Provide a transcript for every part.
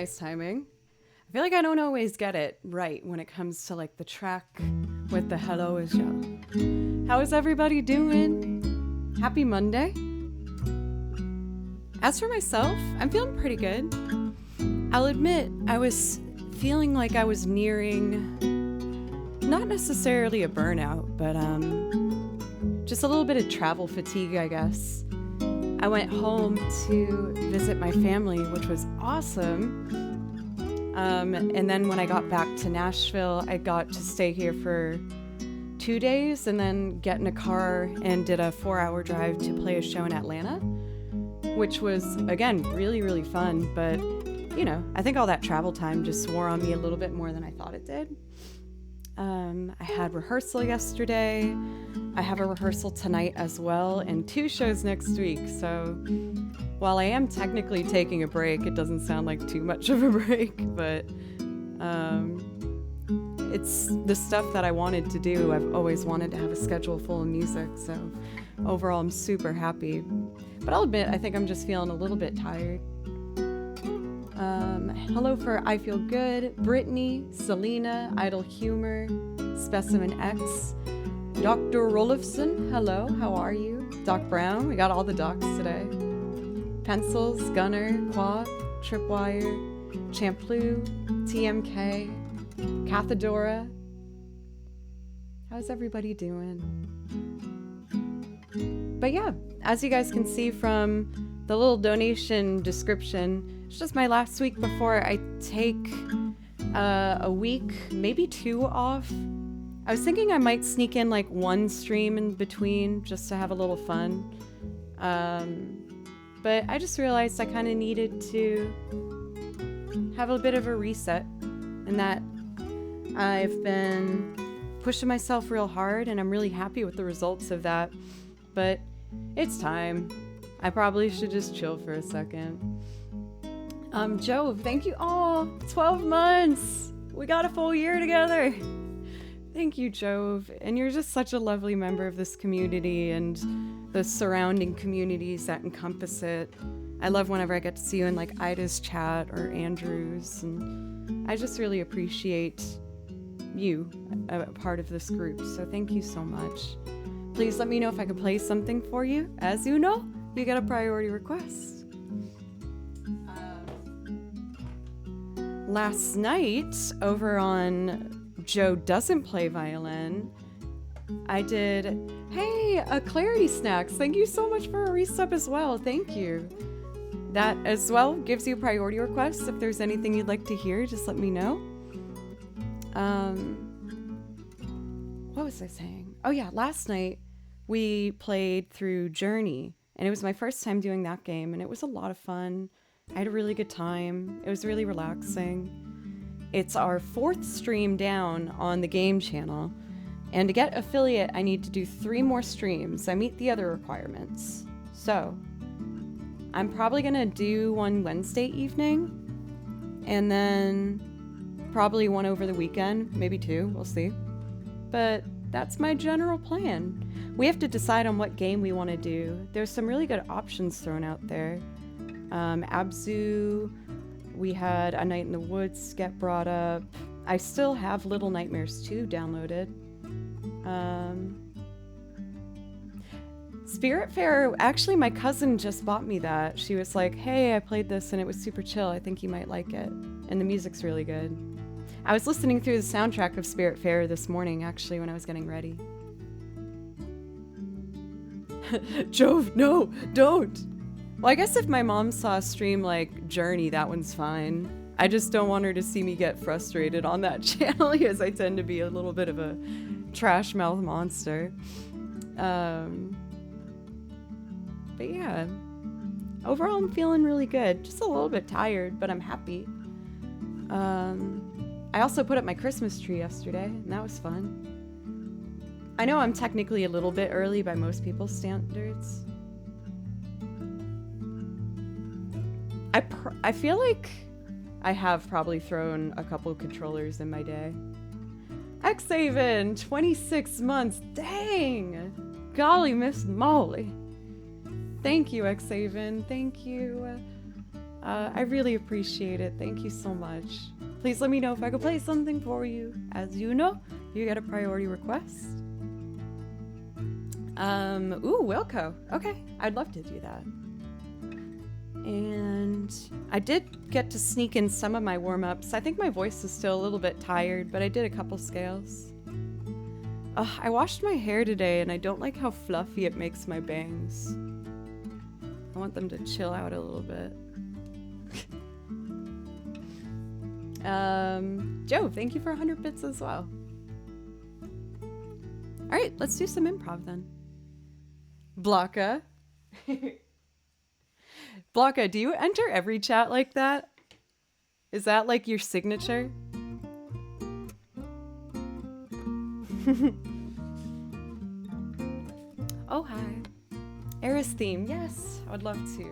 nice timing. I feel like I don't always get it right when it comes to like the track with the hello is Joe. How is everybody doing? Happy Monday. As for myself, I'm feeling pretty good. I'll admit I was feeling like I was nearing not necessarily a burnout, but just a little bit of travel fatigue, I guess. I went home to visit my family, which was awesome. And then when I got back to Nashville, I got to stay here for 2 days and then get in a car and did a 4-hour drive to play a show in Atlanta, which was, again, really, really fun. But, you know, I think all that travel time just wore on me a little bit more than I thought it did. I had rehearsal yesterday. I have a rehearsal tonight as well, and 2 shows next week. So while I am technically taking a break, it doesn't sound like too much of a break, but it's the stuff that I wanted to do. I've always wanted to have a schedule full of music, so overall I'm super happy. But I'll admit, I think I'm just feeling a little bit tired. Hello for I Feel Good, Brittany, Selena, Idle Humor, Specimen X, Dr. Rolifson, hello, how are you? Doc Brown, we got all the docs today. Pencils, Gunner, Quap, Tripwire, Champlu, TMK, Cathedora. How's everybody doing? But yeah, as you guys can see from the little donation description, it's just my last week before I take a week, maybe 2 off. I was thinking I might sneak in like 1 stream in between just to have a little fun. But I just realized I kind of needed to have a bit of a reset, and that I've been pushing myself real hard and I'm really happy with the results of that. But it's time. I probably should just chill for a second. Jove, thank you. Oh, 12 months. We got a full year together. Thank you, Jove. And you're just such a lovely member of this community and the surrounding communities that encompass it. I love whenever I get to see you in like Ida's chat or Andrew's, and I just really appreciate you, a part of this group. So thank you so much. Please let me know if I can play something for you. As you know, you get a priority request. Last night, over on Joe Doesn't Play Violin, I did, hey, a Clarity Snacks. Thank you so much for a resub as well. Thank you. That as well gives you priority requests. If there's anything you'd like to hear, just let me know. What was I saying? Oh yeah, last night we played through Journey, and it was my first time doing that game, and it was a lot of fun. I had a really good time. It was really relaxing. It's our 4th stream down on the game channel, and to get affiliate, I need to do 3 more streams. I meet the other requirements. So I'm probably gonna do one Wednesday evening, and then probably one over the weekend, maybe 2, we'll see. But that's my general plan. We have to decide on what game we want to do. There's some really good options thrown out there. Abzu, we had A Night in the Woods get brought up. I still have Little Nightmares 2 downloaded. Spiritfarer, actually my cousin just bought me that. She was like, hey, I played this and it was super chill. I think you might like it. And the music's really good. I was listening through the soundtrack of Spiritfarer this morning, actually, when I was getting ready. Jove, no, don't. Well, I guess if my mom saw a stream like Journey, that one's fine. I just don't want her to see me get frustrated on that channel, because I tend to be a little bit of a trash mouth monster. But yeah, overall I'm feeling really good. Just a little bit tired, but I'm happy. I also put up my Christmas tree yesterday, and that was fun. I know I'm technically a little bit early by most people's standards. I feel like I have probably thrown a couple of controllers in my day. Xaven, 26 months, dang! Golly, Miss Molly. Thank you, Xaven, thank you. I really appreciate it. Thank you so much. Please let me know if I could play something for you. As you know, you get a priority request. Ooh, Wilco. Okay, I'd love to do that. And I did get to sneak in some of my warm-ups. I think my voice is still a little bit tired, but I did a couple scales. I washed my hair today, and I don't like how fluffy it makes my bangs. I want them to chill out a little bit. Joe, thank you for 100 bits as well. All right, let's do some improv then. Blanca. Blanca, do you enter every chat like that? Is that like your signature? Oh, hi. Eris theme, yes, I would love to.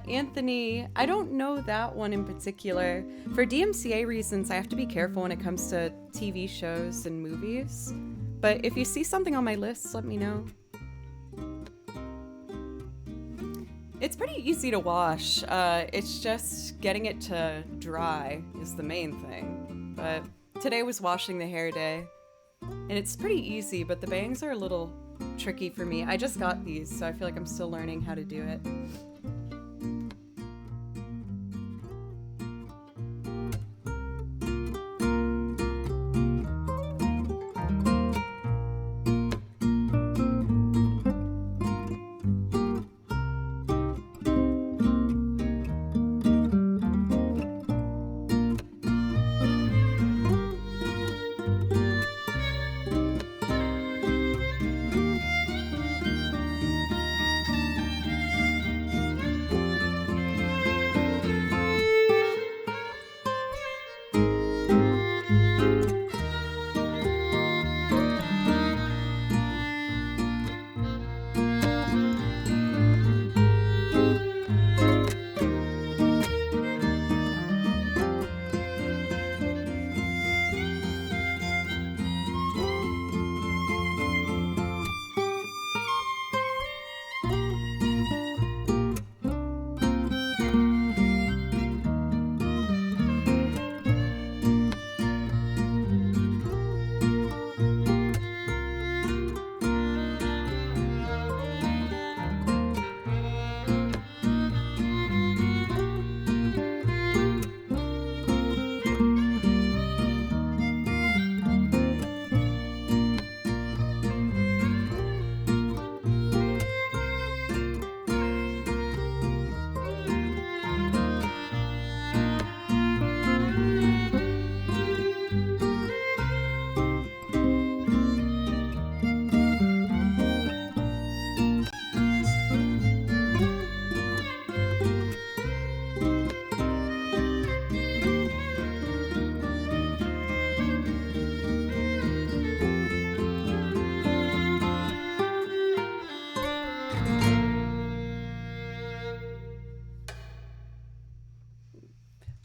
Anthony, I don't know that one in particular. For DMCA reasons, I have to be careful when it comes to TV shows and movies. But if you see something on my list, let me know. It's pretty easy to wash. It's just getting it to dry is the main thing. But today was washing the hair day, and it's pretty easy, but the bangs are a little tricky for me. I just got these, so I feel like I'm still learning how to do it.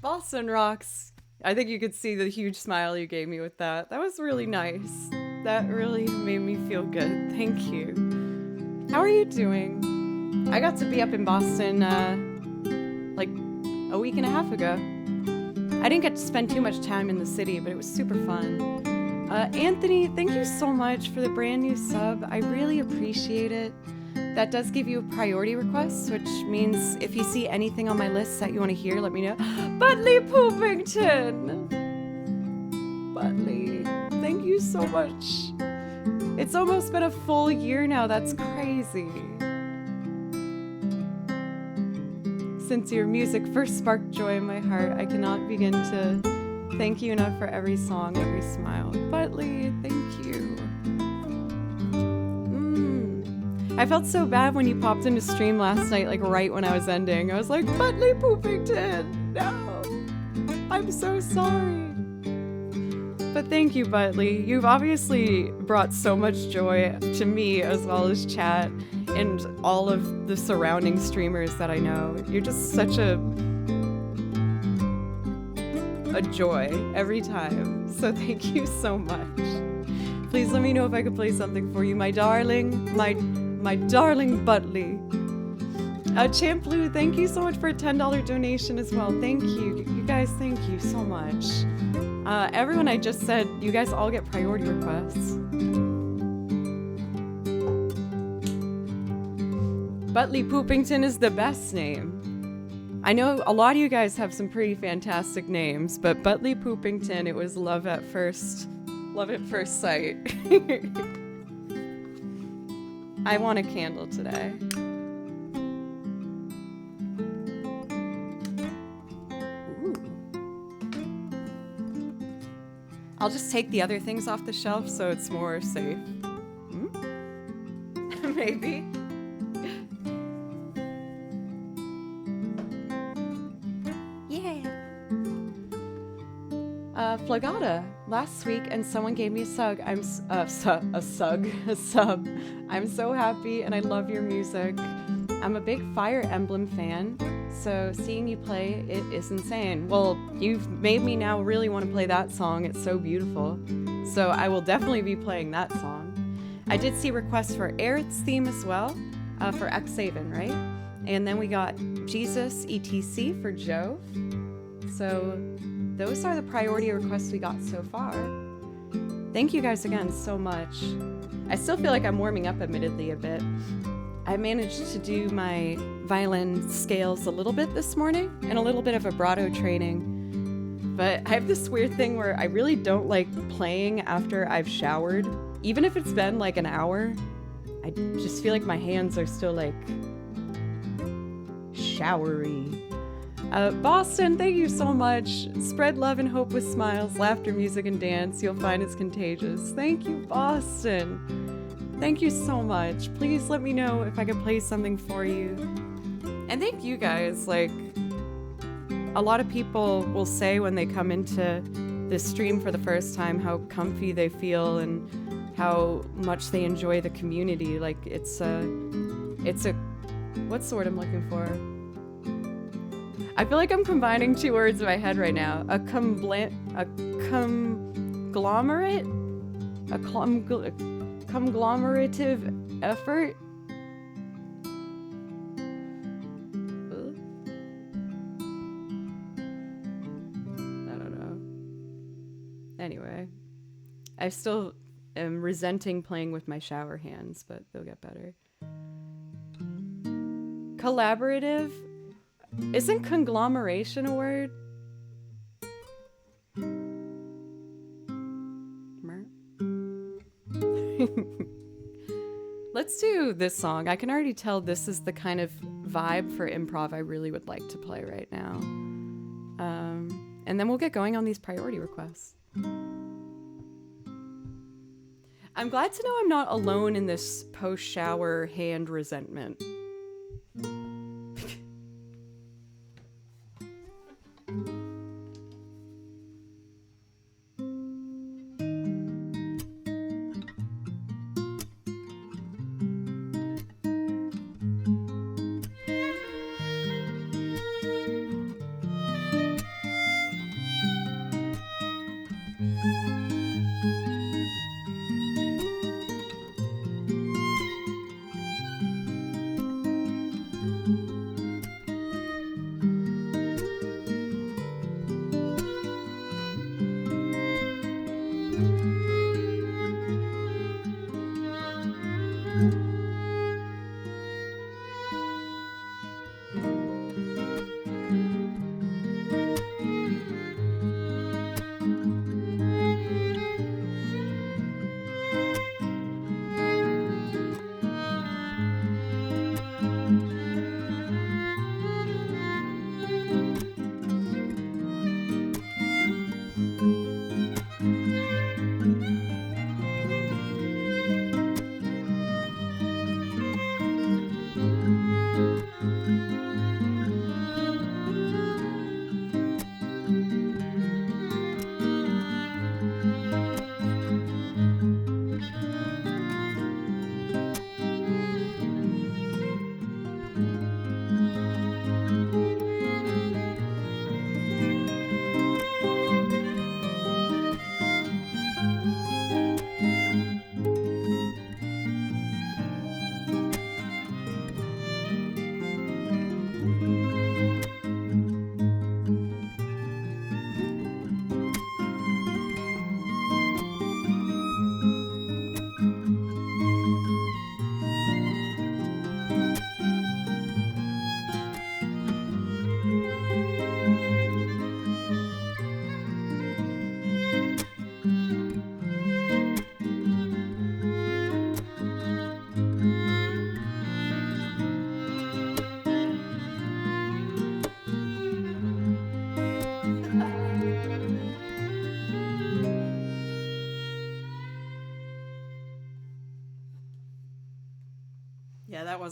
Boston rocks. I think you could see the huge smile you gave me with that. That was really nice. That really made me feel good. Thank you. How are you doing? I got to be up in Boston like a week and a half ago. I didn't get to spend too much time in the city, but it was super fun. Anthony, thank you so much for the brand new sub. I really appreciate it. That does give you a priority request, which means if you see anything on my list that you want to hear, let me know. Butley Poopington! Butley, thank you so much. It's almost been a full year now. That's crazy. Since your music first sparked joy in my heart, I cannot begin to thank you enough for every song, every smile. Butley, thank you. I felt so bad when you popped into stream last night, like right when I was ending. I was like, Butley Poopington, no, I'm so sorry. But thank you, Butley. You've obviously brought so much joy to me as well as chat and all of the surrounding streamers that I know. You're just such a joy every time. So thank you so much Please let me know if I could play something for you, my darling, my darling Butley. Champ Blue, thank you so much for a $10 donation as well. Thank you. You guys, thank you so much. Everyone I just said, you guys all get priority requests. Butley Poopington is the best name. I know a lot of you guys have some pretty fantastic names, but Butley Poopington, it was love at first sight. I want a candle today. I'll just take the other things off the shelf so it's more safe. Maybe. Yeah. Flagata, last week, and someone gave me a sub. I'm so happy, and I love your music. I'm a big Fire Emblem fan, so seeing you play it is insane. Well, you've made me now really want to play that song. It's so beautiful. So I will definitely be playing that song. I did see requests for Aerith's theme as well, for Xhaven, right? And then we got Jesus ETC for Jove. So those are the priority requests we got so far. Thank you guys again so much. I still feel like I'm warming up, admittedly, a bit. I managed to do my violin scales a little bit this morning and a little bit of vibrato training. But I have this weird thing where I really don't like playing after I've showered. Even if it's been like an hour, I just feel like my hands are still like showery. Boston, thank you so much. Spread love and hope with smiles, laughter, music, and dance. You'll find it's contagious. Thank you, Boston. Thank you so much. Please let me know if I could play something for you. And thank you guys. Like, a lot of people will say when they come into this stream for the first time how comfy they feel and how much they enjoy the community. Like, it's a what's the word I'm looking for? I feel like I'm combining two words in my head right now. A conglomerate? Conglomerative effort? I don't know. Anyway, I still am resenting playing with my shower hands, but they'll get better. Collaborative? Isn't conglomeration a word? Let's do this song. I can already tell this is the kind of vibe for improv I really would like to play right now. And then we'll get going on these priority requests. I'm glad to know I'm not alone in this post-shower hand resentment.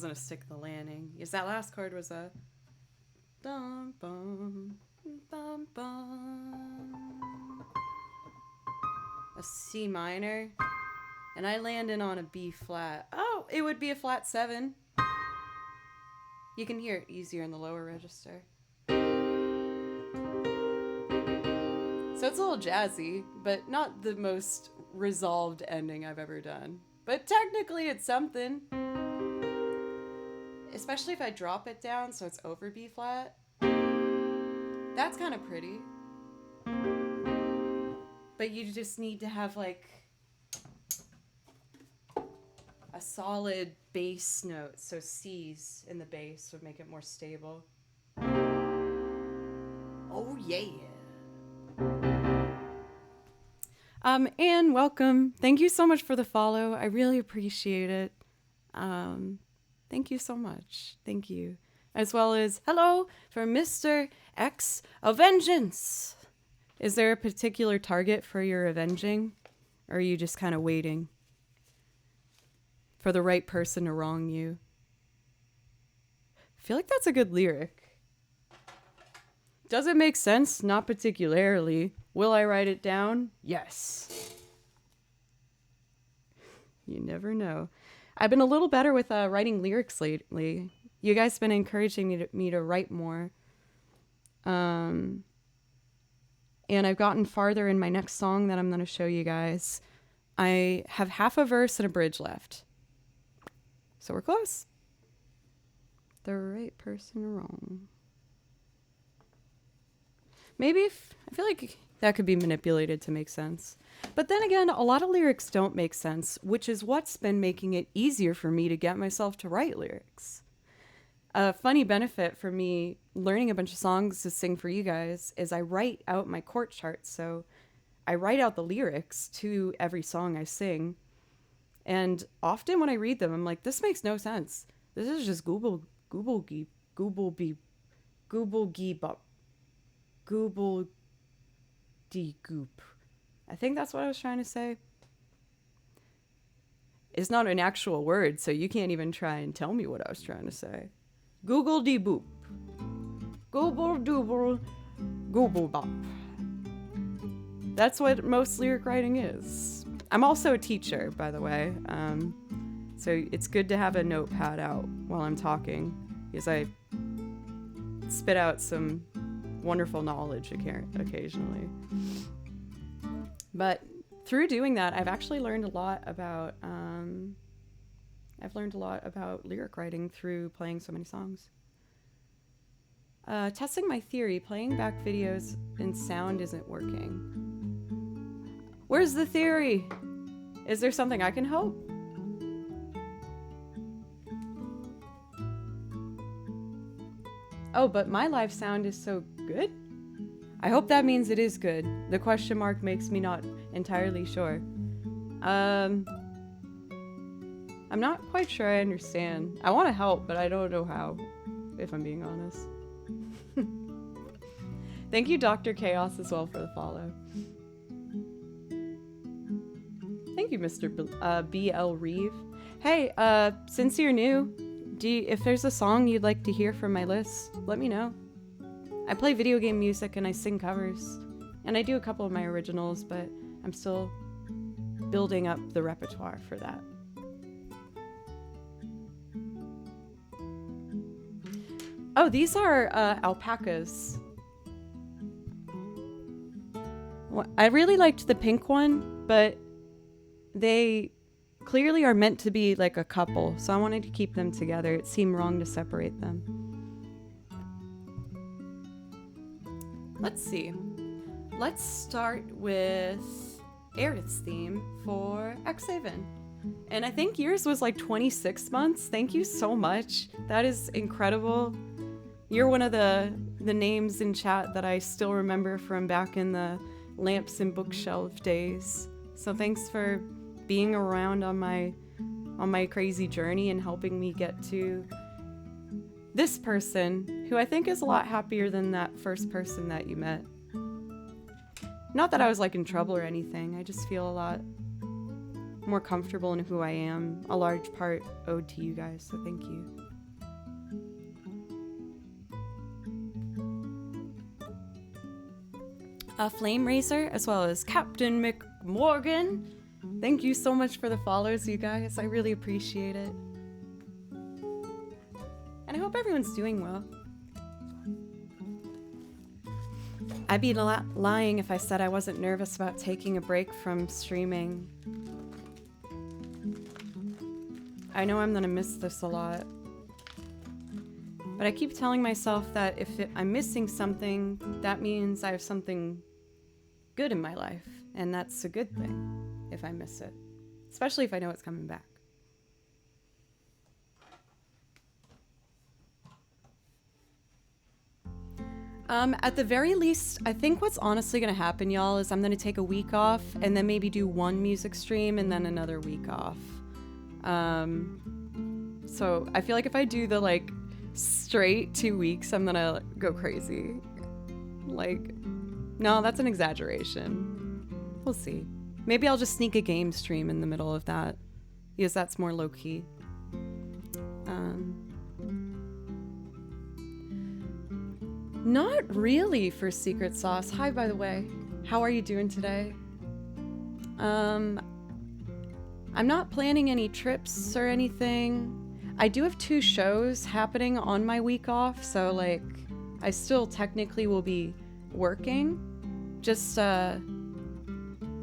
wasn't a stick the landing. Yes, that last chord was a dum bum bum bum. A C minor. And I landed on a B flat. Oh, it would be a flat 7. You can hear it easier in the lower register. So it's a little jazzy, but not the most resolved ending I've ever done. But technically it's something. Especially if I drop it down so it's over B flat. That's kind of pretty. But you just need to have like a solid bass note. So C's in the bass would make it more stable. Oh yeah. And welcome. Thank you so much for the follow. I really appreciate it. Thank you so much. Thank you. As well as hello for Mr. X of Vengeance. Is there a particular target for your avenging? Or are you just kind of waiting for the right person to wrong you? I feel like that's a good lyric. Does it make sense? Not particularly. Will I write it down? Yes. You never know. I've been a little better with writing lyrics lately. You guys have been encouraging me to write more. And I've gotten farther in my next song that I'm going to show you guys. I have half a verse and a bridge left. So we're close. The right person wrong. Maybe I feel like that could be manipulated to make sense. But then again, a lot of lyrics don't make sense, which is what's been making it easier for me to get myself to write lyrics. A funny benefit for me learning a bunch of songs to sing for you guys is I write out my chord charts. So I write out the lyrics to every song I sing. And often when I read them, I'm like, this makes no sense. This is just gooble de goop. I think that's what I was trying to say. It's not an actual word, so you can't even try and tell me what I was trying to say. Google de boop. Google dooble. Google bop. That's what most lyric writing is. I'm also a teacher, by the way. So it's good to have a notepad out while I'm talking, because I spit out some wonderful knowledge occasionally. But through doing that, I've actually learned a lot about lyric writing through playing so many songs. Testing my theory, playing back videos and sound isn't working. Where's the theory? Is there something I can help? Oh, but my live sound is so good? I hope that means it is good. The question mark makes me not entirely sure. I'm not quite sure I understand. I want to help, but I don't know how, if I'm being honest. Thank you, Dr. Chaos, as well, for the follow. Thank you, Mr. BL Reeve. Hey, since you're new, if there's a song you'd like to hear from my list, let me know. I play video game music and I sing covers. And I do a couple of my originals, but I'm still building up the repertoire for that. Oh, these are alpacas. I really liked the pink one, but they clearly are meant to be like a couple, so I wanted to keep them together. It seemed wrong to separate them. Let's see. Let's start with Aerith's theme for Xhaven. And I think yours was like 26 months. Thank you so much. That is incredible. You're one of the names in chat that I still remember from back in the lamps and bookshelf days. So thanks for being around on my crazy journey and helping me get to this person, who I think is a lot happier than that first person that you met. Not that I was like in trouble or anything. I just feel a lot more comfortable in who I am. A large part owed to you guys, so thank you. Flame Racer, as well as Captain McMorgan. Thank you so much for the follows, you guys. I really appreciate it. And I hope everyone's doing well. I'd be lying if I said I wasn't nervous about taking a break from streaming. I know I'm gonna miss this a lot. But I keep telling myself that if I'm missing something, that means I have something good in my life. And that's a good thing if I miss it. Especially if I know it's coming back. At the very least, I think what's honestly going to happen, y'all, is I'm going to take a week off and then maybe do one music stream and then another week off. So I feel like if I do the like straight 2 weeks, I'm going to go crazy. Like, no, that's an exaggeration. We'll see. Maybe I'll just sneak a game stream in the middle of that because that's more low key. Not really for Secret Sauce. Hi, by the way. How are you doing today? I'm not planning any trips or anything. I do have 2 shows happening on my week off, so like I still technically will be working. Just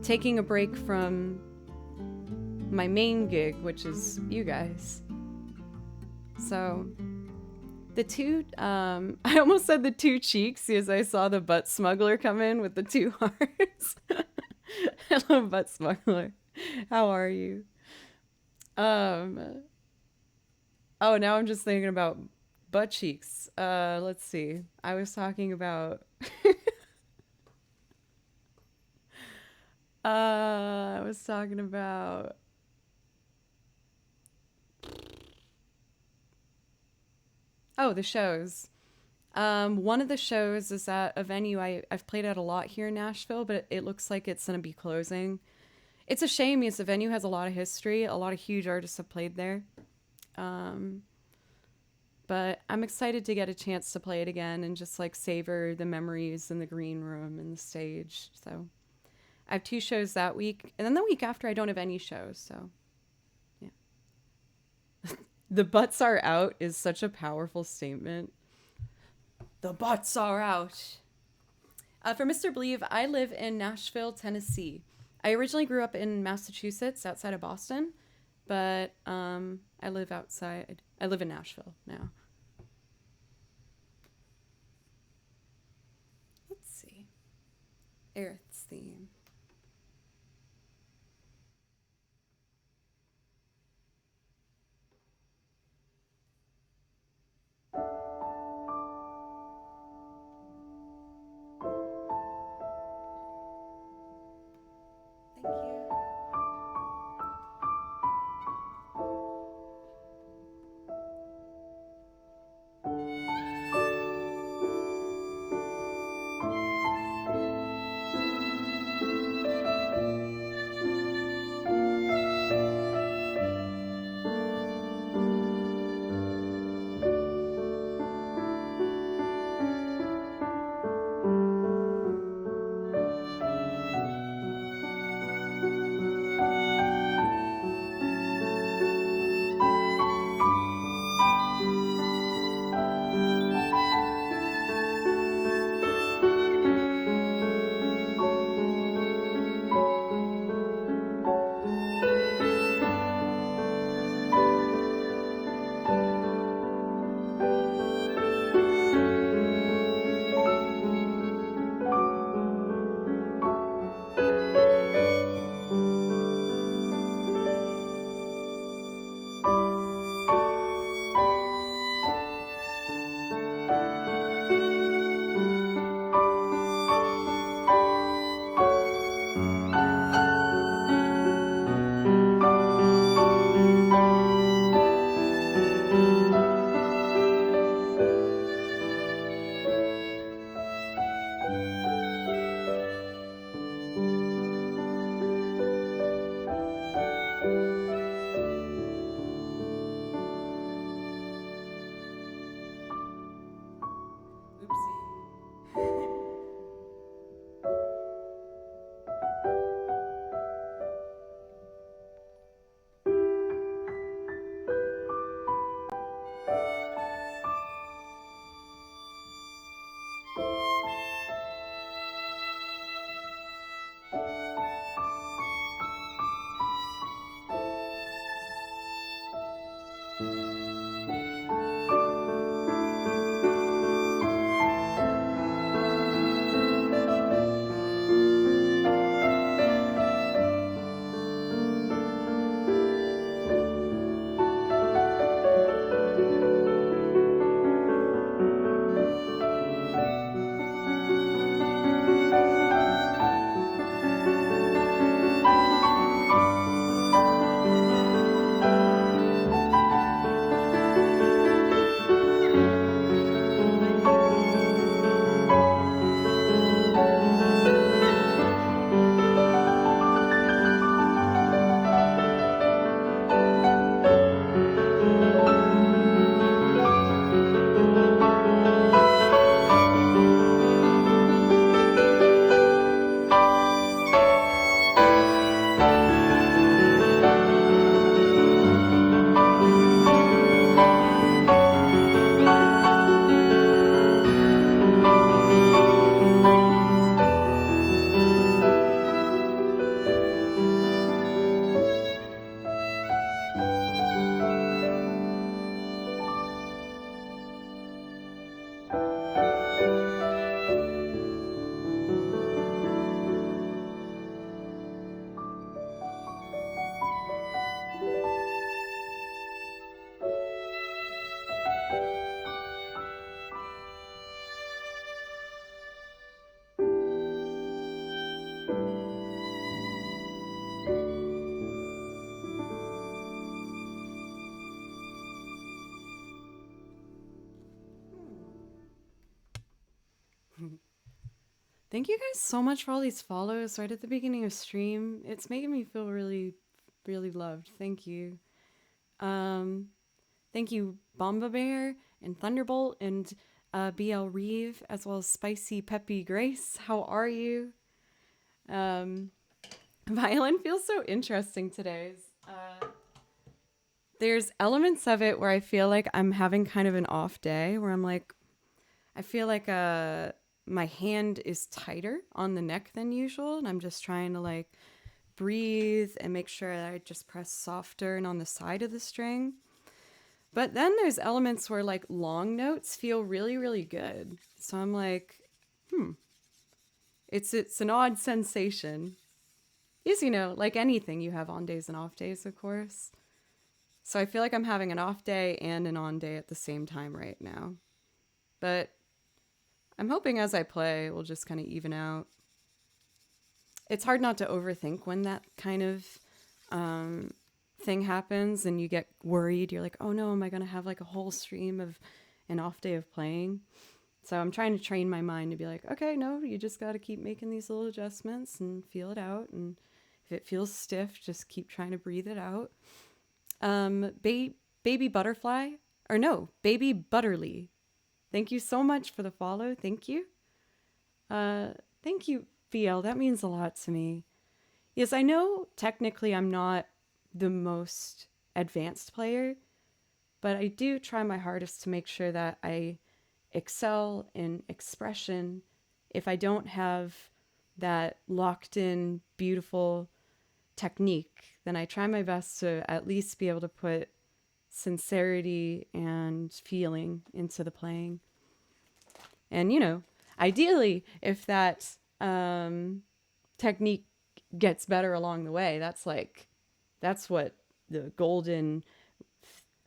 taking a break from my main gig, which is you guys. So the 2, I almost said the 2 cheeks because I saw the butt smuggler come in with the 2 hearts. Hello, butt smuggler. How are you? Oh, now I'm just thinking about butt cheeks. Let's see. I was talking about... I was talking about... Oh, the shows. One of the shows is at a venue I've played at a lot here in Nashville, but it looks like it's going to be closing. It's a shame because the venue has a lot of history. A lot of huge artists have played there. But I'm excited to get a chance to play it again and just like savor the memories in the green room and the stage. So I have 2 shows that week. And then the week after, I don't have any shows. So yeah. The butts are out is such a powerful statement. The butts are out. For Mr. Believe, I live in Nashville, Tennessee. I originally grew up in Massachusetts, outside of Boston, but I live outside. I live in Nashville now. Let's see. Aerith's theme. Thank you guys so much for all these follows right at the beginning of stream. It's making me feel really, really loved. Thank you. Um, Thank you, Bomba Bear and Thunderbolt and BL Reeve, as well as Spicy Peppy Grace. How are you? Um, Violin feels so interesting today. There's elements of it where I feel like I'm having kind of an off day, where I'm like, I feel like my hand is tighter on the neck than usual, and I'm just trying to like breathe and make sure that I just press softer and on the side of the string. But then there's elements where like long notes feel really, really good. So I'm like, it's an odd sensation. Is, you know, like anything, you have on days and off days, of course. So I feel like I'm having an off day and an on day at the same time right now. But I'm hoping as I play, we'll just kind of even out. It's hard not to overthink when that kind of thing happens and you get worried. You're like, oh no, am I going to have like a whole stream of an off day of playing? So I'm trying to train my mind to be like, okay, no, you just got to keep making these little adjustments and feel it out. And if it feels stiff, just keep trying to breathe it out. Baby Butterfly, or no, Baby Butterly. Thank you so much for the follow. Thank you. Thank you, VL. That means a lot to me. Yes, I know technically I'm not the most advanced player, but I do try my hardest to make sure that I excel in expression. If I don't have that locked in, beautiful technique, then I try my best to at least be able to put sincerity and feeling into the playing. And, you know, ideally, if that technique gets better along the way, that's what the golden,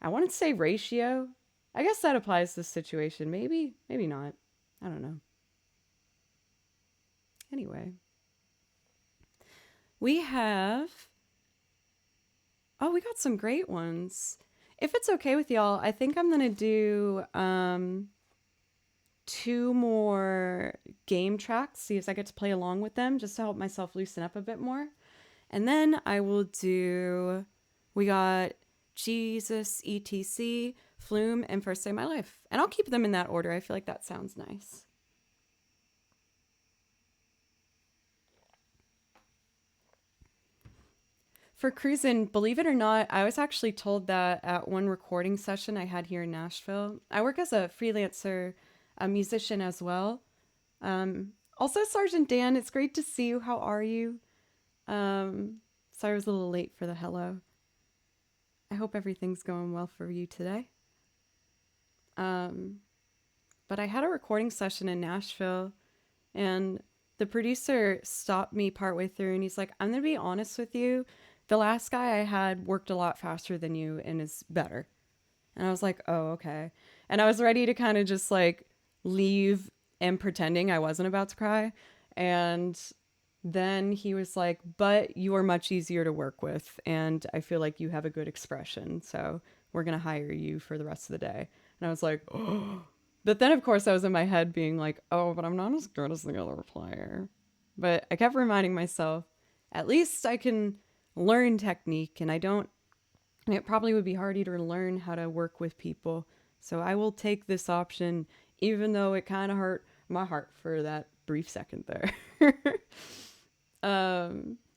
I want to say ratio. I guess that applies to this situation. Maybe not. I don't know. Anyway, we got some great ones. If it's okay with y'all, I think I'm going to do 2 more game tracks, see if I get to play along with them, just to help myself loosen up a bit more. And then I will do, we got Jesus, ETC, Flume, and First Day of My Life. And I'll keep them in that order. I feel like that sounds nice. For cruising, believe it or not, I was actually told that at one recording session I had here in Nashville. I work as a freelancer, a musician as well. Also, Sergeant Dan, it's great to see you. How are you? Sorry I was a little late for the hello. I hope everything's going well for you today. But I had a recording session in Nashville, and the producer stopped me partway through, and he's like, I'm going to be honest with you. The last guy I had worked a lot faster than you and is better. And I was like, oh, okay. And I was ready to kind of just like leave and pretending I wasn't about to cry. And then he was like, but you are much easier to work with. And I feel like you have a good expression. So we're going to hire you for the rest of the day. And I was like, oh. But then, of course, I was in my head being like, oh, but I'm not as good as the other player. But I kept reminding myself, at least I can learn technique, and it probably would be harder to learn how to work with people. So I will take this option, even though it kind of hurt my heart for that brief second there.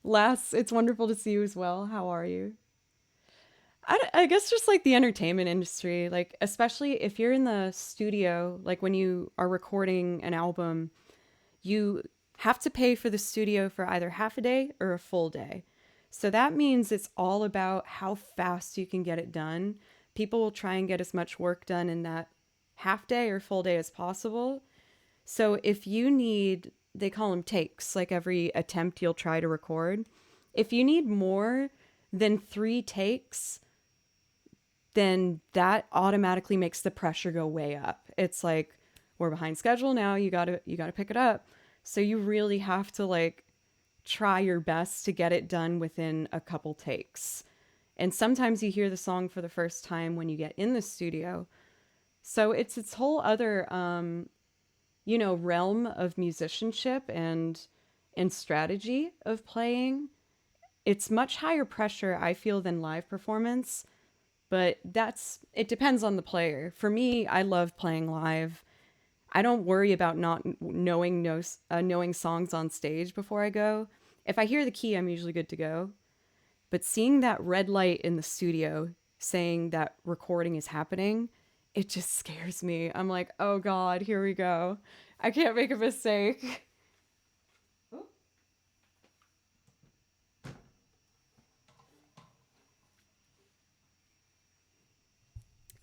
Lass, it's wonderful to see you as well. How are you? I guess just like the entertainment industry, like especially if you're in the studio, like when you are recording an album, you have to pay for the studio for either half a day or a full day. So that means it's all about how fast you can get it done. People will try and get as much work done in that half day or full day as possible. So if you need, they call them takes, like every attempt you'll try to record. If you need more than 3 takes, then that automatically makes the pressure go way up. It's like, we're behind schedule now, you gotta pick it up. So you really have to like try your best to get it done within a couple takes. And sometimes you hear the song for the first time when you get in the studio. So it's whole other realm of musicianship and strategy of playing. It's much higher pressure, I feel, than live performance, but it depends on the player. For me, I love playing live. I don't worry about not knowing knowing songs on stage before I go. If I hear the key, I'm usually good to go. But seeing that red light in the studio saying that recording is happening, it just scares me. I'm like, oh God, here we go. I can't make a mistake.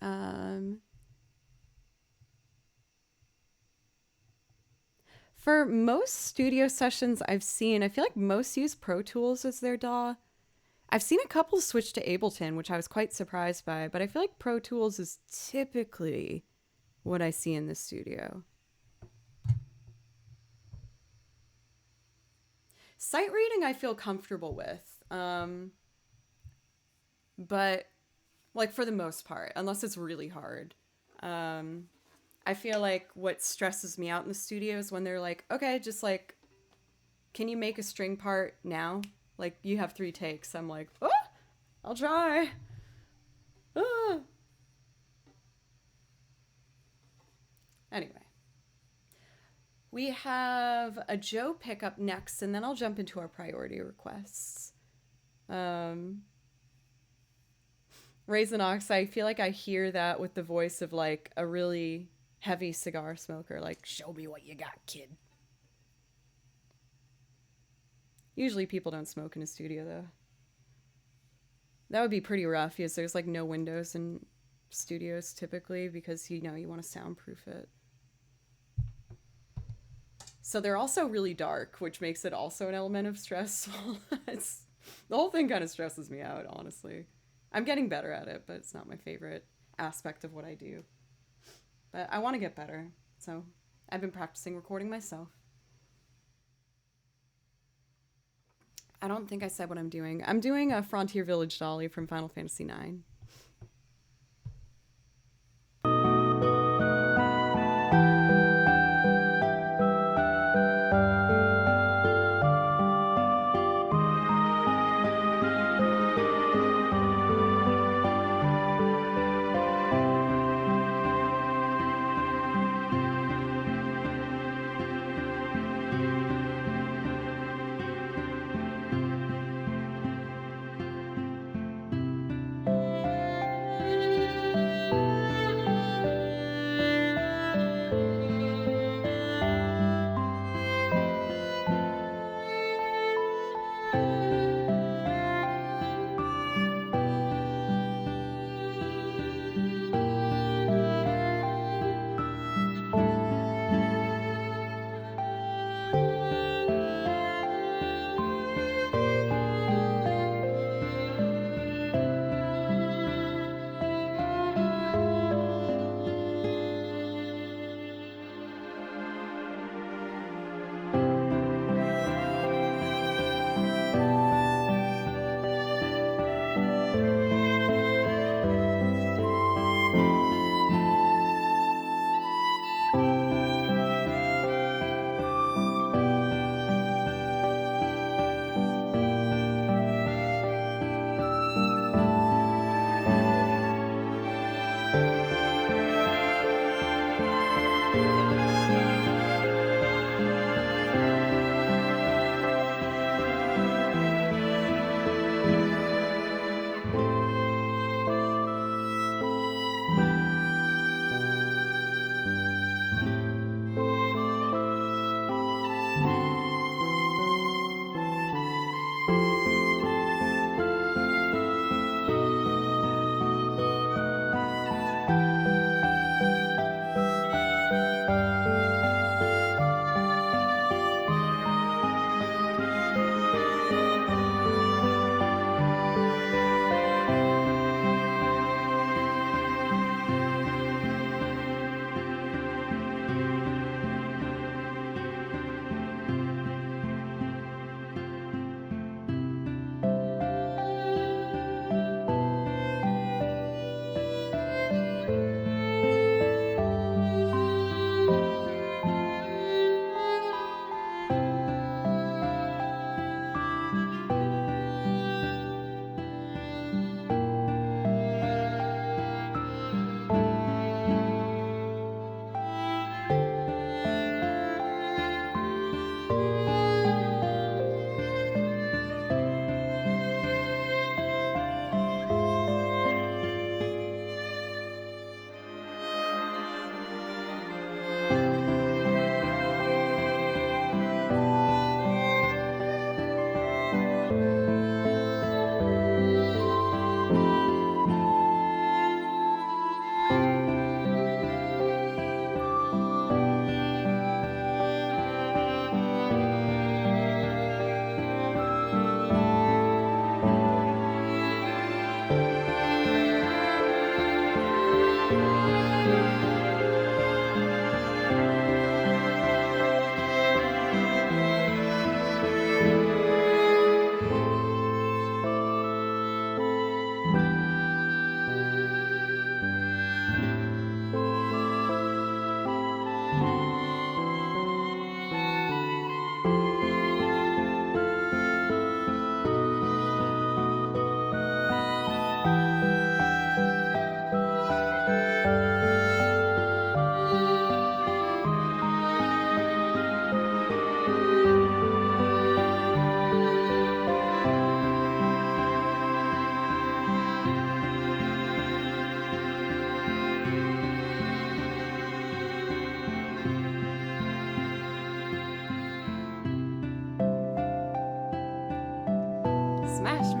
Um, for most studio sessions I've seen, I feel like most use Pro Tools as their DAW. I've seen a couple switch to Ableton, which I was quite surprised by, but I feel like Pro Tools is typically what I see in the studio. Sight reading I feel comfortable with, but like for the most part, unless it's really hard. Um, I feel like what stresses me out in the studio is when they're like, okay, just like, can you make a string part now? Like, you have 3 takes. I'm like, oh, I'll try. Ah. Anyway, we have a Joe pickup next, and then I'll jump into our priority requests. Um, Raisin Ox, I feel like I hear that with the voice of like a really heavy cigar smoker, like, show me what you got, kid. Usually people don't smoke in a studio though. That would be pretty rough because there's like no windows in studios typically because you want to soundproof it. So they're also really dark, which makes it also an element of stress. It's the whole thing kind of stresses me out, honestly. I'm getting better at it, but it's not my favorite aspect of what I do. But I want to get better. So I've been practicing recording myself. I don't think I said what I'm doing. I'm doing a Frontier Village Dolly from Final Fantasy IX.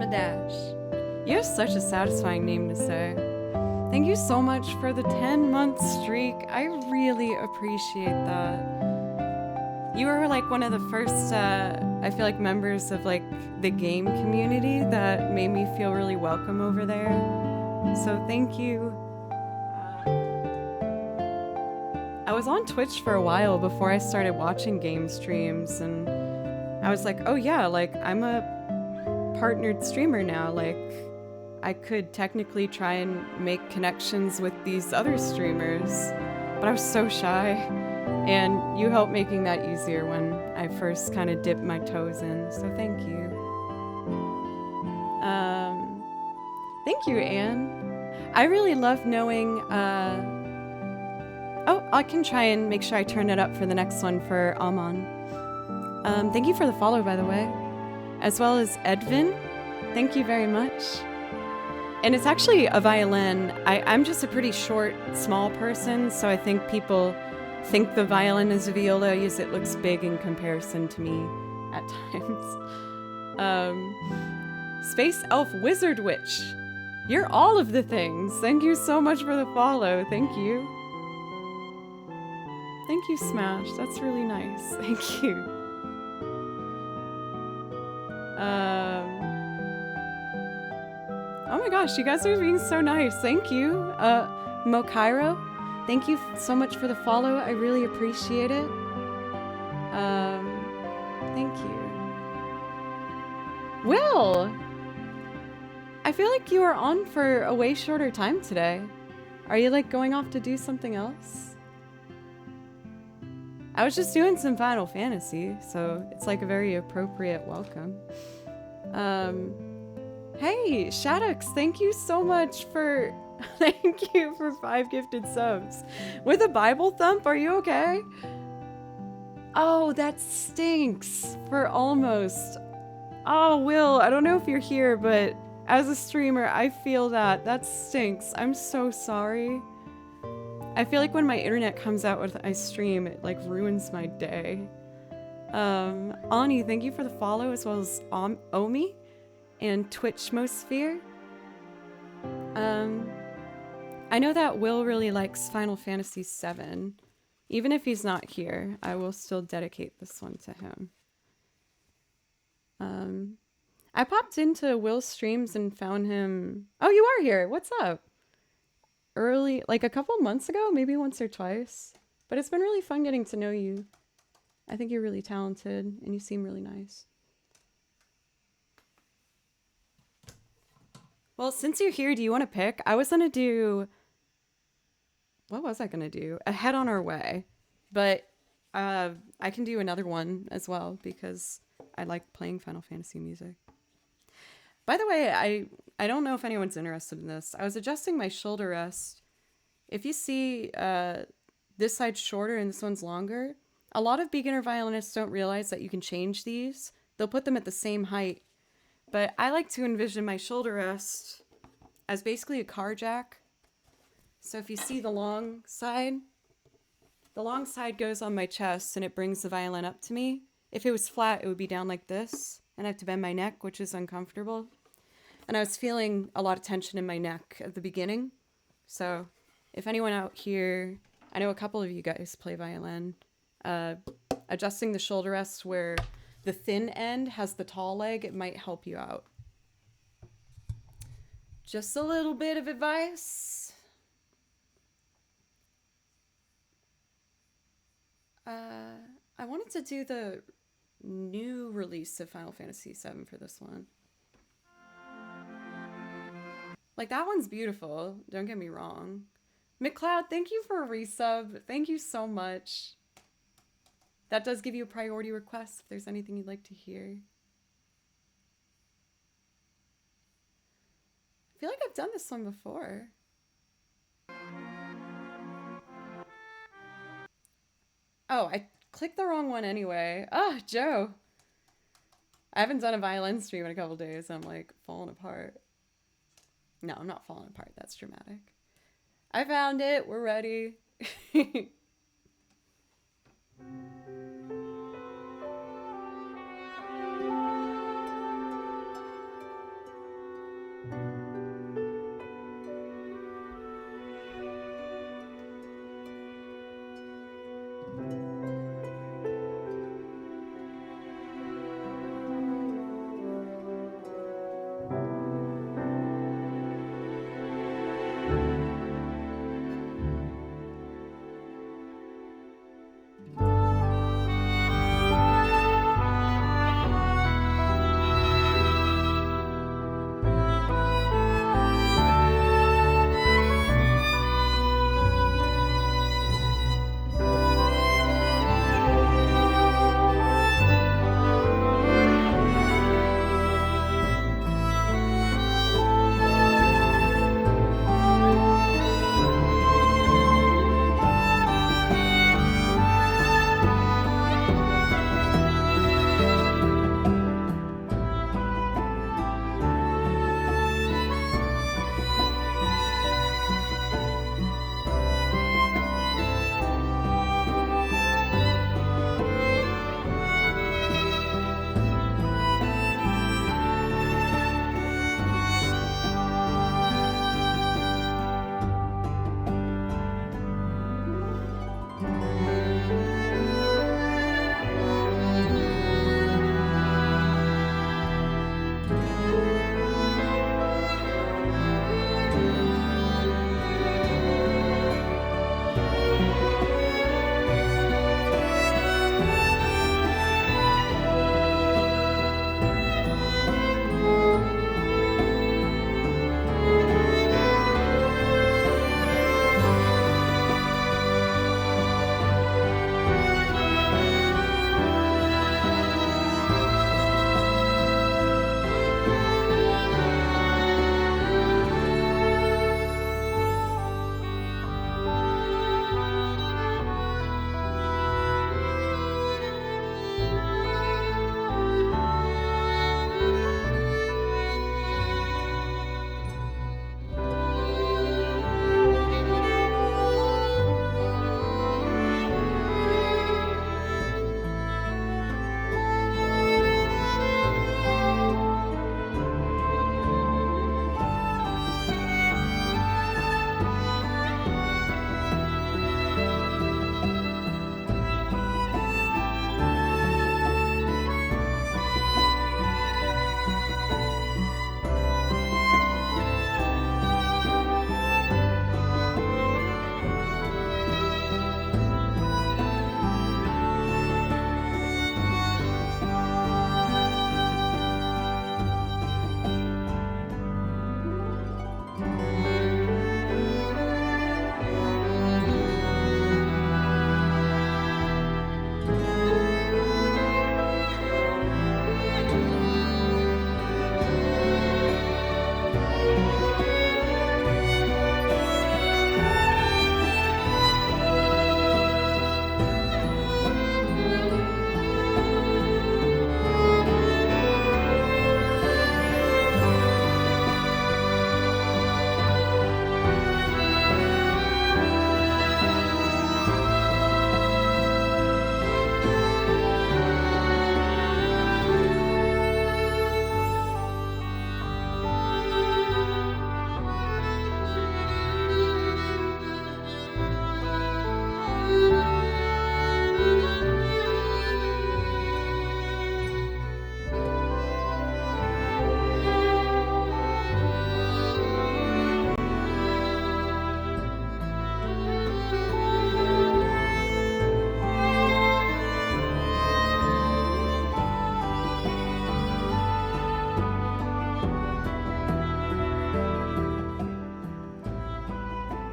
Smadash. You have such a satisfying name to say. Thank you so much for the 10-month streak. I really appreciate that. You were like one of the first, I feel like, members of like the game community that made me feel really welcome over there. So thank you. I was on Twitch for a while before I started watching game streams, and I was like, oh yeah, like I'm a partnered streamer now. Like I could technically try and make connections with these other streamers, but I was so shy, and you helped making that easier when I first kind of dipped my toes in, so thank you. Thank you, Anne. I really love knowing, oh, I can try and make sure I turn it up for the next one for Amon. Thank you for the follow, by the way, as well as Edvin. Thank you very much. And it's actually a violin. I'm just a pretty short, small person, so I think people think the violin is a viola as it looks big in comparison to me at times. Space Elf Wizard Witch. You're all of the things. Thank you so much for the follow. Thank you. Thank you, Smash. That's really nice. Thank you. Oh my gosh, you guys are being so nice. Thank you. Mokairo, thank you so much for the follow. I really appreciate it. Thank you. Will, I feel like you are on for a way shorter time today. Are you like going off to do something else? I was just doing some Final Fantasy, so it's like a very appropriate welcome. Hey, Shaddux, thank you so much for, thank you for 5 gifted subs. With a Bible thump, are you okay? Oh, that stinks for almost. Oh, Will, I don't know if you're here, but as a streamer, I feel that. That stinks. I'm so sorry. I feel like when my internet comes out with my stream, it like ruins my day. Ani, thank you for the follow, as well as Omi and Twitchmosphere. I know that Will really likes Final Fantasy VII. Even if he's not here, I will still dedicate this one to him. I popped into Will's streams and found him. Oh, you are here. What's up? Early, like a couple months ago, maybe once or twice. But it's been really fun getting to know you. I think you're really talented and you seem really nice. Well, since you're here, do you want to pick? I was going to do... What was I going to do? A Head on Our Way. But I can do another one as well because I like playing Final Fantasy music. By the way, I don't know if anyone's interested in this. I was adjusting my shoulder rest. If you see this side's shorter and this one's longer, a lot of beginner violinists don't realize that you can change these. They'll put them at the same height. But I like to envision my shoulder rest as basically a car jack. So if you see the long side goes on my chest and it brings the violin up to me. If it was flat, it would be down like this. And I have to bend my neck, which is uncomfortable. And I was feeling a lot of tension in my neck at the beginning. So if anyone out here, I know a couple of you guys play violin, adjusting the shoulder rest where the thin end has the tall leg, it might help you out. Just a little bit of advice. I wanted to do the new release of Final Fantasy VII for this one. Like, that one's beautiful, don't get me wrong. McLeod, thank you for a resub. Thank you so much. That does give you a priority request if there's anything you'd like to hear. I feel like I've done this one before. Oh, I clicked the wrong one anyway. Oh, Joe. I haven't done a violin stream in a couple days. I'm like falling apart. No, I'm not falling apart. That's dramatic. I found it. We're ready.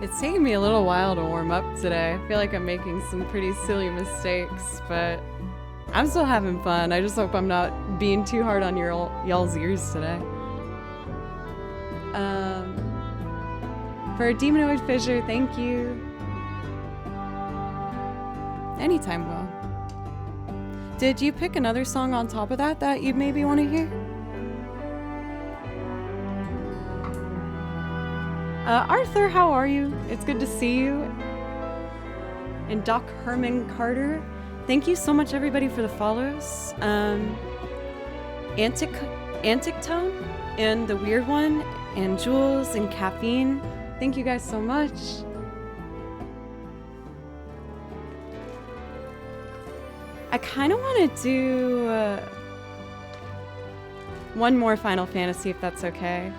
It's taking me a little while to warm up today. I feel like I'm making some pretty silly mistakes, but I'm still having fun. I just hope I'm not being too hard on y'all's ears today. For Demonoid Fissure, thank you. Anytime, Will. Did you pick another song on top of that you maybe want to hear? Arthur, how are you? It's good to see you. And Doc Herman Carter, thank you so much, everybody, for the follows. Antic Tone and The Weird One and Jules and Caffeine, thank you guys so much. I kind of want to do one more Final Fantasy, if that's okay.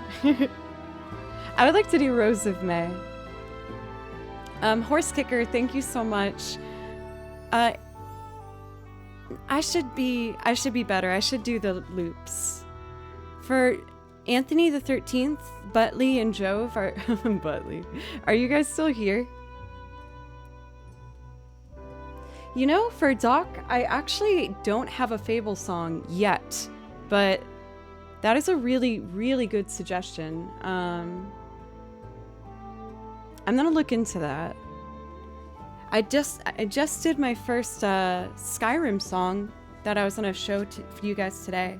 I would like to do Rose of May. Horse Kicker, thank you so much. I should be better. I should do the loops. For Anthony the 13th, Butley and Jove are Butley. Are you guys still here? You know, for Doc, I actually don't have a Fable song yet, but that is a really, really good suggestion. I'm gonna look into that. I just did my first Skyrim song that I was gonna show for you guys today.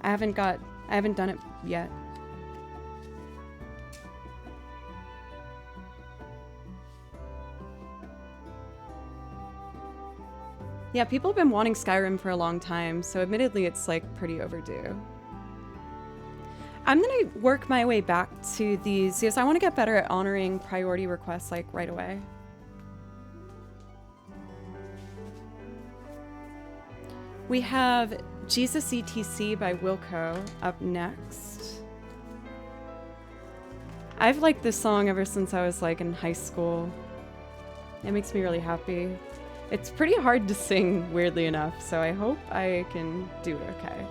I haven't done it yet. Yeah, people have been wanting Skyrim for a long time, so admittedly it's like pretty overdue. I'm gonna work my way back to these. Yes, I want to get better at honoring priority requests like right away. We have Jesus ETC by Wilco up next. I've liked this song ever since I was like in high school. It makes me really happy. It's pretty hard to sing, weirdly enough, so I hope I can do it okay.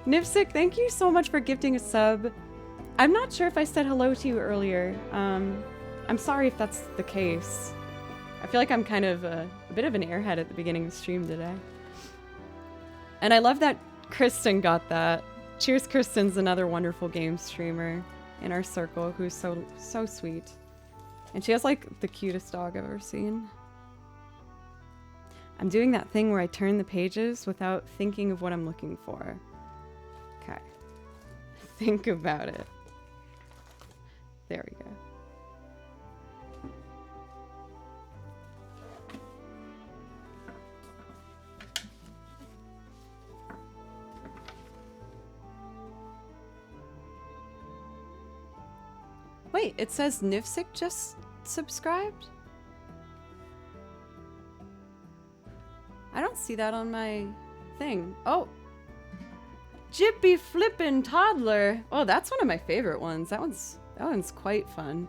Nipsic, thank you so much for gifting a sub. I'm not sure if I said hello to you earlier. I'm sorry if that's the case. I feel like I'm kind of a bit of an airhead at the beginning of the stream today. And I love that Kristen got that. Cheers, Kristen's another wonderful game streamer in our circle who's so sweet. And she has like the cutest dog I've ever seen. I'm doing that thing where I turn the pages without thinking of what I'm looking for. Okay. Think about it. There we go. Wait, it says Nifsic just subscribed? I don't see that on my thing. Oh! Jippy Flippin' Toddler! Oh, that's one of my favorite ones. That one's quite fun.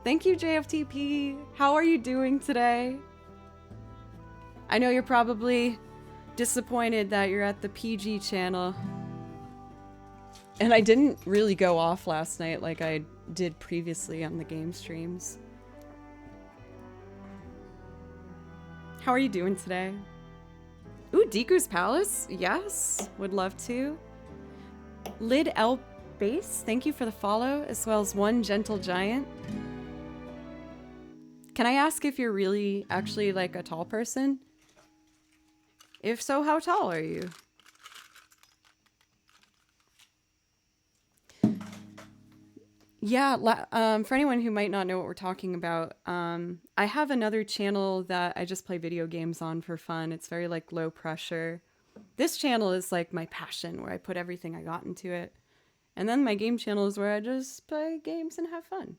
Thank you, JFTP. How are you doing today? I know you're probably disappointed that you're at the PG channel. And I didn't really go off last night like I did previously on the game streams. How are you doing today? Ooh, Deku's Palace? Yes, would love to. Lid L Base, thank you for the follow, as well as One Gentle Giant. Can I ask if you're really actually like a tall person? If so, how tall are you? Yeah, for anyone who might not know what we're talking about, I have another channel that I just play video games on for fun. It's very like low pressure. This channel is like my passion, where I put everything I got into it. And then my game channel is where I just play games and have fun.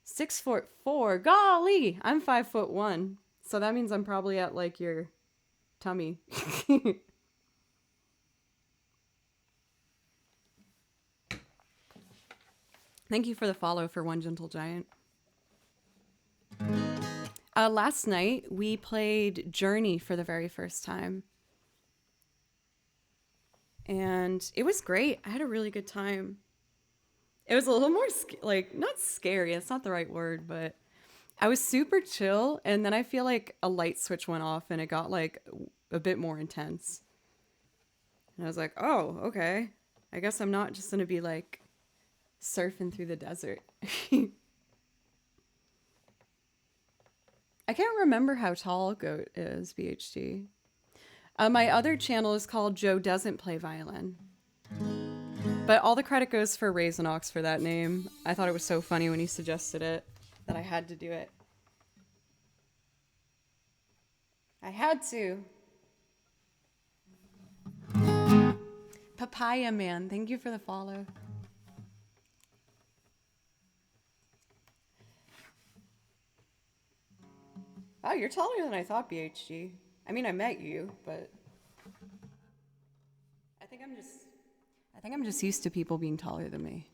6'4", golly! I'm 5'1", so that means I'm probably at like your tummy. Thank you for the follow for One Gentle Giant. Last night, we played Journey for the very first time. And it was great. I had a really good time. It was a little more, like, not scary. That's not the right word, but I was super chill, and then I feel like a light switch went off and it got like a bit more intense. And I was like, oh, okay. I guess I'm not just gonna be like surfing through the desert. I can't remember how tall Goat is, BHD. My other channel is called Joe Doesn't Play Violin. But all the credit goes for Raisinox for that name. I thought it was so funny when he suggested it that I had to do it. I had to. Papaya Man, thank you for the follow. Oh, you're taller than I thought, BHG. I mean, I met you, but I think I'm just used to people being taller than me.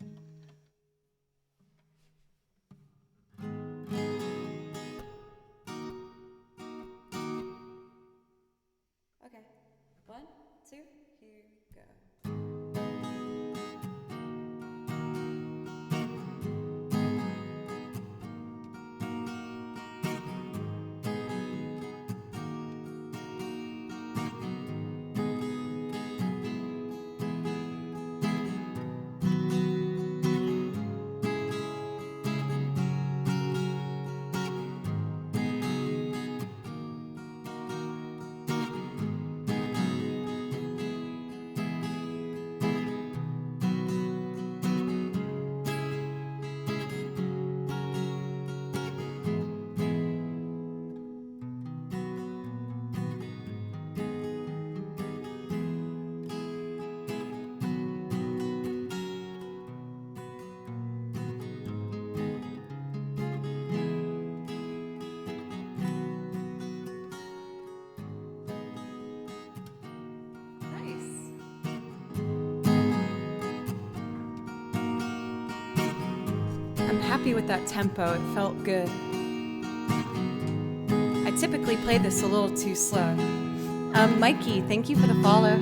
Okay. 1, 2, here we go. I'm happy with that tempo, it felt good. I typically play this a little too slow. Mikey, thank you for the follow.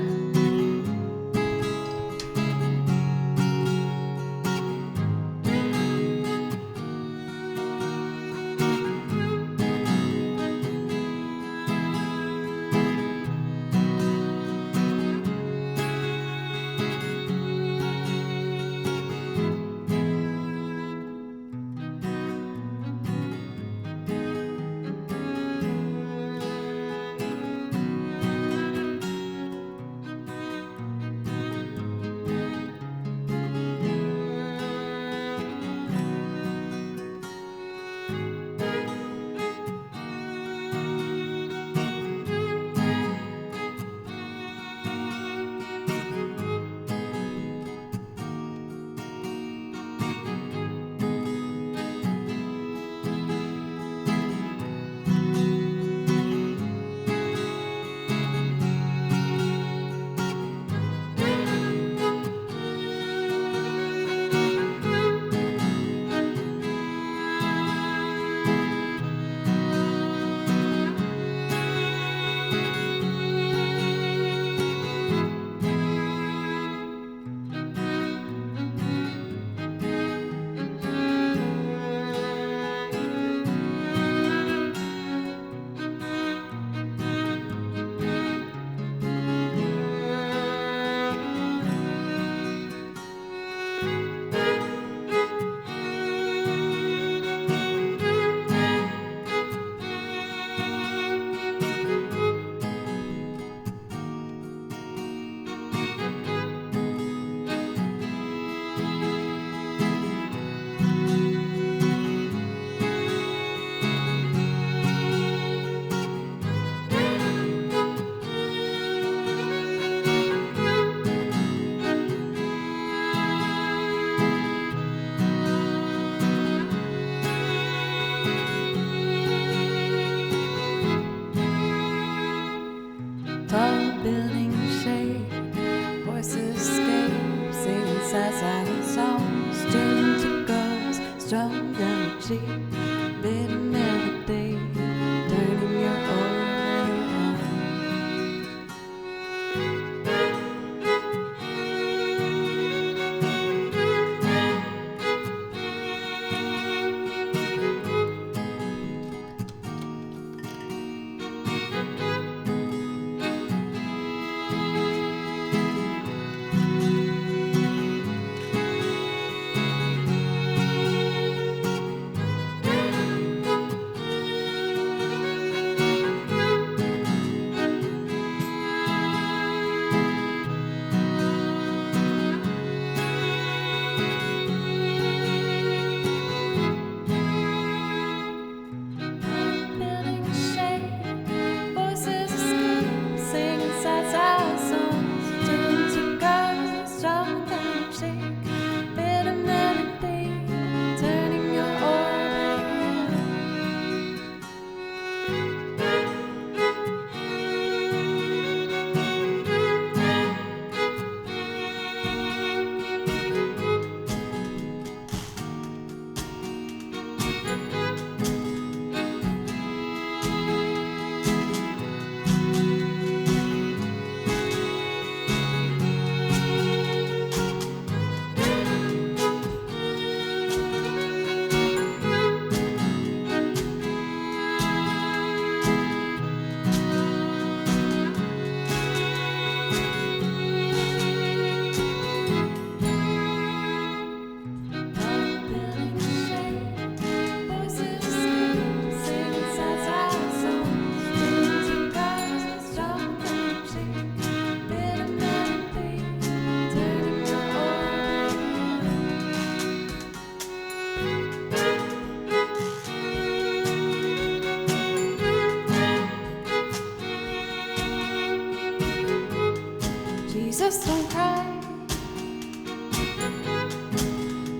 Just don't cry.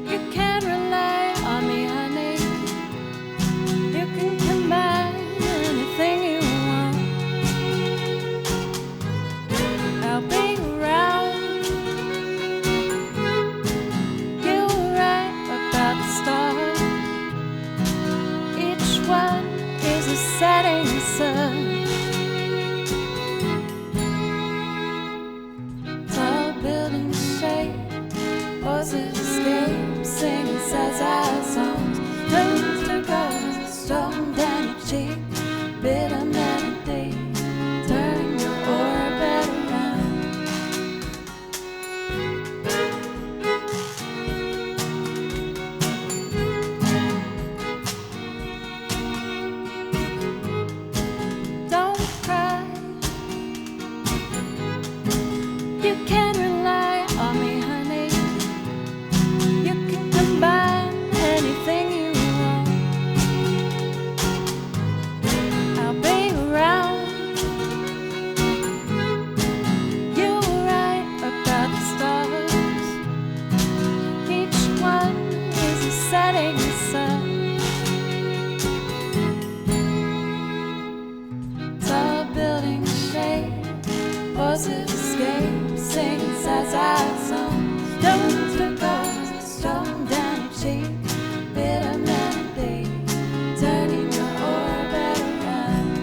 You can't rely on me, honey. You can combine anything you want. I'll be around. You were right about the stars. Each one is a setting sun. Tall buildings shake, voices escape, singing sad, sad songs. Turns to gold, storm down your cheek, bitter melody, turn your orbit around. Don't cry. You can rely on me, honey. You can combine anything you want. I'll be around. You were right about the stars. Each one is a setting sun. Tall buildings shake, voices escape, singing sad, sad songs. Stones to cause, storm down your cheek, bitter melody, turning your orbit around.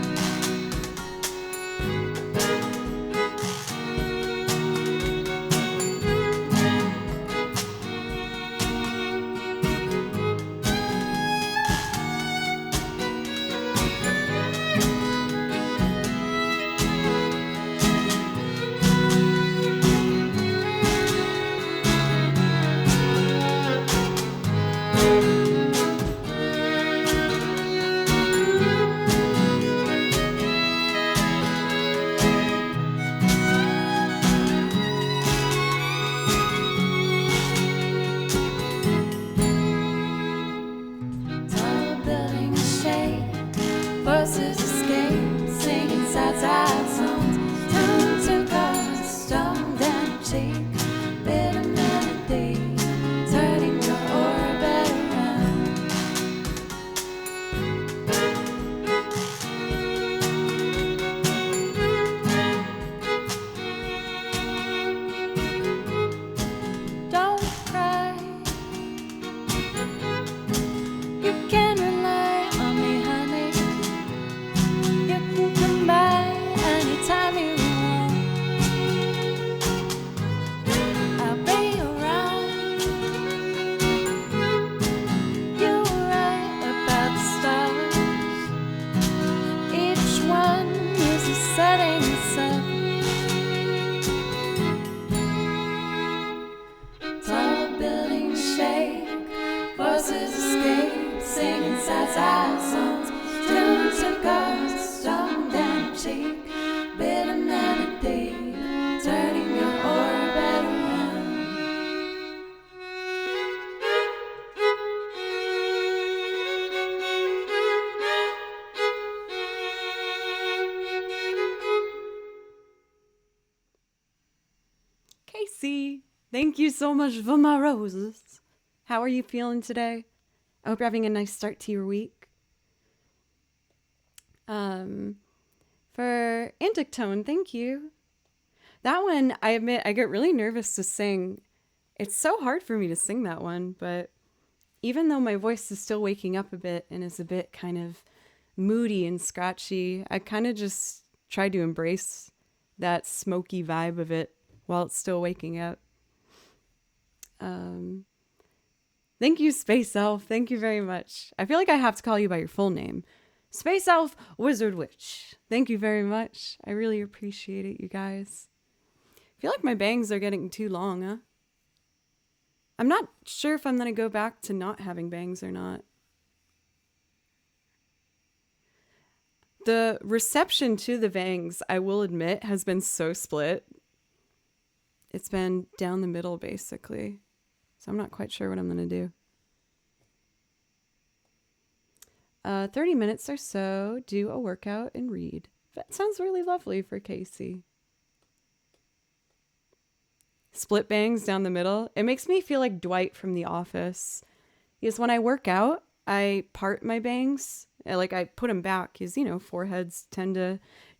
Tall buildings shake, voices escape, singing sad, sad songs. Turn to cause, storm down your cheek, bitter melody, turning your orbit around. Don't cry. You can rely on me, honey. You can come by anytime you want. I'll be around. You were right about the stars. Each one is a setting sun. Tall buildings shake, voices escape, singing sad, sad songs. Tunes of cars, storm down your cheek, bitter melody, turning your orbit around. Casey, thank you so much for my roses. How are you feeling today? I hope you're having a nice start to your week. For Antic Tone, thank you. That one, I admit, I get really nervous to sing. It's so hard for me to sing that one, but even though my voice is still waking up a bit and is a bit kind of moody and scratchy, I kind of just try to embrace that smoky vibe of it while it's still waking up. Thank you, Space Elf. Thank you very much. I feel like I have to call you by your full name. Space Elf Wizard Witch. Thank you very much. I really appreciate it, you guys. I feel like my bangs are getting too long, huh? I'm not sure if I'm going to go back to not having bangs or not. The reception to the bangs, I will admit, has been so split. It's been down the middle, basically. So I'm not quite sure what I'm going to do. 30 minutes or so, do a workout and read. That sounds really lovely for Casey. split bangs down the middle. It makes me feel like Dwight from The Office. Because when I work out, I part my bangs. Like I put them back because, foreheads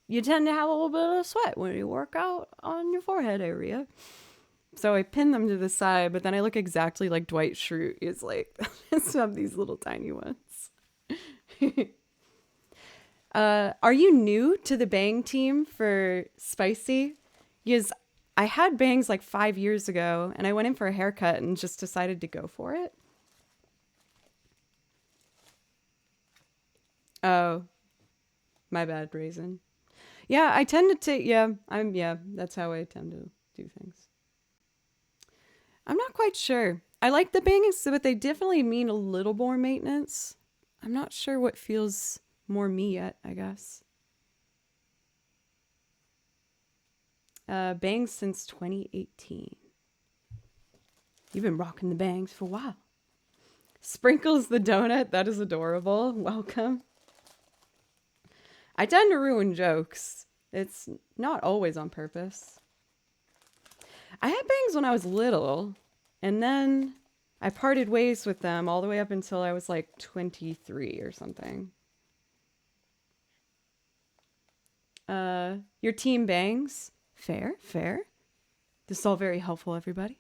you tend to have a little bit of sweat when you work out on your forehead area. So I pin them to the side, but then I look exactly like Dwight Schrute. He's like, just have these little tiny ones. Are you new to the bang team for Spicy? Because I had bangs like 5 years ago, and I went in for a haircut and just decided to go for it. Oh, my bad, Raisin. Yeah, I tend to take, that's how I tend to do things. I'm not quite sure. I like the bangs, but they definitely mean a little more maintenance. I'm not sure what feels more me yet, I guess. Bangs since 2018. You've been rocking the bangs for a while. Sprinkles the donut. That is adorable. Welcome. I tend to ruin jokes. It's not always on purpose. I had bangs when I was little, and then I parted ways with them all the way up until I was like 23 or something. Your team bangs? Fair, fair. This is all very helpful, everybody.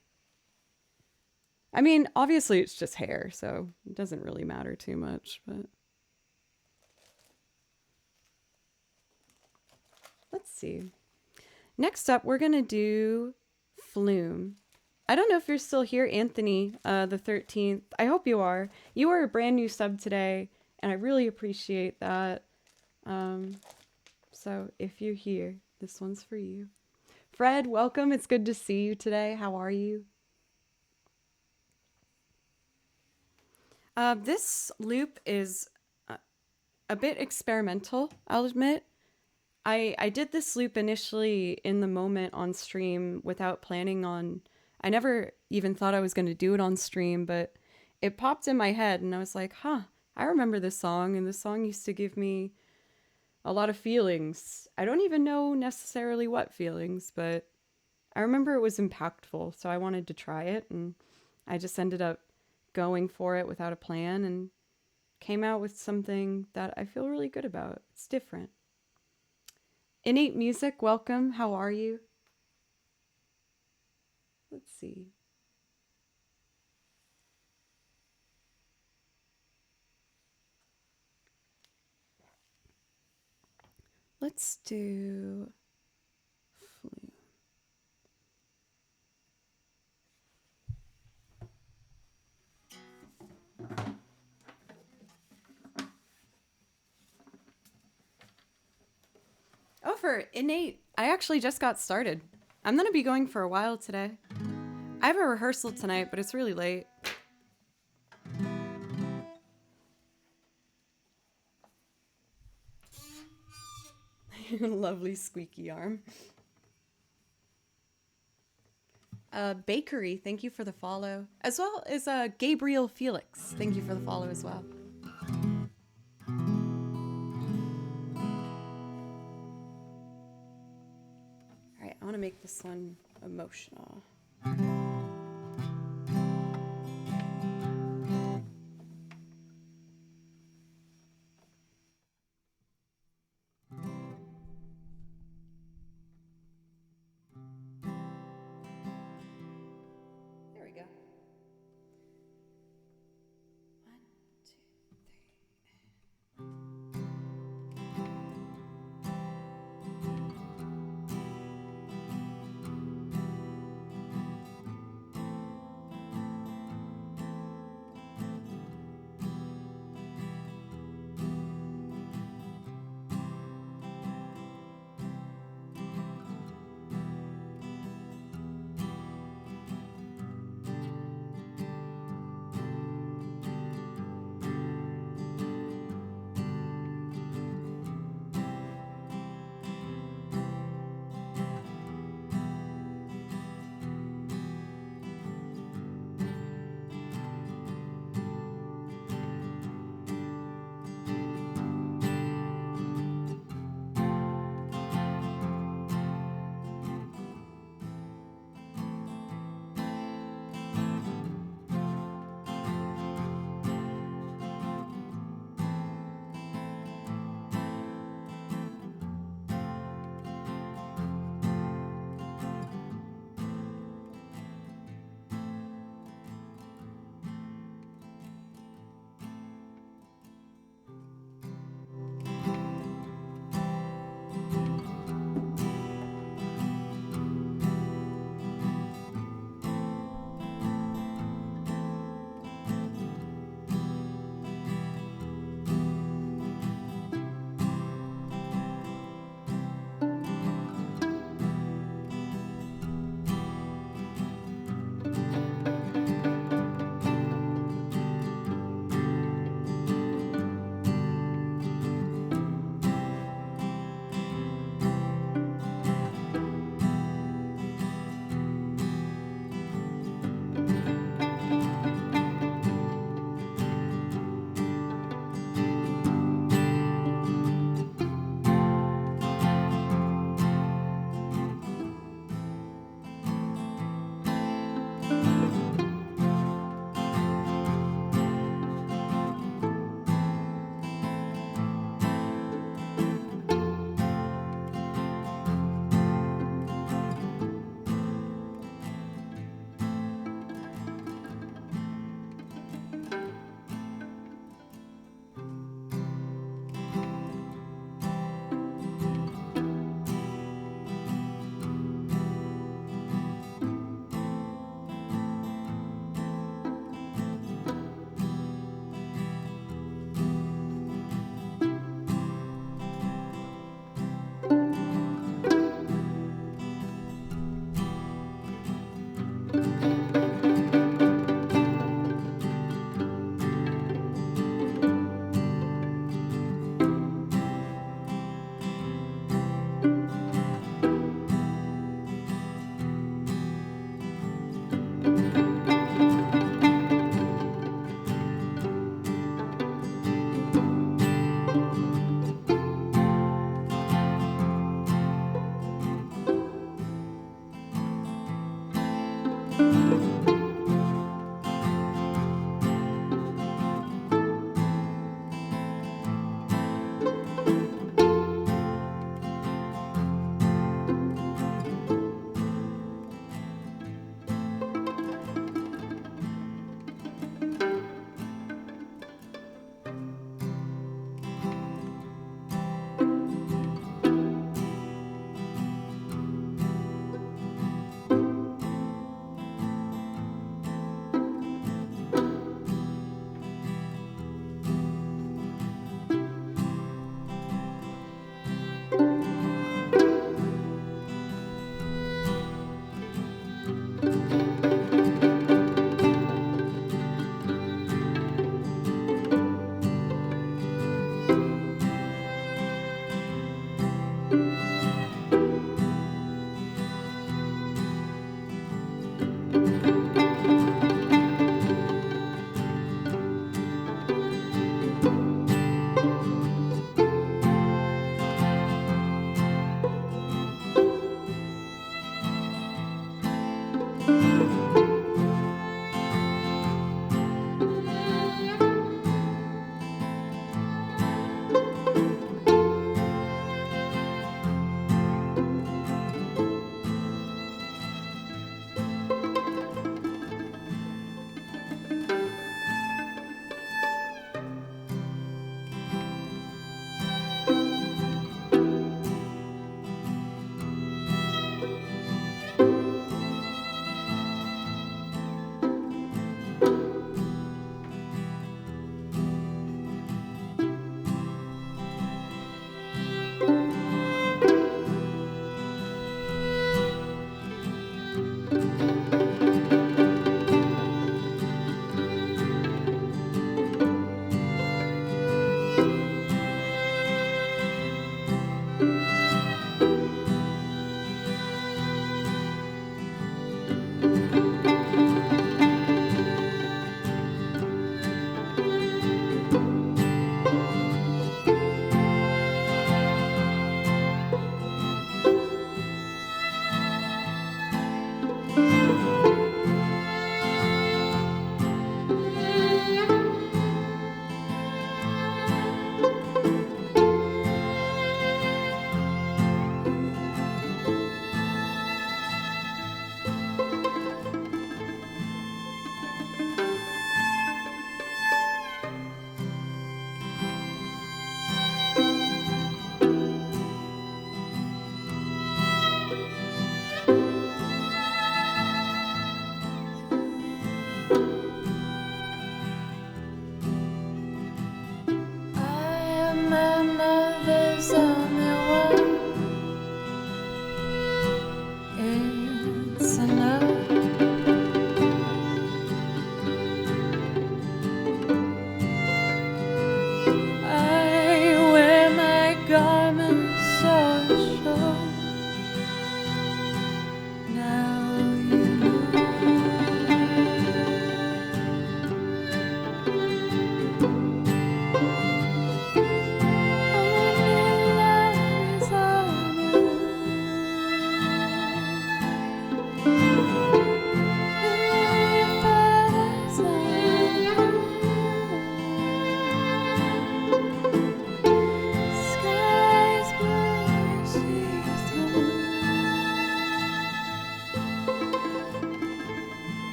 I mean, obviously it's just hair, so it doesn't really matter too much, but... Let's see. Next up, we're going to do Flume. I don't know if you're still here, Anthony, the 13th. I hope you are. You are a brand new sub today, and I really appreciate that. So if you're here, this one's for you. Fred, welcome. It's good to see you today. How are you? This loop is a bit experimental, I'll admit. I did this loop initially in the moment on stream without planning on... I never even thought I was going to do it on stream, but it popped in my head and I was like, I remember this song, and this song used to give me a lot of feelings. I don't even know necessarily what feelings, but I remember it was impactful, so I wanted to try it, and I just ended up going for it without a plan and came out with something that I feel really good about. It's different. Innate Music, welcome. How are you? Let's see. Let's do Flume. Oh, for Innate, I actually just got started. I'm going to be going for a while today. I have a rehearsal tonight, but it's really late. Lovely squeaky arm. Bakery, thank you for the follow. As well as Gabriel Felix, thank you for the follow as well. All right, I want to make this one emotional.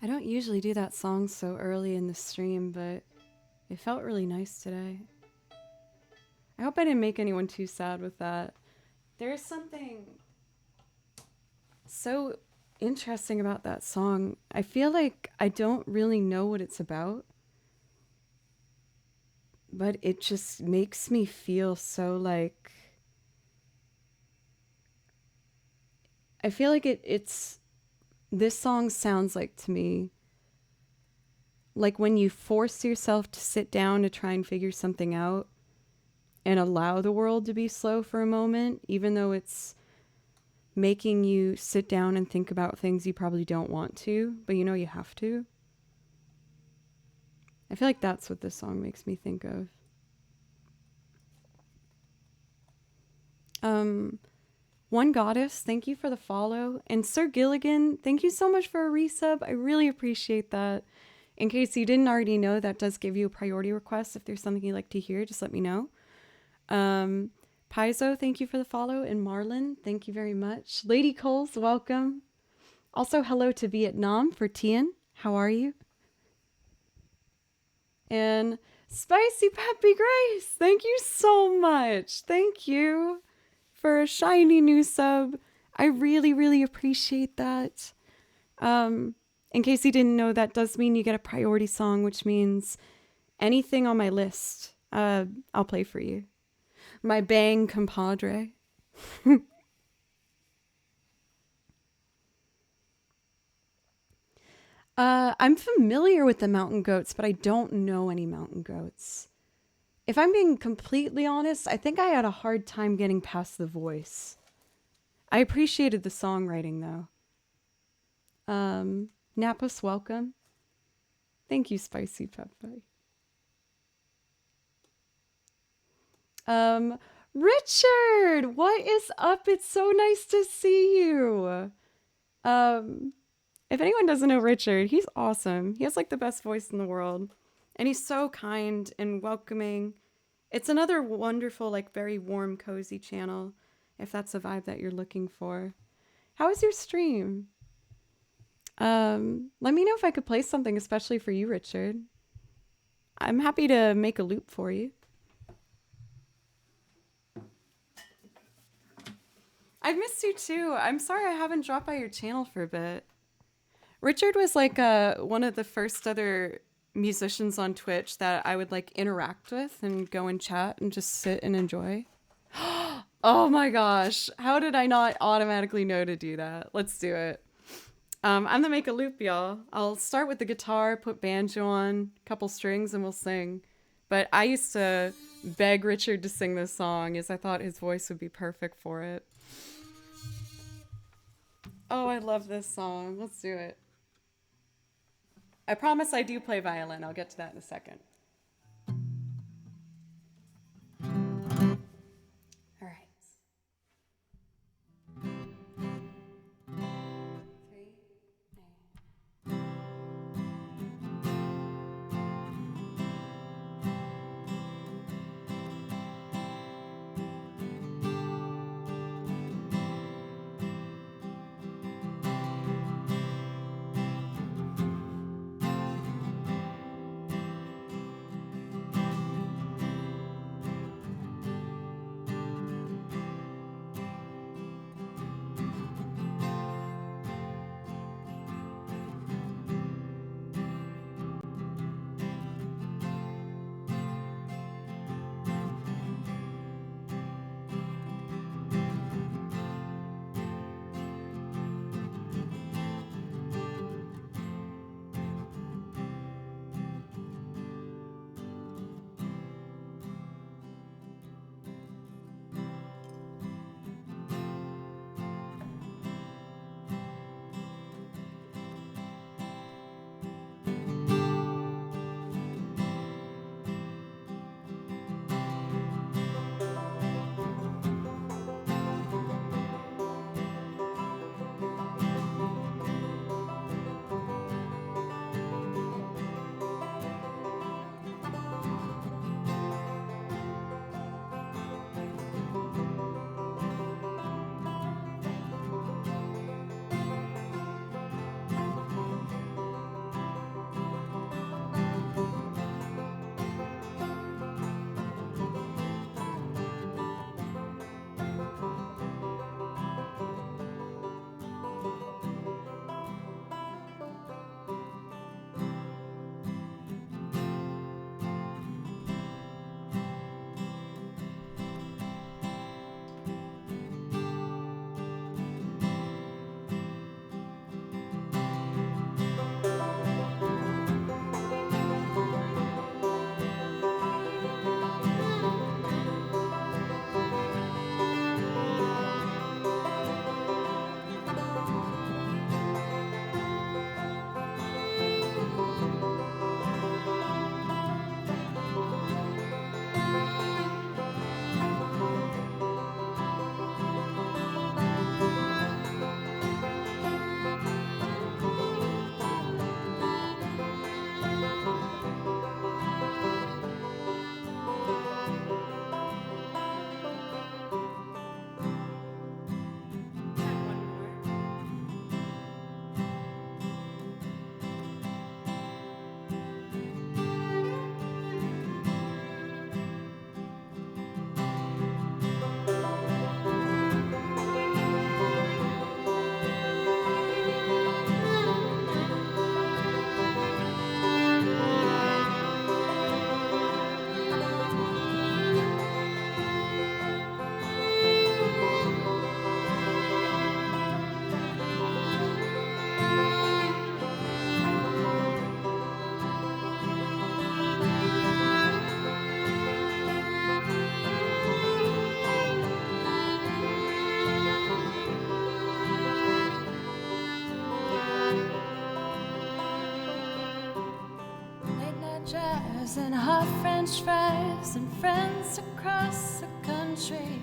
I don't usually do that song so early in the stream, but it felt really nice today. I hope I didn't make anyone too sad with that. There is something so interesting about that song. I feel like I don't really know what it's about, but it just makes me feel so like... I feel like it's... This song sounds like to me like when you force yourself to sit down to try and figure something out and allow the world to be slow for a moment, even though it's making you sit down and think about things you probably don't want to, but you know you have to. I feel like that's what this song makes me think of. One Goddess, thank you for the follow. And Sir Gilligan, thank you so much for a resub. I really appreciate that. In case you didn't already know, that does give you a priority request. If there's something you'd like to hear, just let me know. Paizo, thank you for the follow. And Marlon, thank you very much. Lady Coles, welcome. Also, hello to Vietnam for Tien. How are you? And Spicy Peppy Grace, thank you so much. Thank you for a shiny new sub. I really, really appreciate that. In case you didn't know, that does mean you get a priority song, which means anything on my list, I'll play for you. My bang compadre. I'm familiar with the mountain goats, but I don't know any mountain goats. If I'm being completely honest, I think I had a hard time getting past the voice. I appreciated the songwriting, though. Napus, welcome. Thank you, Spicy Pepe. Richard, what is up? It's so nice to see you. If anyone doesn't know Richard, he's awesome. He has like the best voice in the world. And he's so kind and welcoming. It's another wonderful, like very warm, cozy channel, if that's the vibe that you're looking for. How was your stream? Let me know if I could play something especially for you, Richard. I'm happy to make a loop for you. I missed you too. I'm sorry I haven't dropped by your channel for a bit. Richard was like one of the first other musicians on Twitch that I would like interact with and go and chat and just sit and enjoy. Oh my gosh. How did I not automatically know to do that? Let's do it. I'm gonna make a loop, y'all. I'll start with the guitar, put banjo on, a couple strings, and we'll sing. But I used to beg Richard to sing this song as I thought his voice would be perfect for it. Oh, I love this song. Let's do it. I promise I do play violin. I'll get to that in a second. All right. 3, 9. Jazz and hot French fries and friends across the country,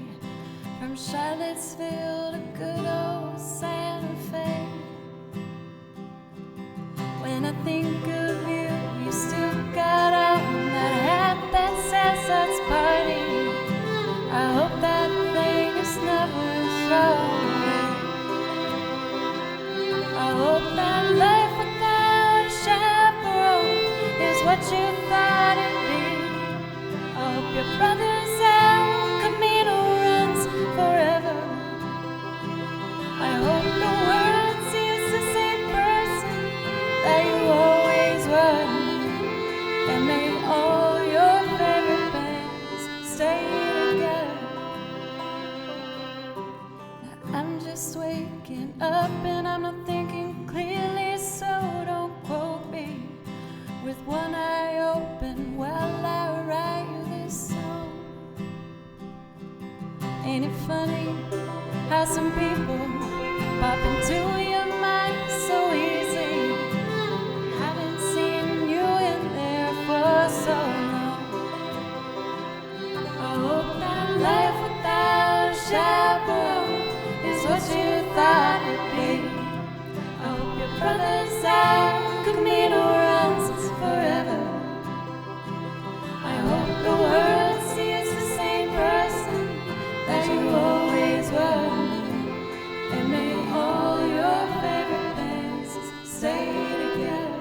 from Charlottesville to good old Santa Fe. When I think of you, you still got on that hat that says let's party. I hope that thing is never thrown away. I hope that life without a chaperone is what you thought it'd be. I hope your brother's El Camino runs forever. just waking up and I'm not thinking clearly, so don't quote me. With one eye open while I write you this song. Ain't it funny how some people pop into your mind so easy? Haven't seen you in there for so long. I hope that life without a chaperone is what you thought it'd be. I hope your brother's out could mean who runs forever. I hope the world sees the same person that you always were. And may all your favorite bands stay together.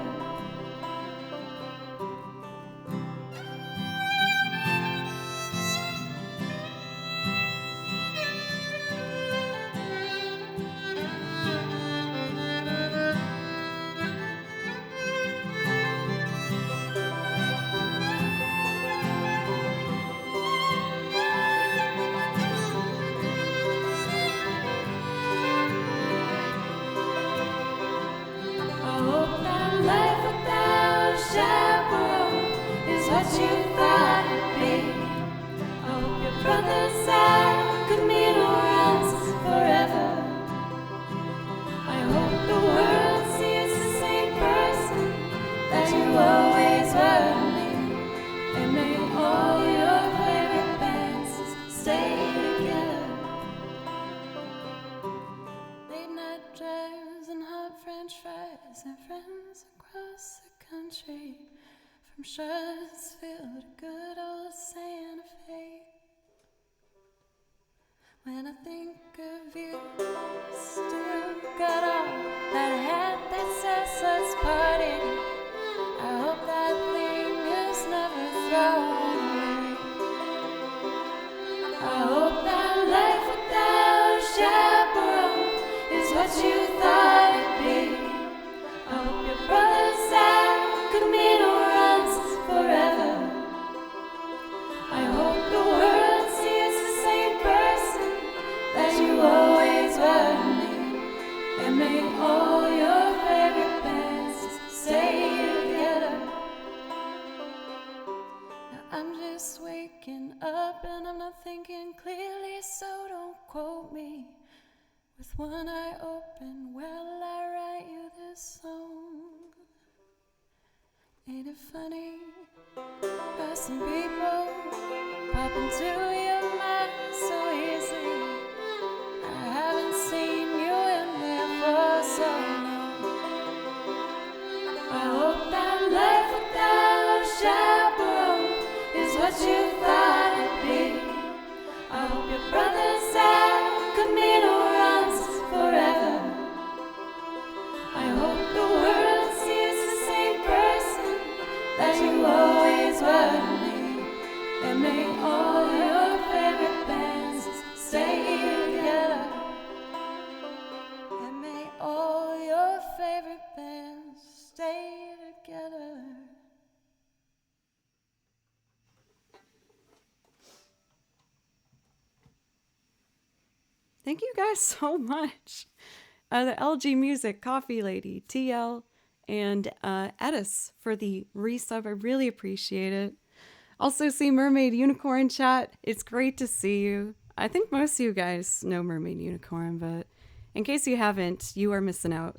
What you thought it'd be. I hope your brother's out could mean who runs forever. I hope the world sees the same person that you always were to me. And may all your favorite bands stay together. Late night drives and hot French fries and friends across the country. From Shutsville to good old Santa Fe. When I think of you, still got on that hat that says let's party. I hope that thing is never thrown away. I hope that life without a chaperone is what you thought it'd be. I hope your brother's out could mean who runs forever. I hope the world sees the same person that you always were to me. And may all your favorite bands stay together. Now I'm just waking up and I'm not thinking clearly, so don't quote me. With one eye open while I write you this song. Ain't it funny how some people pop into your mind so easy? I haven't seen you in there for so long. I hope that life without a chaperone is what you thought it'd be. I hope your brother's out could mean who runs forever. I hope the world sees the same person that you always were to me. And may all your favorite bands stay together. And may all your favorite bands stay together. Thank you guys so much. The LG Music, Coffee Lady, TL, and Edis for the resub. I really appreciate it. Also see Mermaid Unicorn chat. It's great to see you. I think most of you guys know Mermaid Unicorn, but in case you haven't, you are missing out.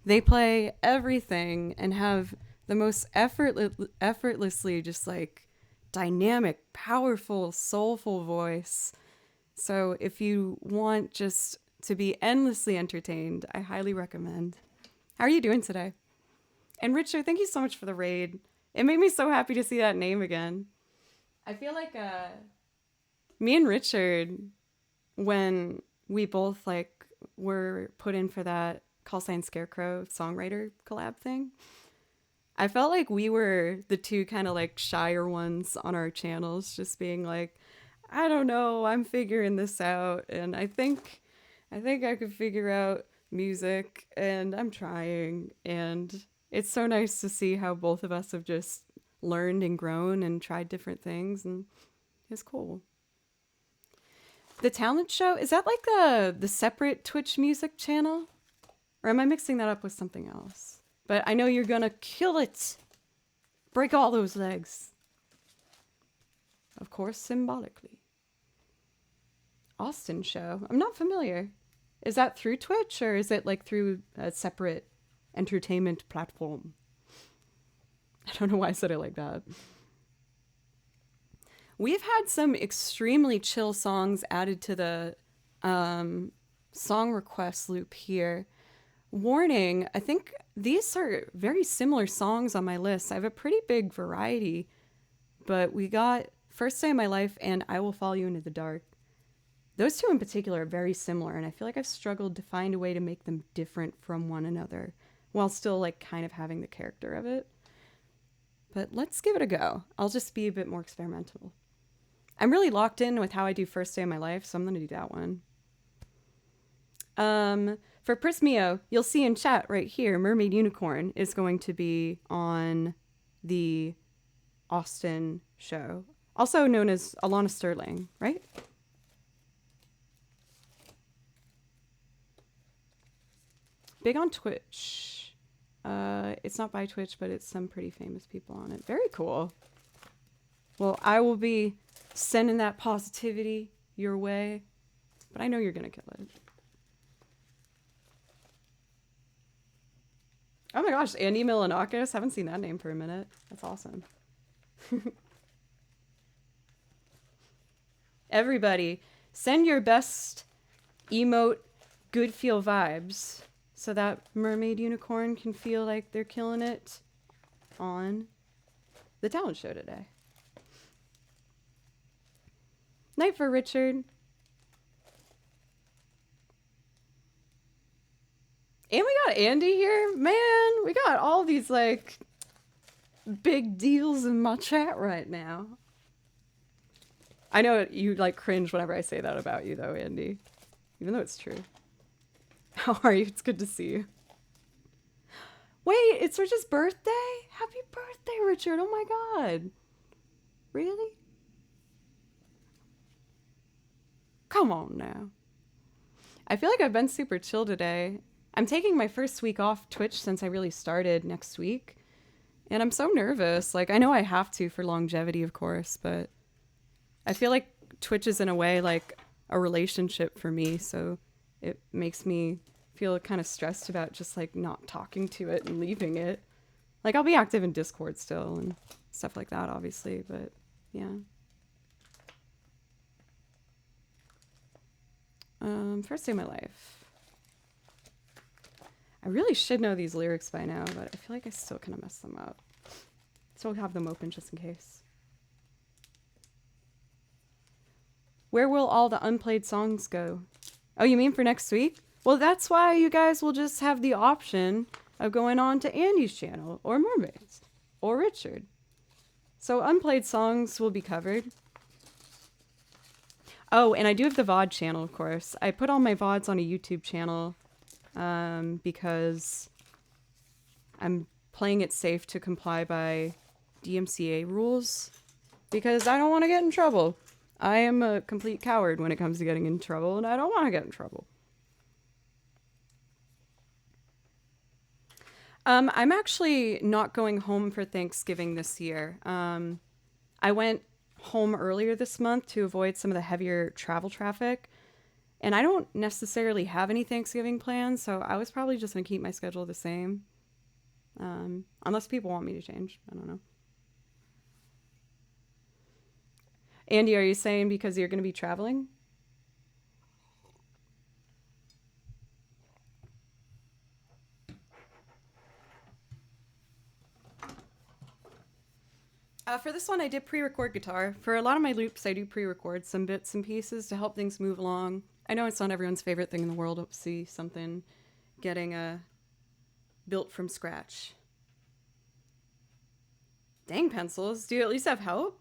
They play everything and have the most effortlessly just like dynamic, powerful, soulful voice. So if you want just to be endlessly entertained, I highly recommend. How are you doing today? And Richard, thank you so much for the raid. It made me so happy to see that name again. I feel like me and Richard, when we both like were put in for that Call Sign Scarecrow songwriter collab thing, I felt like we were the two kind of like shyer ones on our channels, just being like, I don't know, I'm figuring this out, and I think I could figure out music, and I'm trying, and it's so nice to see how both of us have just learned and grown and tried different things, and it's cool. The talent show, is that like the separate Twitch music channel? Or am I mixing that up with something else? But I know you're gonna kill it. Break all those legs. Of course, symbolically. Austin show. I'm not familiar. Is that through Twitch or is it like through a separate entertainment platform? I don't know why I said it like that. We've had some extremely chill songs added to the song request loop here. Warning, I think these are very similar songs on my list. I have a pretty big variety, but we got First Day of My Life and I Will Follow You Into the Dark. Those two in particular are very similar, and I feel like I've struggled to find a way to make them different from one another while still like kind of having the character of it. But let's give it a go. I'll just be a bit more experimental. I'm really locked in with how I do First Day of My Life, so I'm going to do that one. For Prismio, you'll see in chat right here, Mermaid Unicorn is going to be on the Austin show, also known as Alana Sterling, right? Big on Twitch. It's not by Twitch, but it's some pretty famous people on it. Very cool. Well, I will be sending that positivity your way, but I know you're gonna kill it. Oh my gosh, Andy Milanakis. Haven't seen that name for a minute. That's awesome. Everybody, send your best emote good feel vibes so that Mermaid Unicorn can feel like they're killing it on the talent show today. Night for Richard. And we got Andy here. Man, we got all these like big deals in my chat right now. I know you like cringe whenever I say that about you though, Andy. Even though it's true. How are you? It's good to see you. Wait, it's Richard's birthday? Happy birthday, Richard. Oh my god. Really? Come on now. I feel like I've been super chill today. I'm taking my first week off Twitch since I really started next week. And I'm so nervous. Like, I know I have to for longevity, of course, but I feel like Twitch is in a way like a relationship for me. So it makes me feel kind of stressed about just like not talking to it and leaving it. Like, I'll be active in Discord still and stuff like that, obviously, but yeah. First Day of My Life. I really should know these lyrics by now, but I feel like I still kind of mess them up. So I'll have them open just in case. Where will all the unplayed songs go? Oh, you mean for next week? Well, that's why you guys will just have the option of going on to Andy's channel, or Mermaids, or Richard. So unplayed songs will be covered. Oh, and I do have the VOD channel, of course. I put all my VODs on a YouTube channel because I'm playing it safe to comply by DMCA rules because I don't want to get in trouble. I am a complete coward when it comes to getting in trouble, and I don't want to get in trouble. I'm actually not going home for Thanksgiving this year. I went home earlier this month to avoid some of the heavier travel traffic, and I don't necessarily have any Thanksgiving plans, so I was probably just going to keep my schedule the same. Unless people want me to change. I don't know. Andy, are you saying because you're going to be traveling? For this one, I did pre-record guitar. For a lot of my loops, I do pre-record some bits and pieces to help things move along. I know it's not everyone's favorite thing in the world to see something getting built from scratch. Dang, pencils. Do you at least have help?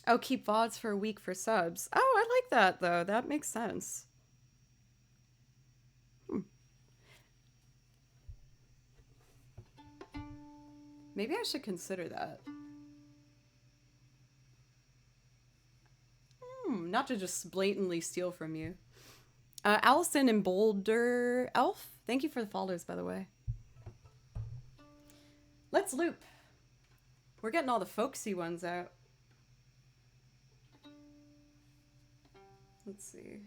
Oh, keep VODs for a week for subs. Oh, I like that, though. That makes sense. Maybe I should consider that. not to just blatantly steal from you. Allison and Boulder Elf, thank you for the follows, by the way. Let's loop. We're getting all the folksy ones out. Let's see.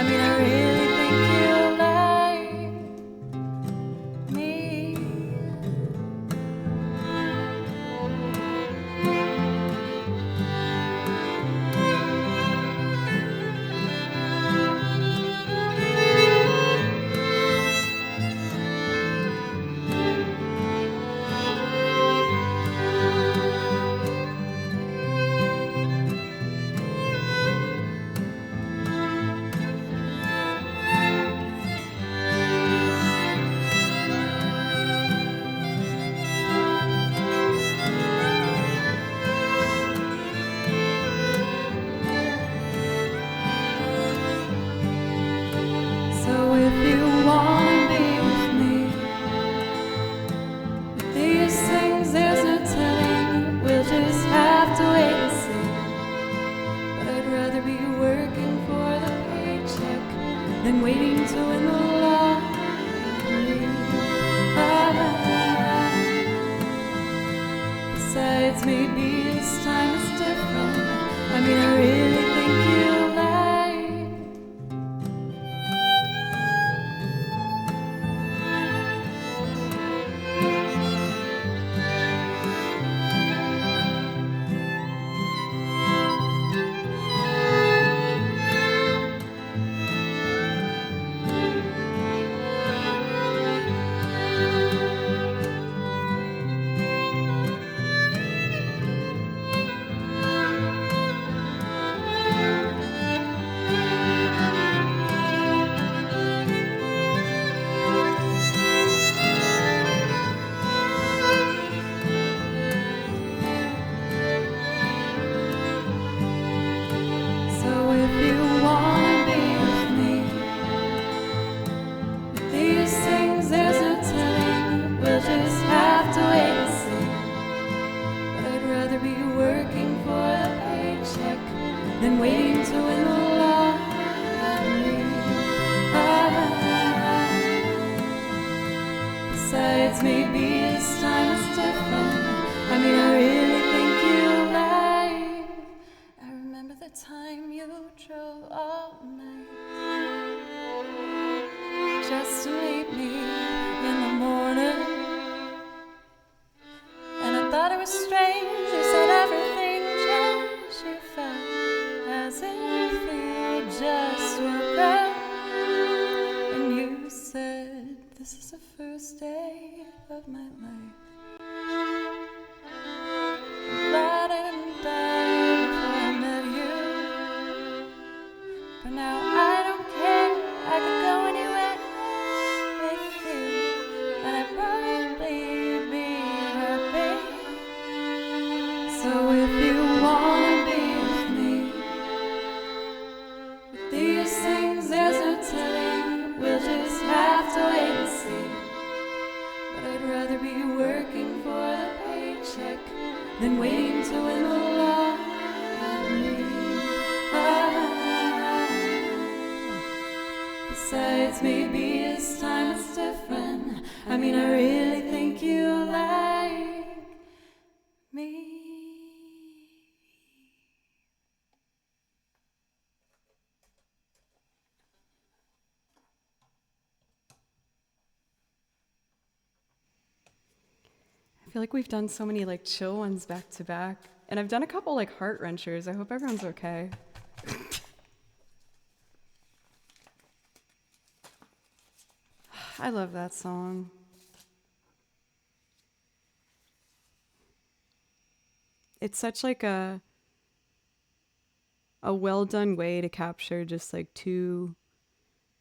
I mean, I really think you like me. So if you wanna be with me, these things there's no telling, we'll just have to wait and see. But I'd rather be working for the paycheck than waiting to win the lottery. Besides, maybe this time it's different. I mean, I really think you like. So if you wanna be with me, these things there's no telling, we'll just have to wait and see. But I'd rather be working for the paycheck than waiting to win the lottery. Besides, maybe this time it's different. I mean, I really think you like. I remember the time you drove all night just to meet me in the morning. And I thought it was strange, you said everything changed. You felt as if you just woke up. And you said, this is the first day of my life. I'm glad I didn't die before I met you. But now I don't care, I could go anywhere with you, and I'd probably be happy. So if you wanna be with me, with these things there's no telling, we'll just have to wait and see. But I'd rather be working for the paycheck than waiting to win the lottery. Besides, maybe this time it's different. I mean, I really think you like me. I feel like we've done so many like chill ones back to back. And I've done a couple like heart wrenchers. I hope everyone's okay. I love that song. It's such like a well done way to capture just like two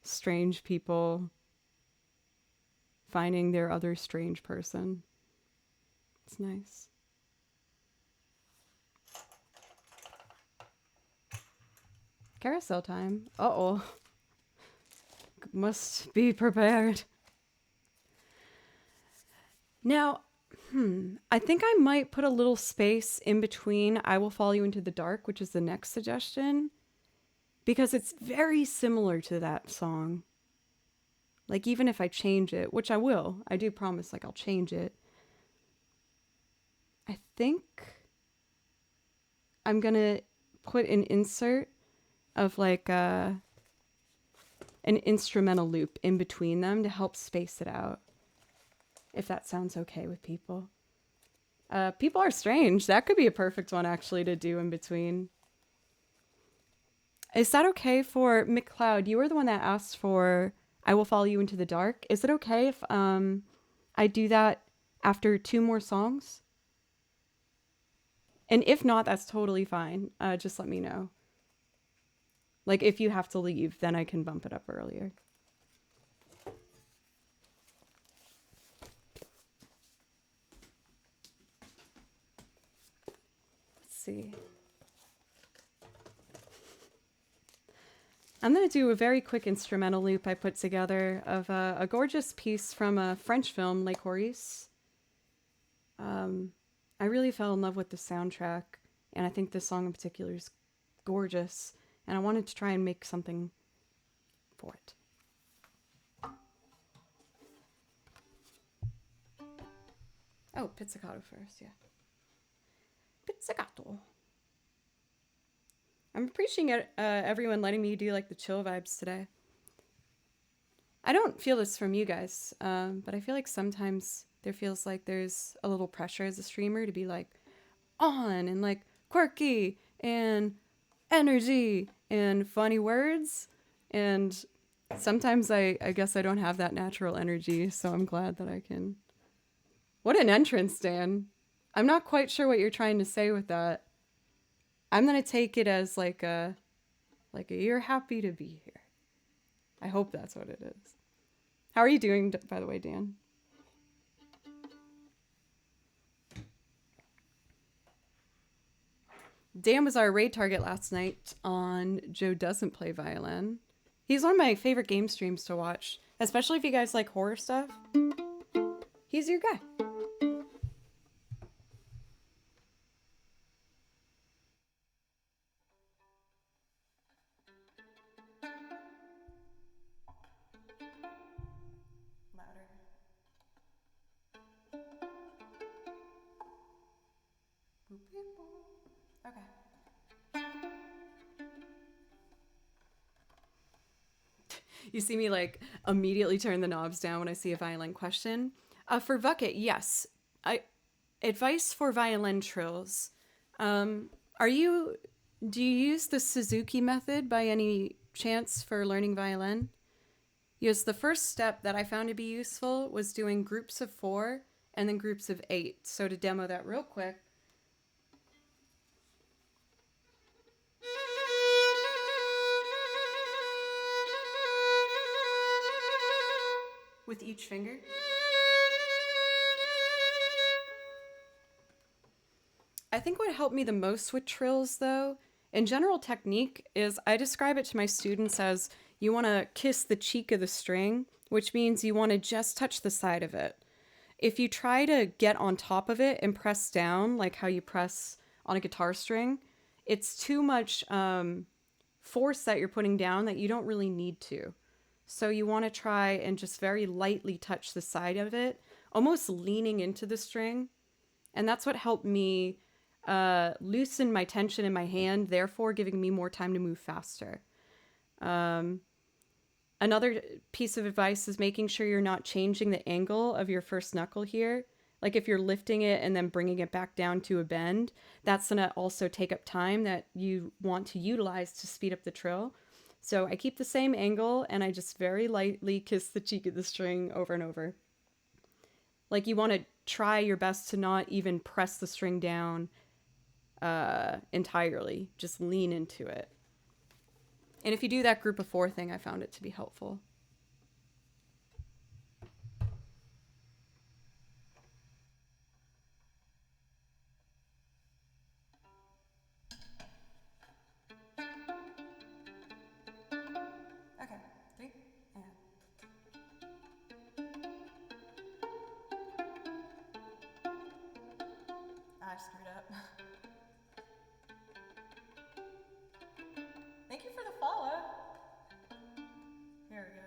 strange people finding their other strange person. It's nice. Carousel time. Uh-oh. Must be prepared. Now, I think I might put a little space in between I Will Follow You Into the Dark, which is the next suggestion, because it's very similar to that song. Like, even if I change it, which I will, I do promise, like, I'll change it. I think I'm gonna put an insert of, like, an instrumental loop in between them to help space it out. If that sounds okay with people. People are strange. That could be a perfect one actually to do in between. Is that okay for McCloud? You were the one that asked for I Will Follow You Into the Dark. Is it okay if I do that after 2 more songs? And if not, that's totally fine. Just let me know. Like if you have to leave, then I can bump it up earlier. Let's see. I'm going to do a very quick instrumental loop I put together of a gorgeous piece from a French film, Les Choristes. I really fell in love with the soundtrack, and I think this song in particular is gorgeous, and I wanted to try and make something for it. Oh, pizzicato first, yeah. Pizzicato. I'm appreciating everyone letting me do like the chill vibes today. I don't feel this from you guys, but I feel like sometimes there feels like there's a little pressure as a streamer to be like on and like quirky and energy and funny words. And sometimes I guess I don't have that natural energy, so I'm glad that I can. What an entrance, Dan. I'm not quite sure what you're trying to say with that. I'm going to take it as like a you're happy to be here. I hope that's what it is. How are you doing, by the way, Dan? Dan was our raid target last night on Joe Doesn't Play Violin. He's one of my favorite game streams to watch, especially if you guys like horror stuff. He's your guy. Okay. You see me like immediately turn the knobs down when I see a violin question. For Bucket, yes. Advice for violin trills. Do you use the Suzuki method by any chance for learning violin? Yes, the first step that I found to be useful was doing groups of 4 and then groups of 8. So to demo that real quick. With each finger. I think what helped me the most with trills, though, in general technique, is I describe it to my students as you want to kiss the cheek of the string, which means you want to just touch the side of it. If you try to get on top of it and press down, like how you press on a guitar string, it's too much force that you're putting down that you don't really need to. So you want to try and just very lightly touch the side of it, almost leaning into the string. And that's what helped me loosen my tension in my hand, therefore giving me more time to move faster. Another piece of advice is making sure you're not changing the angle of your first knuckle here. Like if you're lifting it and then bringing it back down to a bend, that's going to also take up time that you want to utilize to speed up the trill. So I keep the same angle and I just very lightly kiss the cheek of the string over and over. Like you want to try your best to not even press the string down entirely. Just lean into it. And if you do that group of 4 thing, I found it to be helpful. Okay, 3 and... I screwed up. Thank you for the follow. Here we go.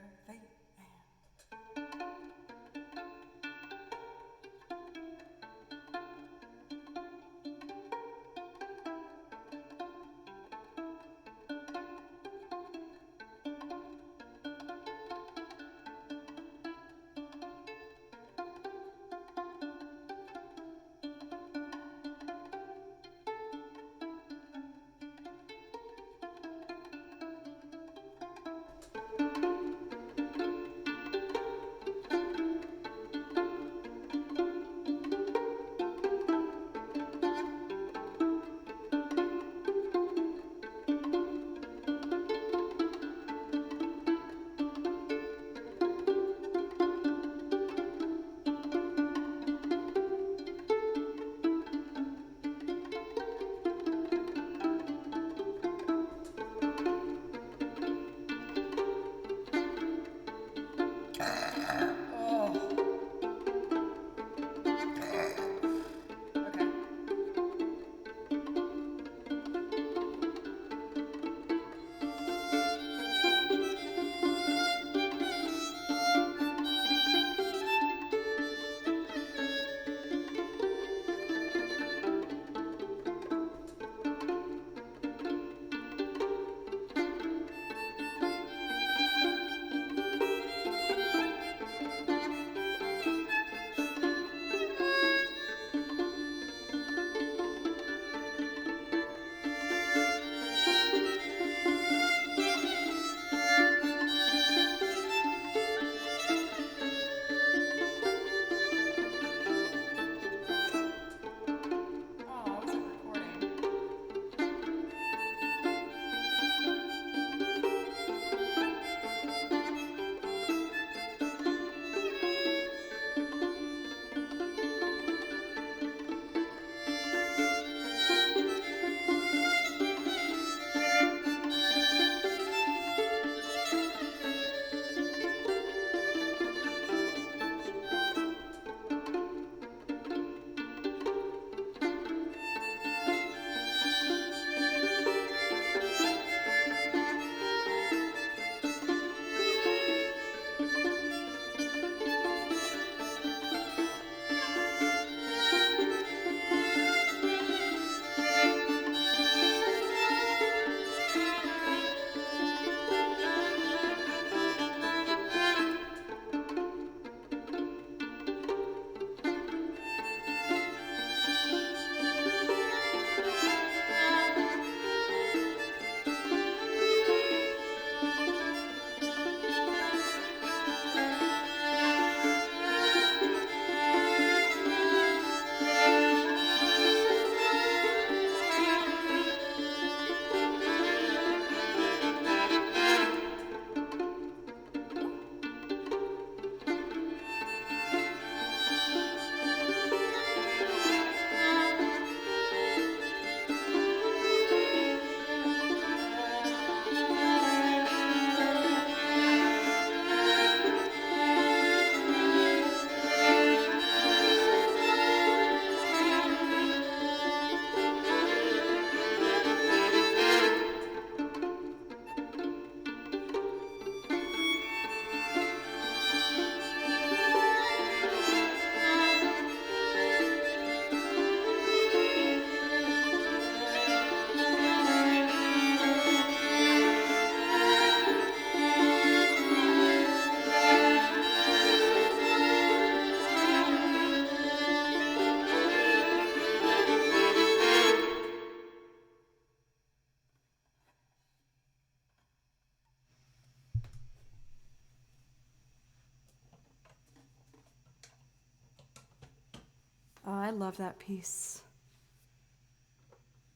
I love that piece.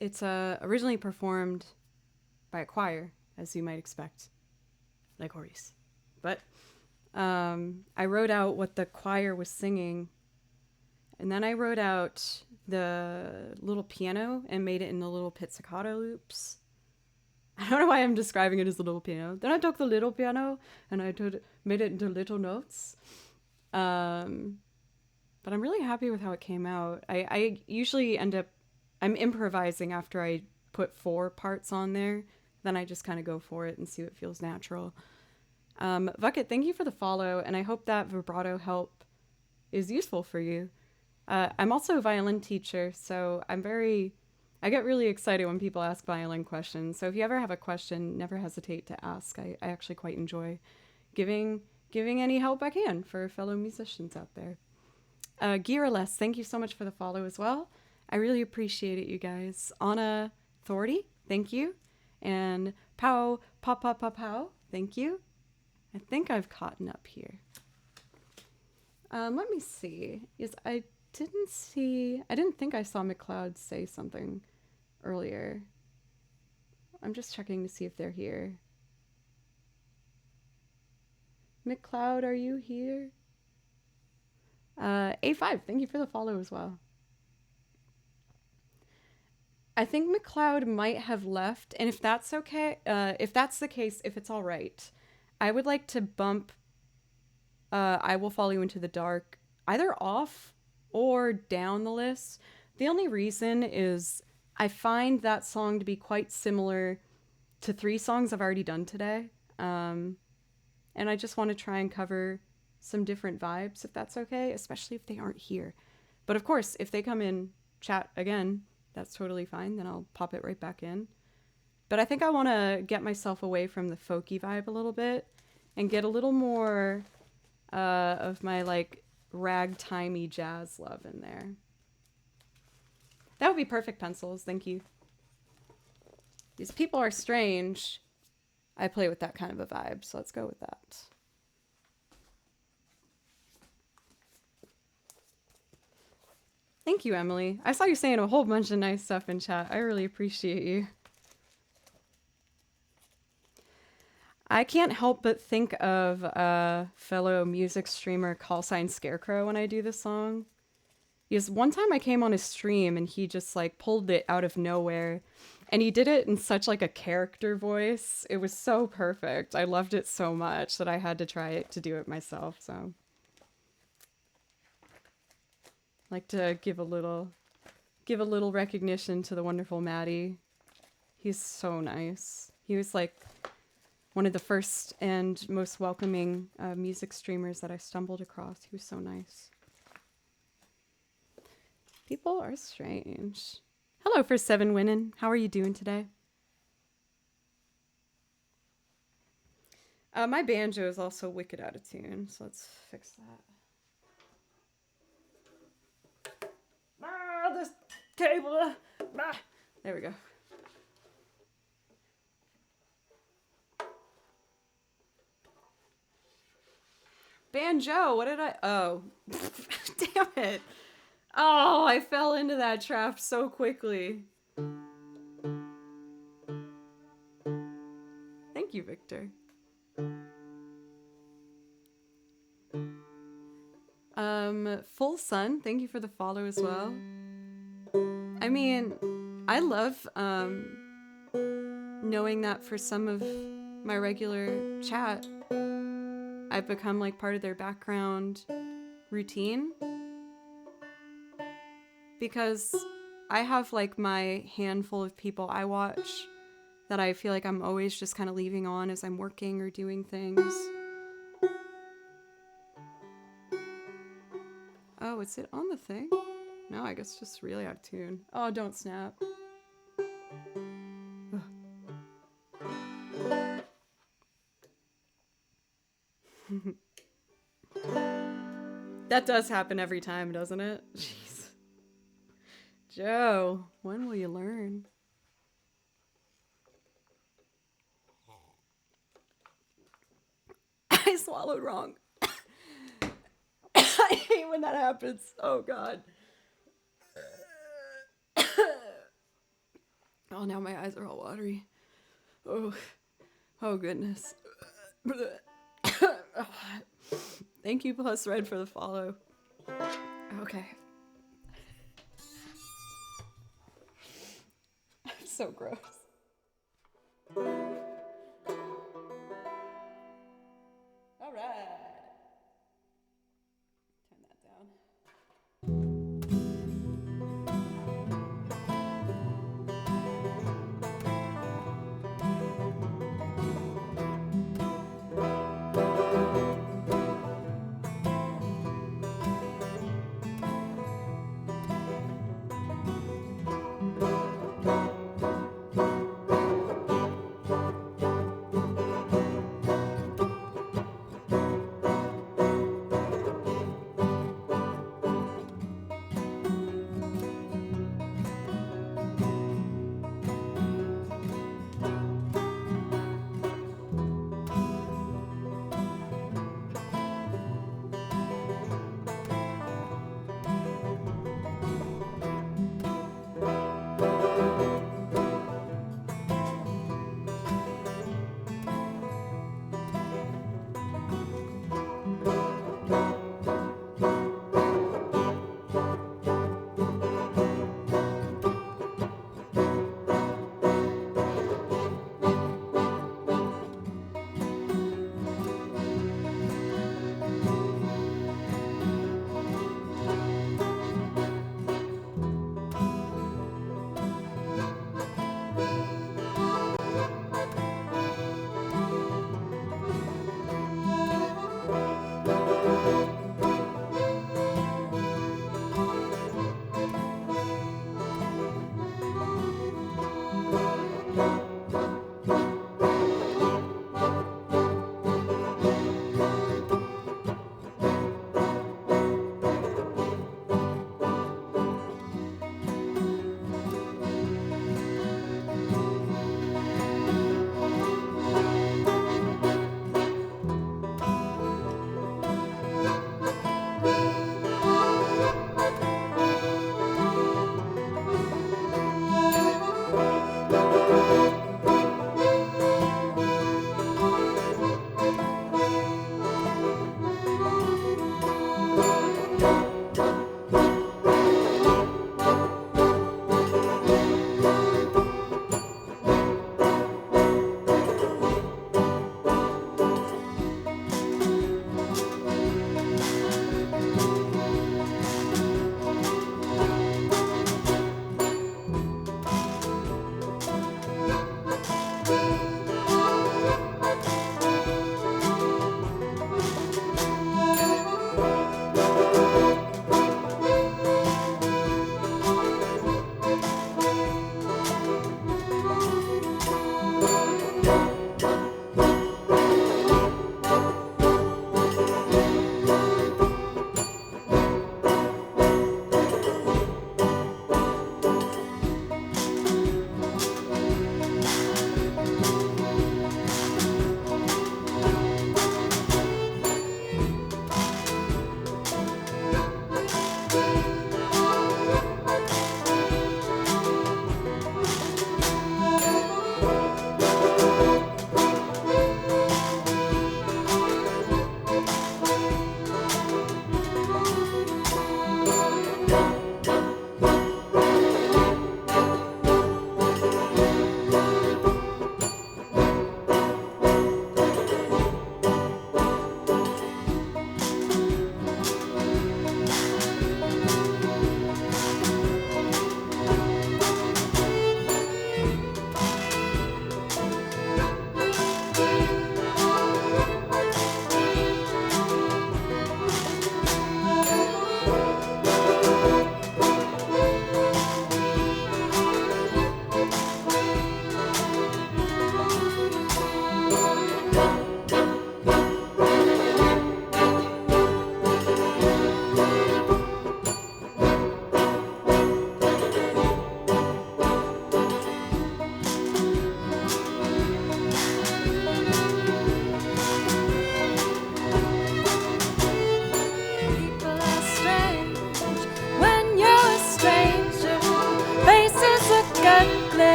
It's originally performed by a choir, as you might expect, like Horace. But I wrote out what the choir was singing, and then I wrote out the little piano and made it into little pizzicato loops. I don't know why I'm describing it as a little piano. Then I took the little piano and made it into little notes. But I'm really happy with how it came out. I usually I'm improvising after I put 4 parts on there. Then I just kind of go for it and see what feels natural. Bucket, thank you for the follow, and I hope that vibrato help is useful for you. I'm also a violin teacher, so I get really excited when people ask violin questions. So if you ever have a question, never hesitate to ask. I actually quite enjoy giving any help I can for fellow musicians out there. Gearless, thank you so much for the follow as well. I really appreciate it, you guys. Anna Thordy, thank you. And Pow, thank you. I think I've caught up here. Let me see. I didn't think I saw McLeod say something earlier. I'm just checking to see if they're here. McLeod, are you here? A5, thank you for the follow as well. I think McLeod might have left, and if that's okay, if that's the case, if it's all right, I would like to bump I Will Follow You Into the Dark either off or down the list. The only reason is I find that song to be quite similar to 3 songs I've already done today. And I just want to try and cover some different vibes, if that's okay, especially if they aren't here. But of course, if they come in chat again, that's totally fine. Then I'll pop it right back in. But I think I want to get myself away from the folky vibe a little bit and get a little more of my like ragtimey jazz love in there. That would be perfect, Pencils. Thank you. These people are strange. I play with that kind of a vibe, so let's go with that. Thank you, Emily. I saw you saying a whole bunch of nice stuff in chat. I really appreciate you. I can't help but think of a fellow music streamer, Callsign Scarecrow, when I do this song. Because one time I came on his stream and he just like pulled it out of nowhere. And he did it in such like a character voice. It was so perfect. I loved it so much that I had to try to do it myself. So like to give a little recognition to the wonderful Maddie. He's so nice. He was like one of the first and most welcoming music streamers that I stumbled across. He was so nice. People are strange. Hello for 7 winning. How are you doing today? My banjo is also wicked out of tune, so let's fix that. This cable. There we go. Banjo, what did I... Oh. Damn it. Oh, I fell into that trap so quickly. Thank you, Victor. Full Sun, thank you for the follow as well. I mean, I love knowing that for some of my regular chat, I've become like part of their background routine. Because I have like my handful of people I watch that I feel like I'm always just kind of leaving on as I'm working or doing things. Oh, is it on the thing? No, I guess just really out of tune. Oh, don't snap. That does happen every time, doesn't it? Jeez. Joe, when will you learn? I swallowed wrong. I hate when that happens. Oh, God. Oh, now my eyes are all watery. Oh, oh goodness. Thank you, Plus Red, for the follow. Okay. I'm so gross. All right. Turn that down.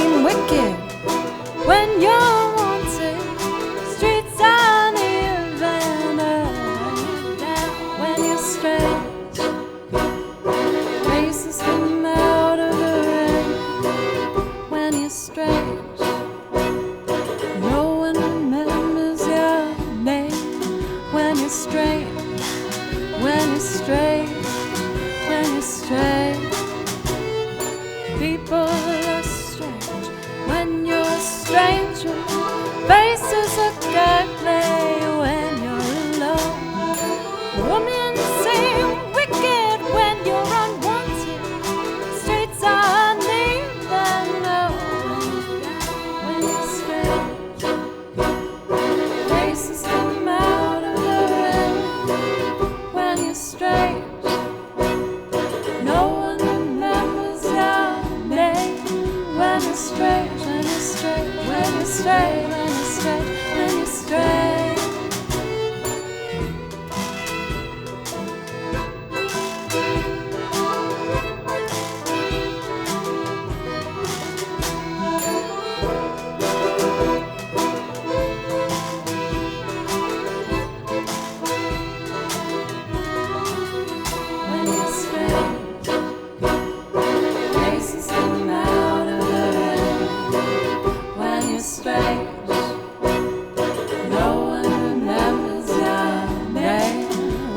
seem wicked when you're wanted. Streets uneven down when you're strange. Faces come out of the rain when you're strange. No one remembers your name when you're strange. When you're strange. When you're strange. People are strange when you're a stranger. Faces look ugly when you're alone. Women seem wicked when you're unwanted. Streets are uneven when you're strange. Faces come out of the rain when you're strange. No one remembers your name when you're strange, when you're strange, when you're strange, when you're strange, when you're strange. When you're strange, faces come out of the rain when you're strange. No one remembers your name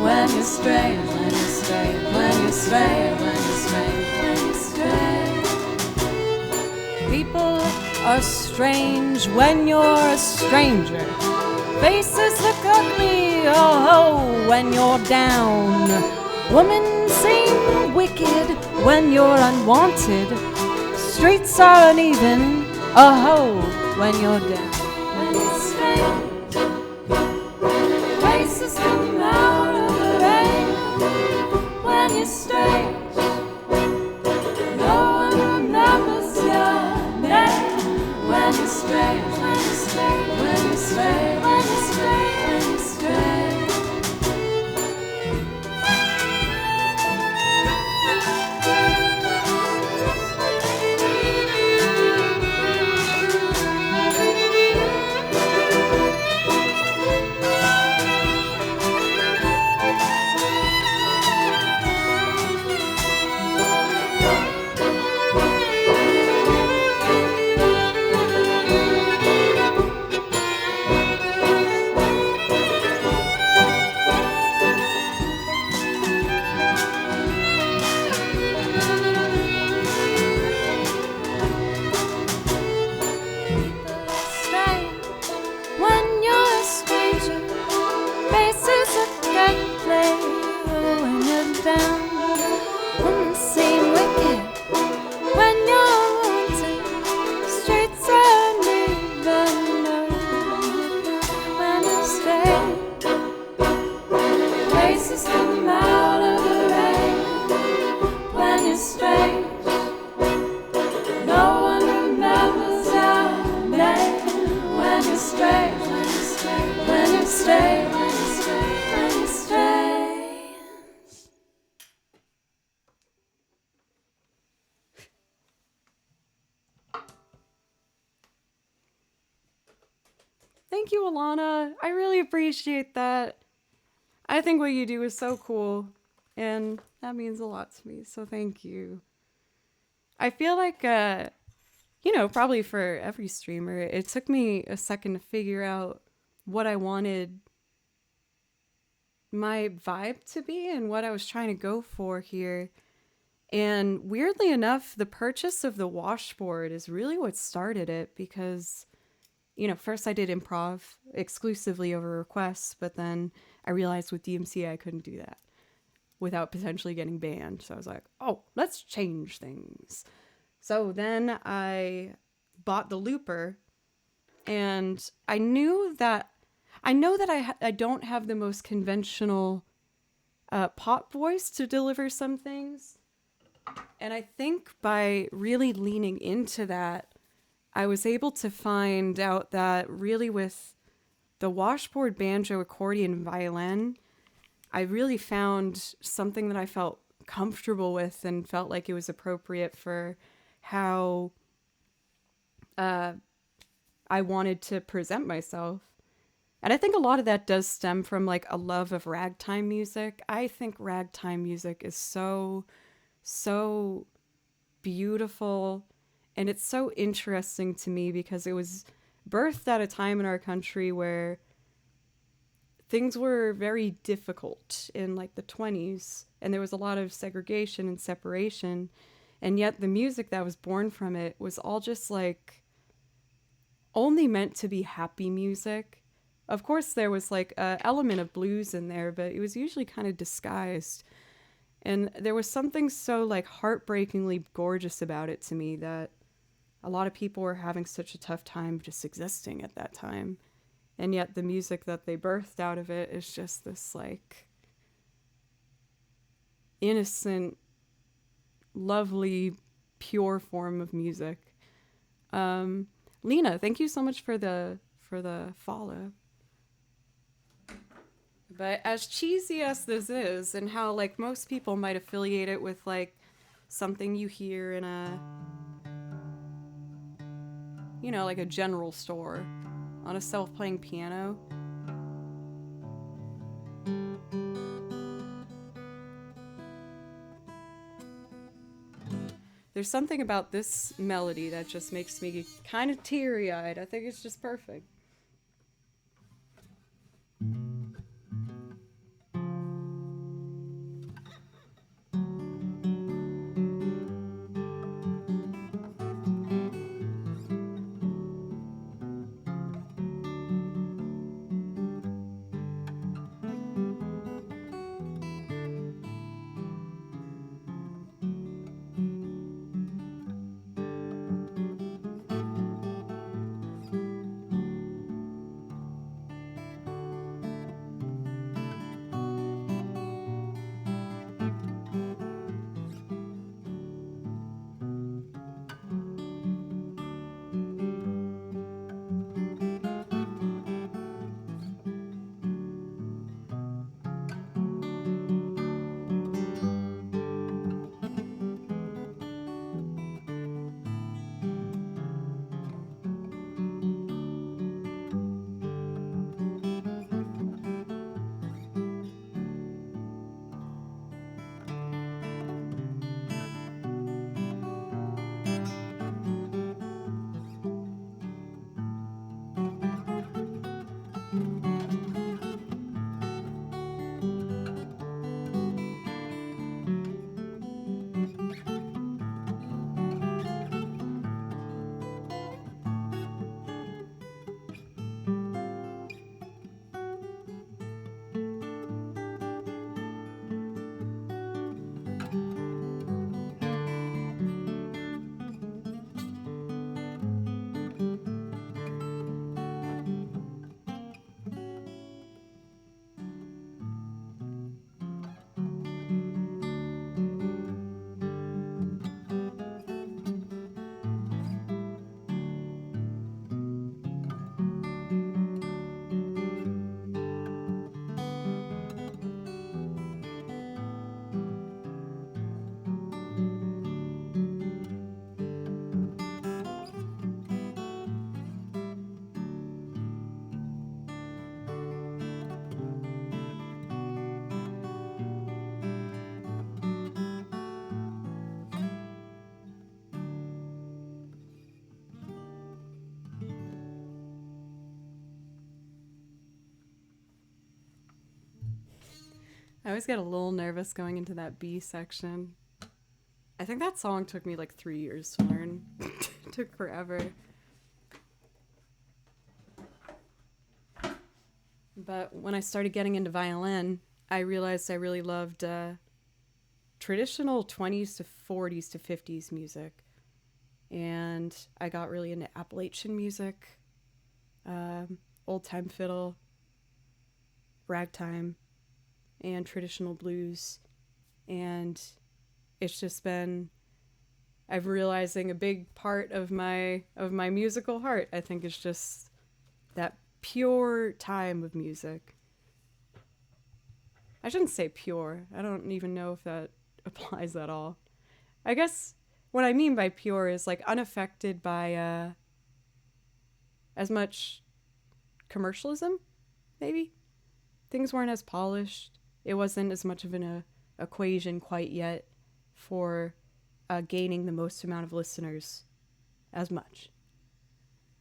when you're strange, when you're strange, when you're strange, when you're strange, when you're strange. People are strange when you're a stranger. Faces look ugly, oh, when you're down. Women seem wicked when you're unwanted. Streets are uneven, oh, when you're down. When you're strange, faces come out of the rain. When you're strange, no one remembers your name. When you're strange, when you're strange, when you're strange, when you're strange, when you're strange. When you're a stranger, faces look ugly when you're down. Women seem wicked when you're wanted. Streets are uneven when you're strange. Faces come out of the rain when you're strange. No one remembers your name when you're strange, when you're strange, when you're strange, when you're strange, when you're strange. Thank you, Alana. I really appreciate that. I think what you do is so cool, and that means a lot to me, so thank you. I feel like, probably for every streamer, it took me a second to figure out what I wanted my vibe to be and what I was trying to go for here. And weirdly enough, the purchase of the washboard is really what started it because, first I did improv exclusively over requests, but then I realized with DMC I couldn't do that without potentially getting banned. So I was like, oh, let's change things. So then I bought the looper, and I know that I don't have the most conventional pop voice to deliver some things. And I think by really leaning into that, I was able to find out that really with the washboard, banjo, accordion, violin, I really found something that I felt comfortable with and felt like it was appropriate for how uh, I wanted to present myself. And I think a lot of that does stem from like a love of ragtime music. I think ragtime music is so, so beautiful. And it's so interesting to me because it was birthed at a time in our country where things were very difficult in like the 20s, and there was a lot of segregation and separation. And yet the music that was born from it was all just like only meant to be happy music. Of course, there was like an element of blues in there, but it was usually kind of disguised. And there was something so like heartbreakingly gorgeous about it to me that a lot of people were having such a tough time just existing at that time. And yet the music that they birthed out of it is just this like innocent, lovely, pure form of music. Lena, thank you so much for the follow. But as cheesy as this is, and how like most people might affiliate it with like something you hear in a, you know, like a general store on a self-playing piano. There's something about this melody that just makes me kind of teary-eyed. I think it's just perfect. I always get a little nervous going into that B section. I think that song took me like 3 years to learn. It took forever. But when I started getting into violin, I realized I really loved traditional 20s to 40s to 50s music. And I got really into Appalachian music, old time fiddle, ragtime, and traditional blues. And it's just been, I'm realizing a big part of my musical heart, I think, is just that pure time of music. I shouldn't say pure. I don't even know if that applies at all. I guess what I mean by pure is like unaffected by as much commercialism, maybe. Things weren't as polished. It wasn't as much of an equation quite yet for gaining the most amount of listeners as much.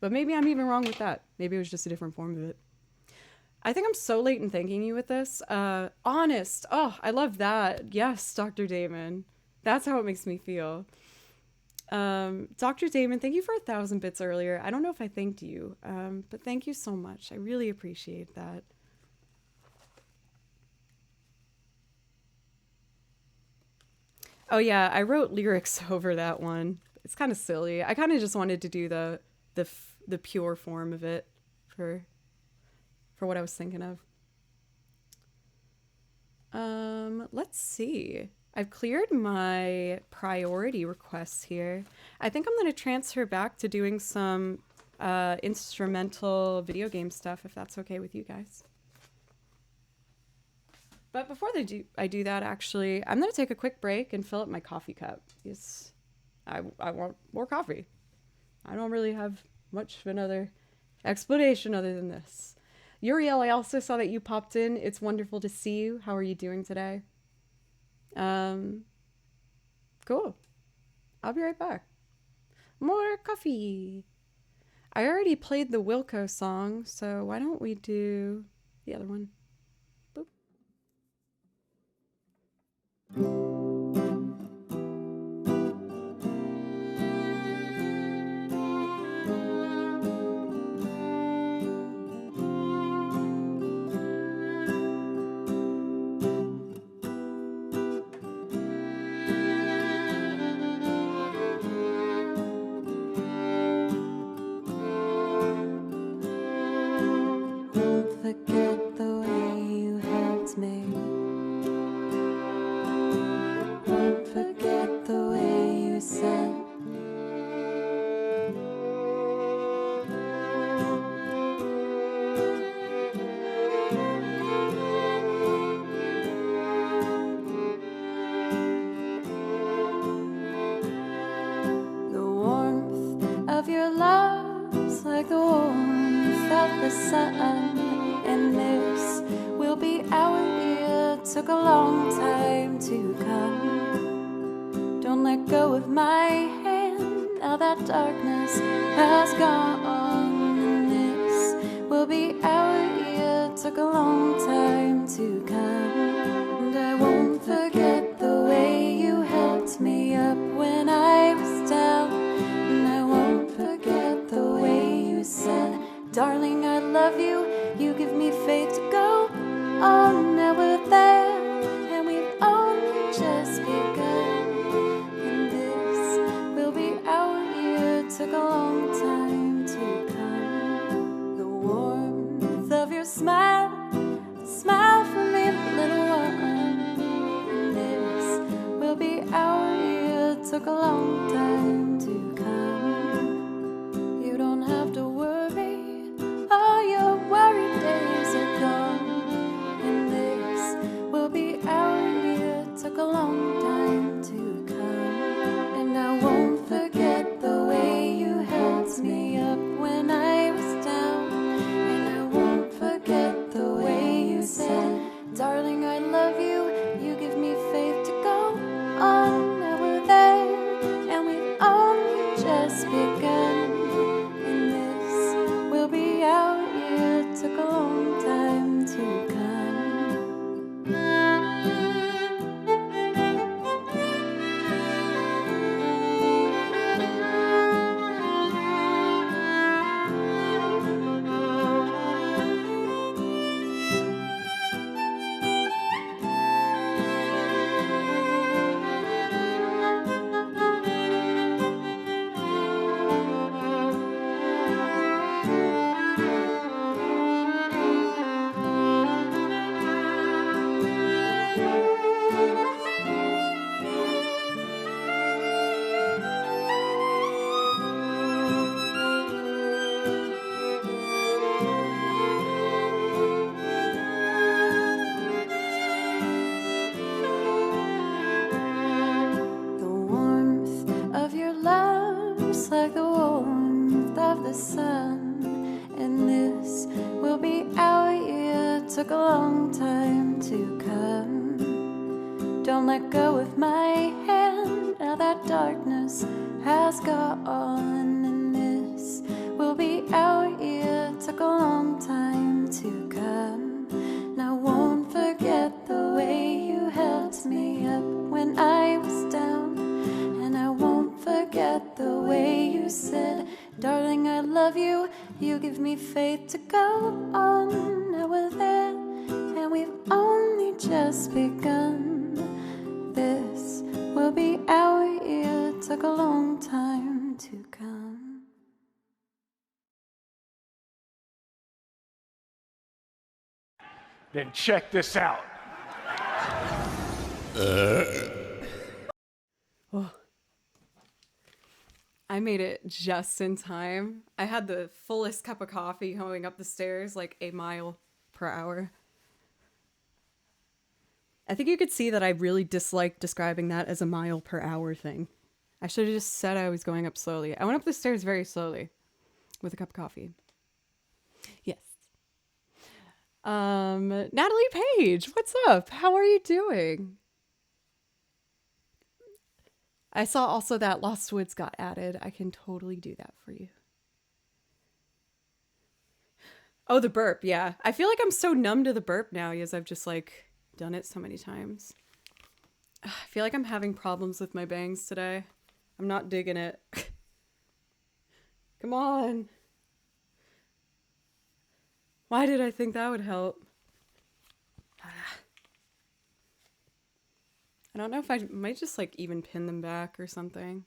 But maybe I'm even wrong with that. Maybe it was just a different form of it. I think I'm so late in thanking you with this. Honest. Oh, I love that. Yes, Dr. Damon. That's how it makes me feel. Dr. Damon, thank you for 1,000 bits earlier. I don't know if I thanked you, but thank you so much. I really appreciate that. Oh yeah, I wrote lyrics over that one. It's kind of silly. I kind of just wanted to do the pure form of it for what I was thinking of. Let's see. I've cleared my priority requests here. I think I'm going to transfer back to doing some instrumental video game stuff, if that's okay with you guys. But before I do that, actually, I'm going to take a quick break and fill up my coffee cup. I want more coffee. I don't really have much of another explanation other than this. Uriel, I also saw that you popped in. It's wonderful to see you. How are you doing today? Cool. I'll be right back. More coffee. I already played the Wilco song, so why don't we do the other one? Boop. Forget the way you helped me. Won't forget the way you said. The warmth of your love's like the warmth of the sun. And this will be our year. Took a long time to come. Don't let go of my hand. Now that darkness has gone. And this will be our year. Took a long time to come. And I won't forget the way you helped me up when I was down. And I won't forget the way you said, darling, I love you. You give me faith to go on. Now we're there, and we've only just begun. And this will be our year. Took a long time to come. The warmth of your smile, smile for me, little one. And this will be our year. Took a long time to come. You don't have to worry. All your worried days are gone. And this will be our year. Took a long time to come. And I won't forget the way you helped me up when I was down. And I won't forget the way you said, darling, I love you. You give me faith to go on. Now we're there, and we've only just begun. And this will be our year. Took a long time to come. Like the warmth of the sun, will be our year. Took a long time to come. Don't let go of my hand, now that darkness has gone. And this will be our year. Took a long time to come. And I won't forget the way you held me up when I was down. And I won't forget the way you said, darling, I love you. You give me faith to go on. Now we're there, and we've only just begun. This will be our year. Took a long time to come. Then check this out. Oh. I made it just in time. I had the fullest cup of coffee going up the stairs like a mile per hour. I think you could see that I really dislike describing that as a mile per hour thing. I should have just said I was going up slowly. I went up the stairs very slowly with a cup of coffee. Yes. Natalie Page, what's up? How are you doing? I saw also that Lost Woods got added. I can totally do that for you. Oh, the burp, yeah. I feel like I'm so numb to the burp now because I've just like done it so many times. I feel like I'm having problems with my bangs today. I'm not digging it. Come on. Why did I think that would help? I don't know if I might just like even pin them back or something.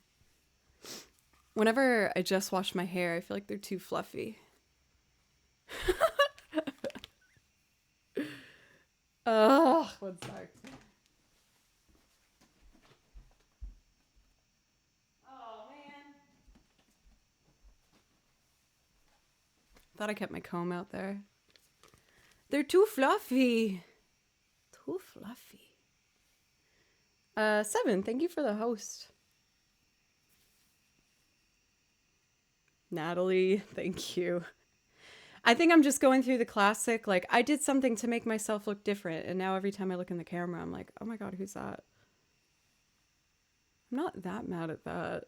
Whenever I just wash my hair, I feel like they're too fluffy. Ugh, one sec. Oh man. Thought I kept my comb out there. They're too fluffy. Too fluffy. 7, thank you for the host. Natalie, thank you. I think I'm just going through the classic, like, I did something to make myself look different, and now every time I look in the camera, I'm like, oh my god, who's that? I'm not that mad at that.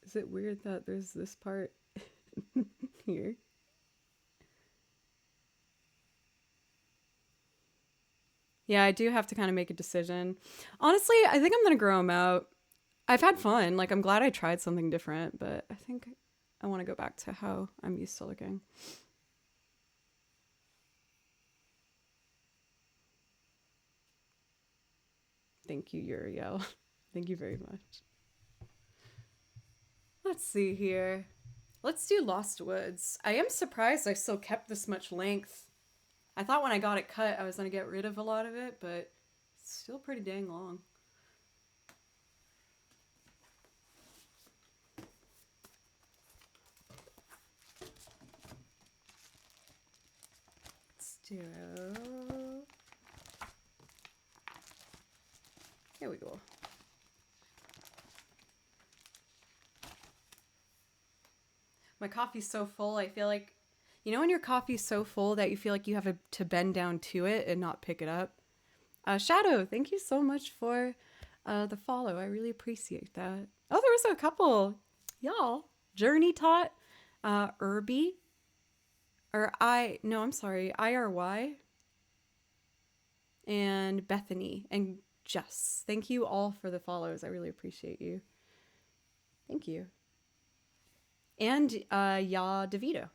Is it weird that there's this part here? Yeah, I do have to kind of make a decision. Honestly, I think I'm going to grow them out. I've had fun. Like, I'm glad I tried something different, but I think I want to go back to how I'm used to looking. Thank you, Uriel. Thank you very much. Let's see here. Let's do Lost Woods. I am surprised I still kept this much length. I thought when I got it cut, I was going to get rid of a lot of it, but it's still pretty dang long. Let's do... Here we go. My coffee's so full, I feel like... You know when your coffee's so full that you feel like you have to bend down to it and not pick it up? Shadow, thank you so much for the follow. I really appreciate that. Oh, there was a couple. Y'all. Journey Tot, Irby, I'm sorry, IRY, and Bethany, and Jess. Thank you all for the follows. I really appreciate you. Thank you. And Ya DeVito.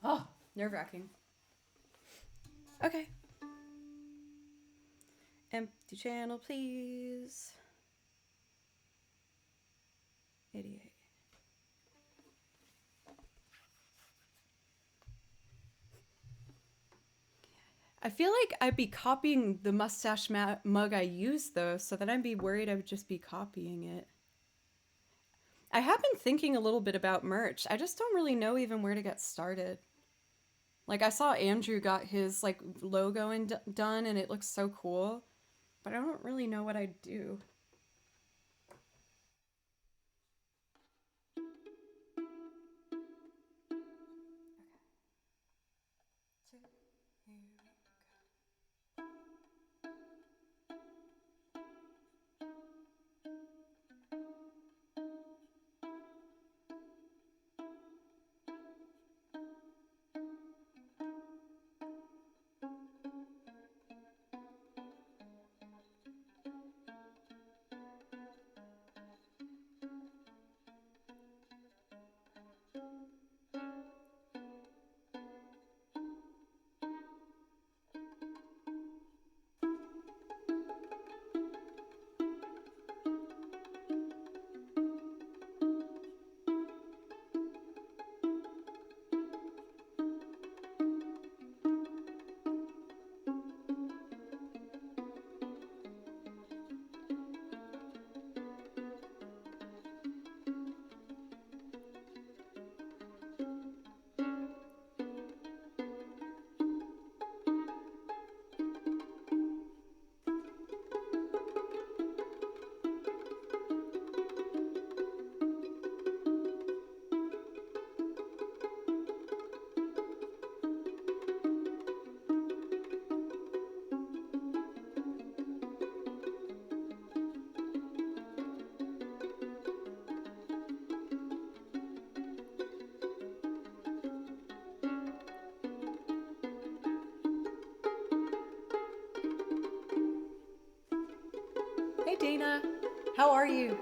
Oh, nerve-wracking. Okay. Empty channel, please. 88. I feel like I'd be copying the mustache mug I used, though, so then I'd be worried I would just be copying it. I have been thinking a little bit about merch. I just don't really know even where to get started. Like I saw Andrew got his like logo done and it looks so cool, but I don't really know what I'd do. Hey Dana, how are you?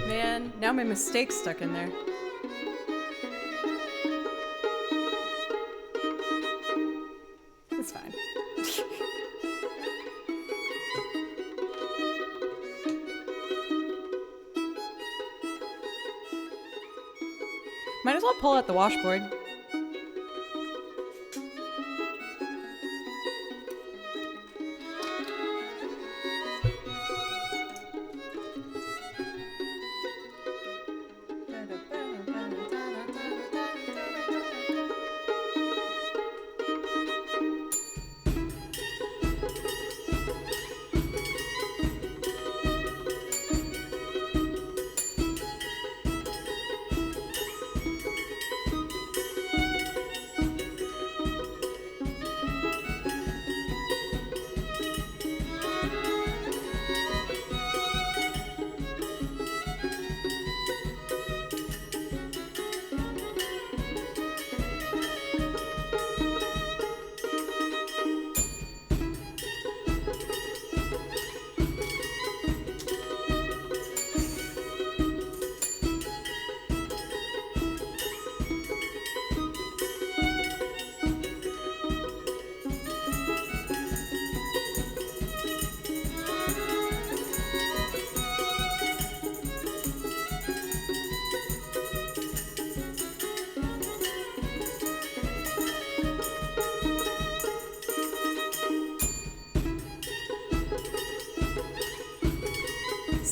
Man, now my mistake's stuck in there. It's fine. Might as well pull out the washboard.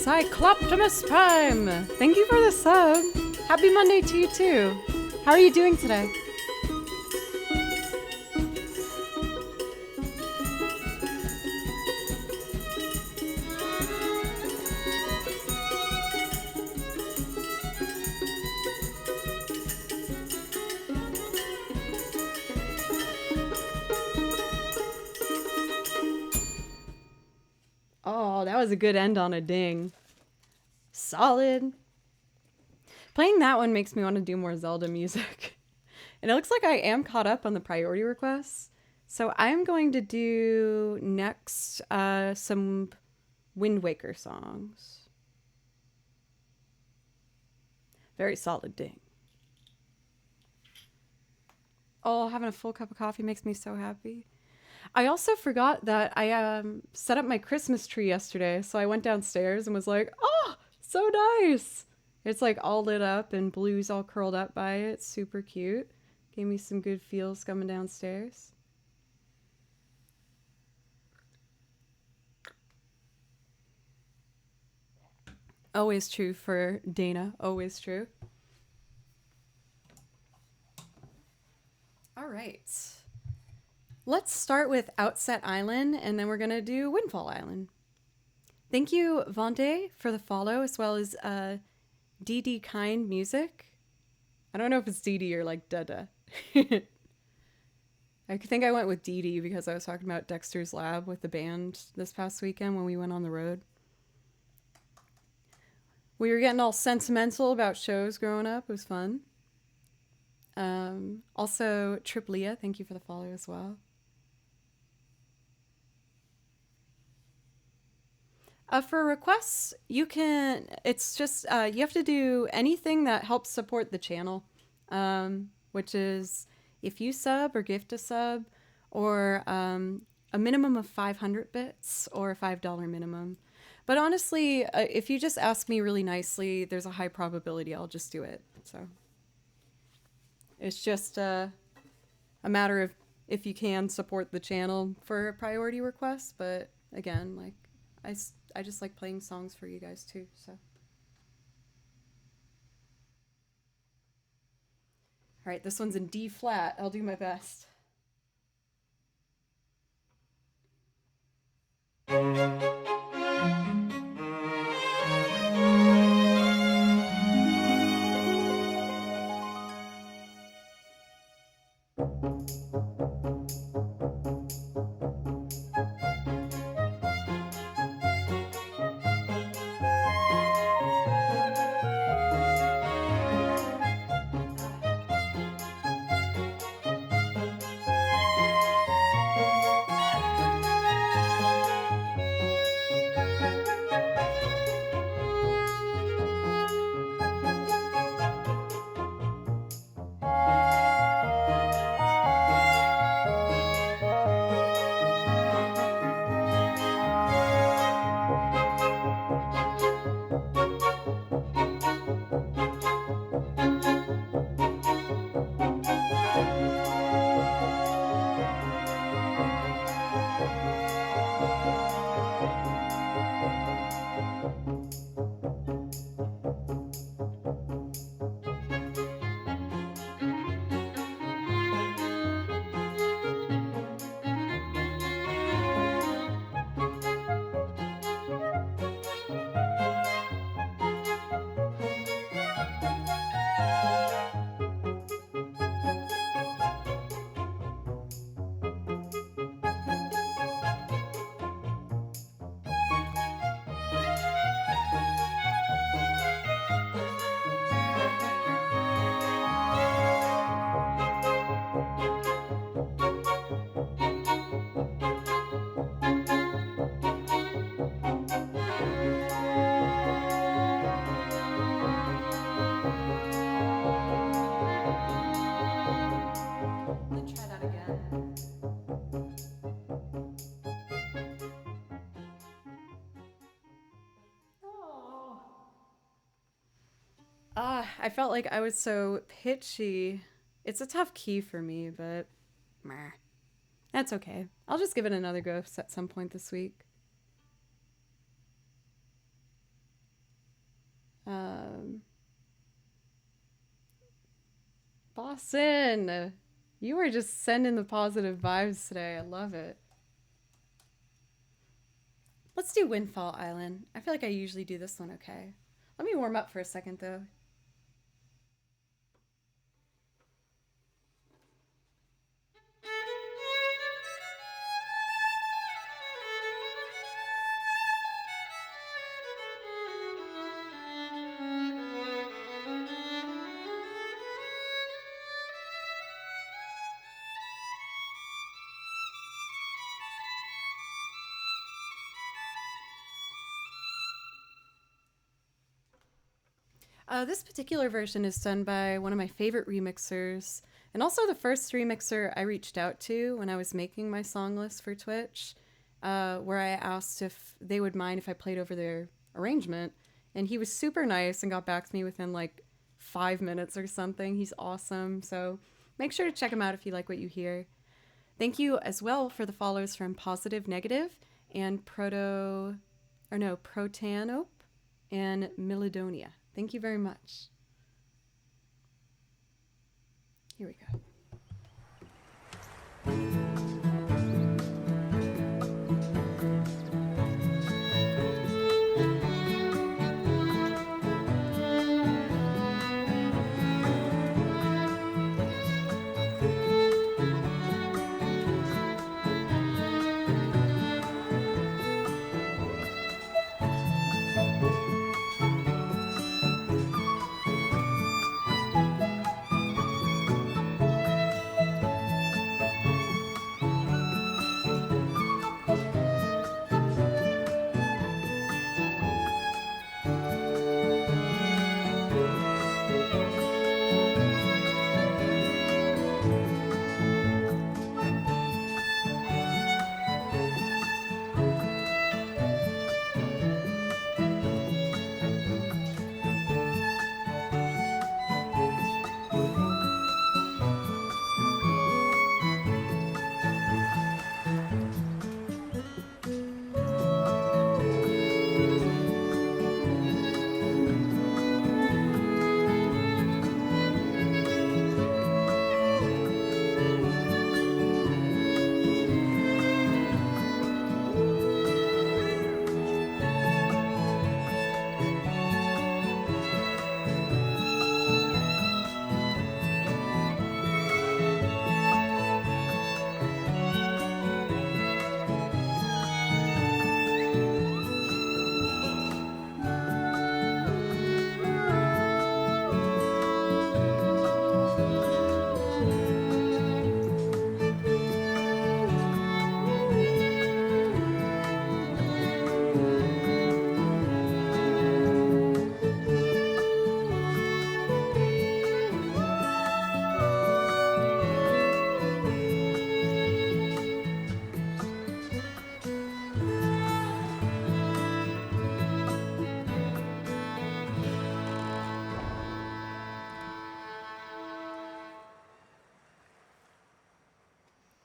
Cycloptimus Prime! Thank you for the sub. Happy Monday to you too. How are you doing today? Oh, that was a good end on a ding. Solid. Playing that one makes me want to do more Zelda music. And it looks like I am caught up on the priority requests. So I'm going to do next some Wind Waker songs. Very solid ding. Oh, having a full cup of coffee makes me so happy. I also forgot that I set up my Christmas tree yesterday. So I went downstairs and was like, oh, so nice. It's like all lit up and Blue's all curled up by it. It's super cute. Gave me some good feels coming downstairs. Always true for Dana. Always true. All right. Let's start with Outset Island, and then we're going to do Windfall Island. Thank you, Vonde, for the follow, as well as DD Kind Music. I don't know if it's DD or like Dada. I think I went with DD because I was talking about Dexter's Lab with the band this past weekend when we went on the road. We were getting all sentimental about shows growing up. It was fun. Also, Triplia, thank you for the follow as well. For requests, you can, it's just, you have to do anything that helps support the channel, which is if you sub or gift a sub, or a minimum of 500 bits or a $5 minimum. But honestly, if you just ask me really nicely, there's a high probability I'll just do it. So it's just a matter of if you can support the channel for a priority request. But again, like I just like playing songs for you guys too, so. All right, this one's in D flat. I'll do my best. Let's try that again. Oh. I felt like I was so pitchy. It's a tough key for me, but meh. That's okay. I'll just give it another go at some point this week. Um, Boston, you were just sending the positive vibes today. I love it. Let's do Windfall Island. I feel like I usually do this one okay. Let me warm up for a second though. This particular version is done by one of my favorite remixers, and also the first remixer I reached out to when I was making my song list for Twitch, where I asked if they would mind if I played over their arrangement. And he was super nice and got back to me within like 5 minutes or something. He's awesome. So make sure to check him out if you like what you hear. Thank you as well for the follows from Positive Negative and Protanope and Milidonia. Thank you very much. Here we go.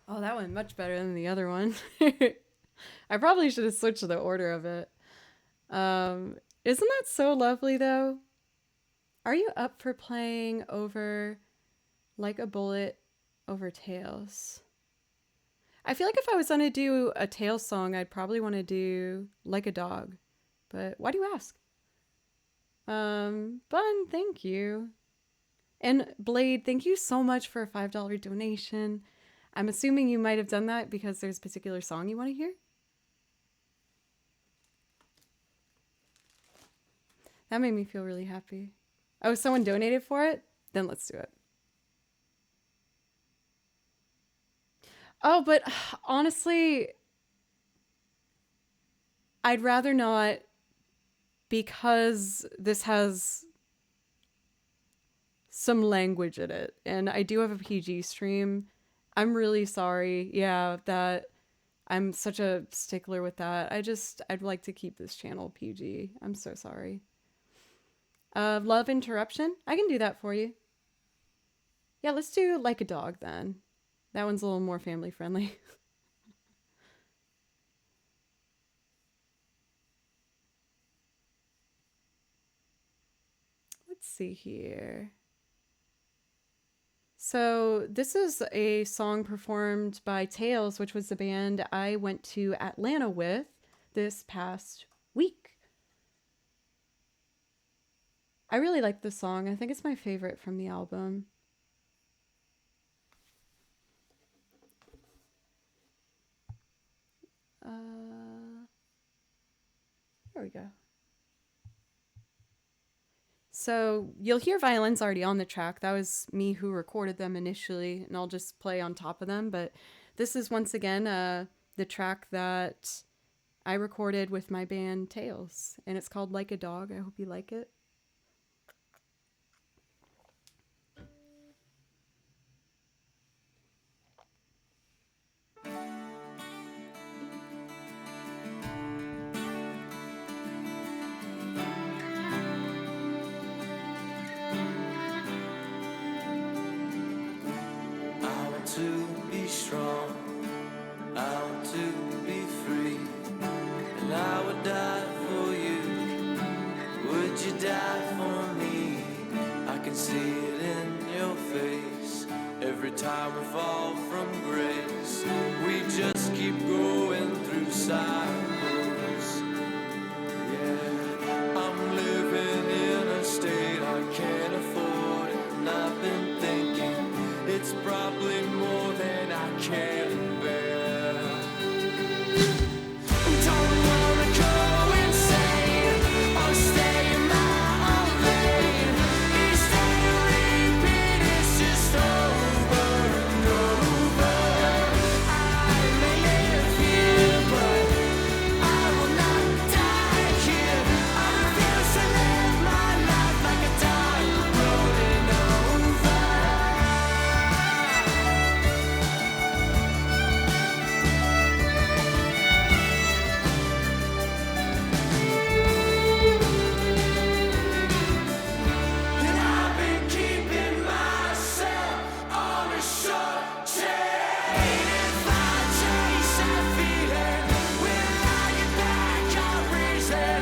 Oh, that went much better than the other one. I probably should have switched the order of it. Isn't that so lovely, though? Are you up for playing over Like a Bullet over Tails? I feel like if I was going to do a Tails song, I'd probably want to do Like a Dog. But why do you ask? Bun, thank you. And Blade, thank you so much for a $5 donation. I'm assuming you might have done that because there's a particular song you want to hear. That made me feel really happy. Oh, someone donated for it? Then let's do it. Oh, but honestly, I'd rather not, because this has some language in it. And I do have a PG stream. I'm really sorry. Yeah, that I'm such a stickler with that. I'd like to keep this channel PG. I'm so sorry. Love interruption? I can do that for you. Yeah, let's do Like a Dog then. That one's a little more family friendly. see here. So this is a song performed by Tails, which was the band I went to Atlanta with this past week. I really like this song. I think it's my favorite from the album. There we go. So you'll hear violins already on the track. That was me who recorded them initially, and I'll just play on top of them. But this is once again the track that I recorded with my band Tails, and it's called Like a Dog. I hope you like it. To be strong, I want to be free, and I would die for you. Would you die for me? I can see it in your face. Every time we fall from grace, we just keep going through cycles. Yeah, I'm living in a state I can't afford it, and I've been thinking it's probably more than I can bear. Don't wanna go insane or stay in my own lane. Instead of repeat, it's just over and over. I may live here, but I will not die here. I refuse to live my life like a dog rolling over. And I've been keeping myself on a short chain. If I chase that feeling, will I get back our reason?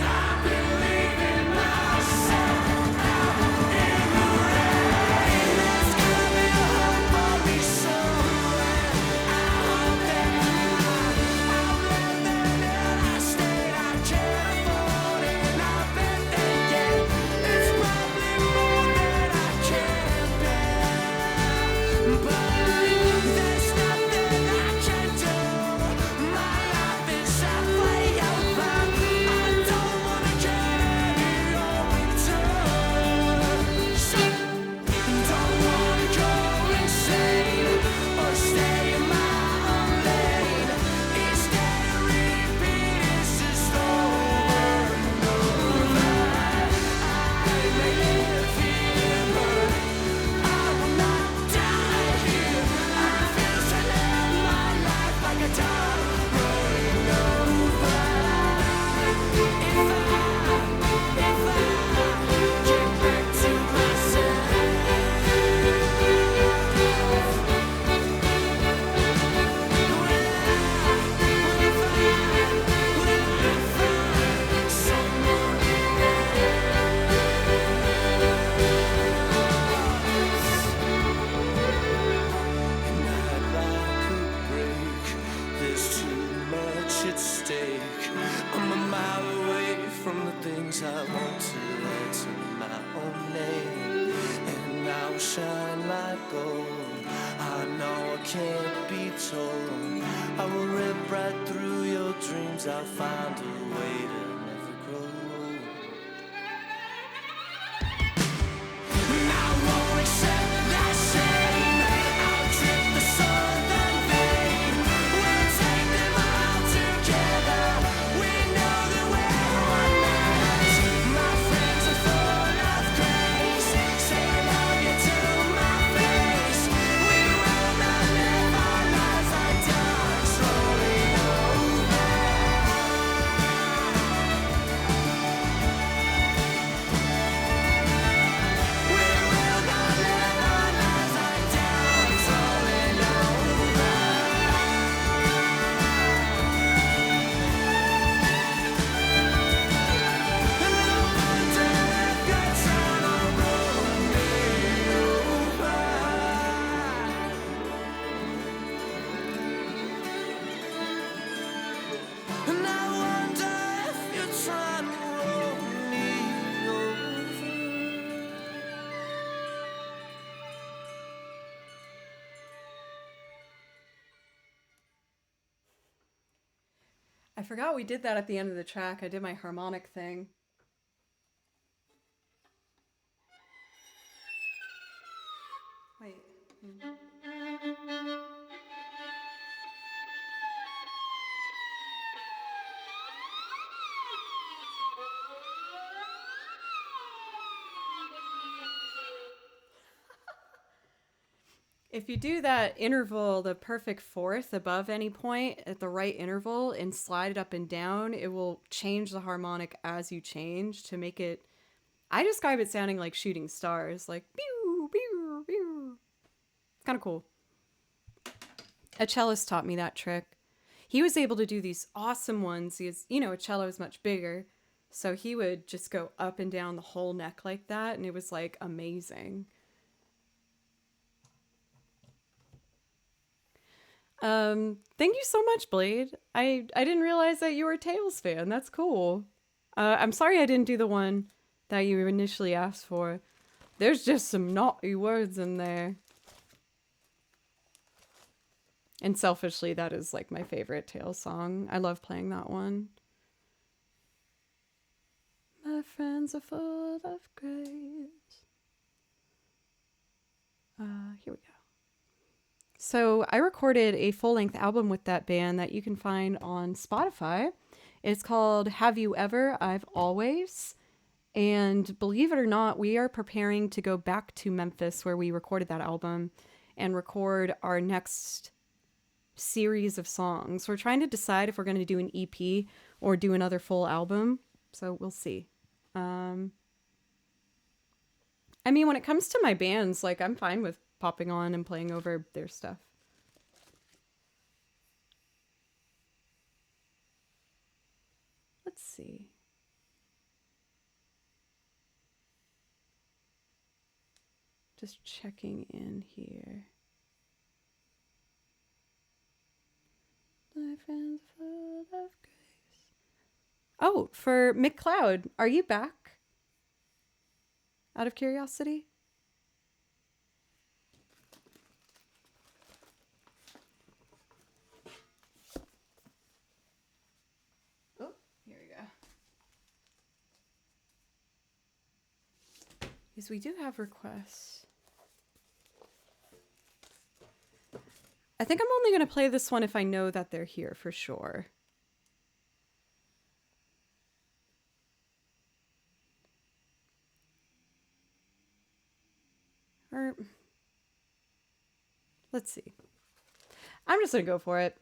I've been leaving myself out in the rain. There's gonna be a hope for me somewhere. I hope that I'm living in a state I can't afford it. And I've been thinking it's probably more than I can bear. But there's nothing I can do. My life is halfway over. I don't wanna get any older. So don't wanna go insane or stay in my own lane. Instead of repeat, it's just over and over. I may live here, but I will not die here. I refuse to live my life like a dog rolling over. If I get back to myself, and I'd like a break. There's too much at stake. I'm a mile away from the things I want to let to my own name, and I will shine like gold. I know I can't be told. I will rip right through your dreams. I'll find a way to never grow old. I won't accept that shame. I'll trip the southern vein. We'll take them all together. We know that we're one match. My friends are full of grace. Say I love you to my face. We will not live our lives like dogs rolling over. I forgot we did that at the end of the track. I did my harmonic thing. Wait. If you do that interval, the perfect fourth above any point at the right interval and slide it up and down, it will change the harmonic as you change to make it. I describe it sounding like shooting stars, like pew, pew, pew. It's kind of cool. A cellist taught me that trick. He was able to do these awesome ones. He's, a cello is much bigger. So he would just go up and down the whole neck like that, and it was like amazing. Thank you so much, Blade. I didn't realize that you were a Tails fan. That's cool. I'm sorry I didn't do the one that you initially asked for. There's just some naughty words in there. And selfishly, that is like my favorite Tails song. I love playing that one. My friends are full of grace. Here we go. So I recorded a full-length album with that band that you can find on Spotify. It's called Have You Ever, I've Always. And believe it or not, we are preparing to go back to Memphis where we recorded that album and record our next series of songs. We're trying to decide if we're going to do an EP or do another full album. So we'll see. I mean, when it comes to my bands, like I'm fine with popping on and playing over their stuff. Let's see. Just checking in here. My friends full of grace. Oh, for McCloud, are you back? Out of curiosity? Oh, here we go. Yes, we do have requests. I think I'm only going to play this one if I know that they're here for sure. Or, let's see. I'm just going to go for it.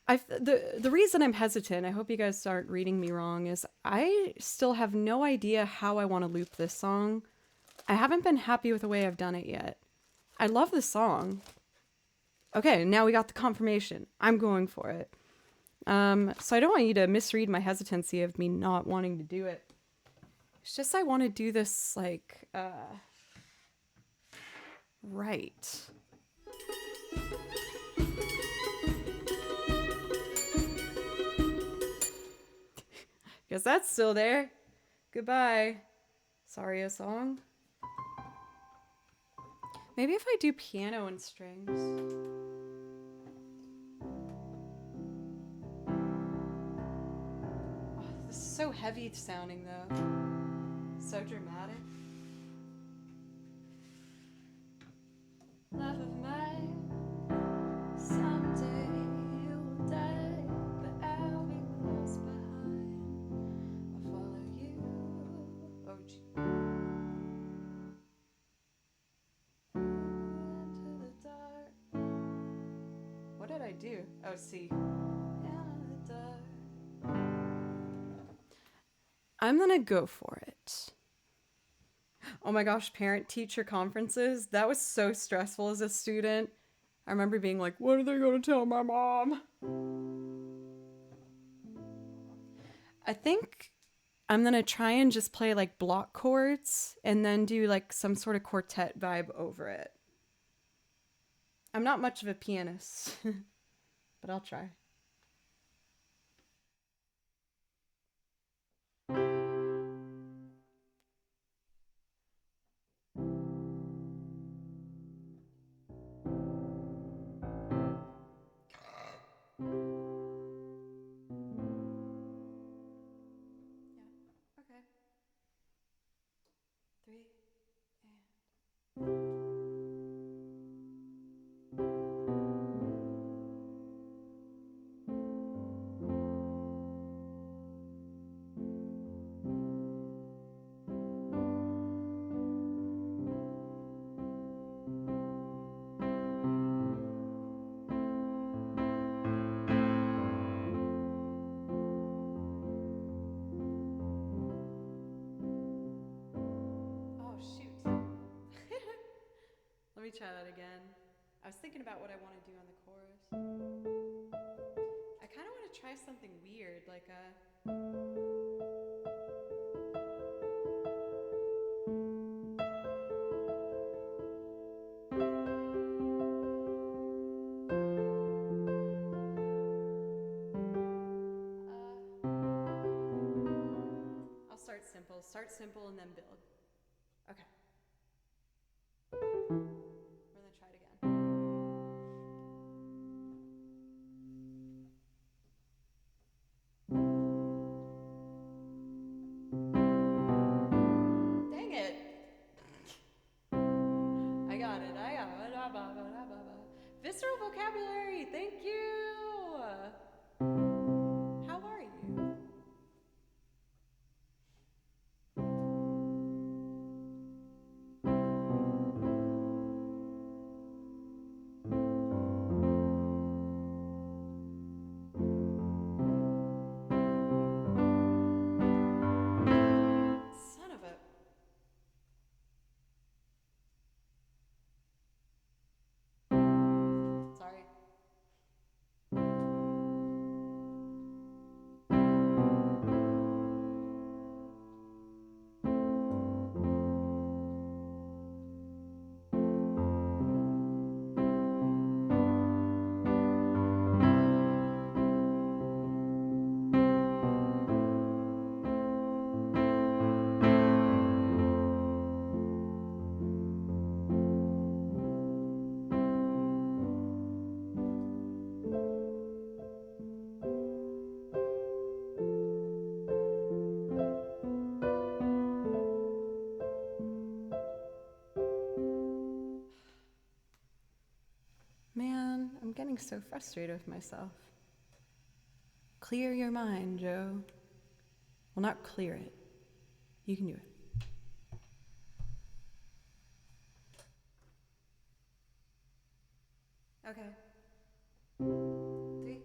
The reason I'm hesitant, I hope you guys aren't reading me wrong, is I still have no idea how I want to loop this song. I haven't been happy with the way I've done it yet. I love the song. Okay, now we got the confirmation. I'm going for it. So I don't want you to misread my hesitancy of me not wanting to do it. It's just I want to do this, like, right. Guess that's still there. Goodbye. Sorry, a song. Maybe if I do piano and strings. Oh, this is so heavy sounding though. So dramatic. Love of mine, someday you will die, but I'll be close behind. I'll follow you. Oh, gee. Into the dark. What did I do? Oh, see. Into the dark. I'm gonna go for it. Oh my gosh, parent-teacher conferences. That was so stressful as a student. I remember being like, what are they going to tell my mom? I think I'm going to try and just play like block chords and then do like some sort of quartet vibe over it. I'm not much of a pianist, but I'll try. me try that again. I was thinking about what I want to do on the chorus. I kind of want to try something weird, like a. I'll start simple and then build. Okay. We're gonna try it again. Dang it! I got it. Visceral vocabulary. Thank you. How are you? Son of a. Sorry. Man, I'm getting so frustrated with myself. Clear your mind, Joe. Well, not clear it. You can do it. Okay. 3.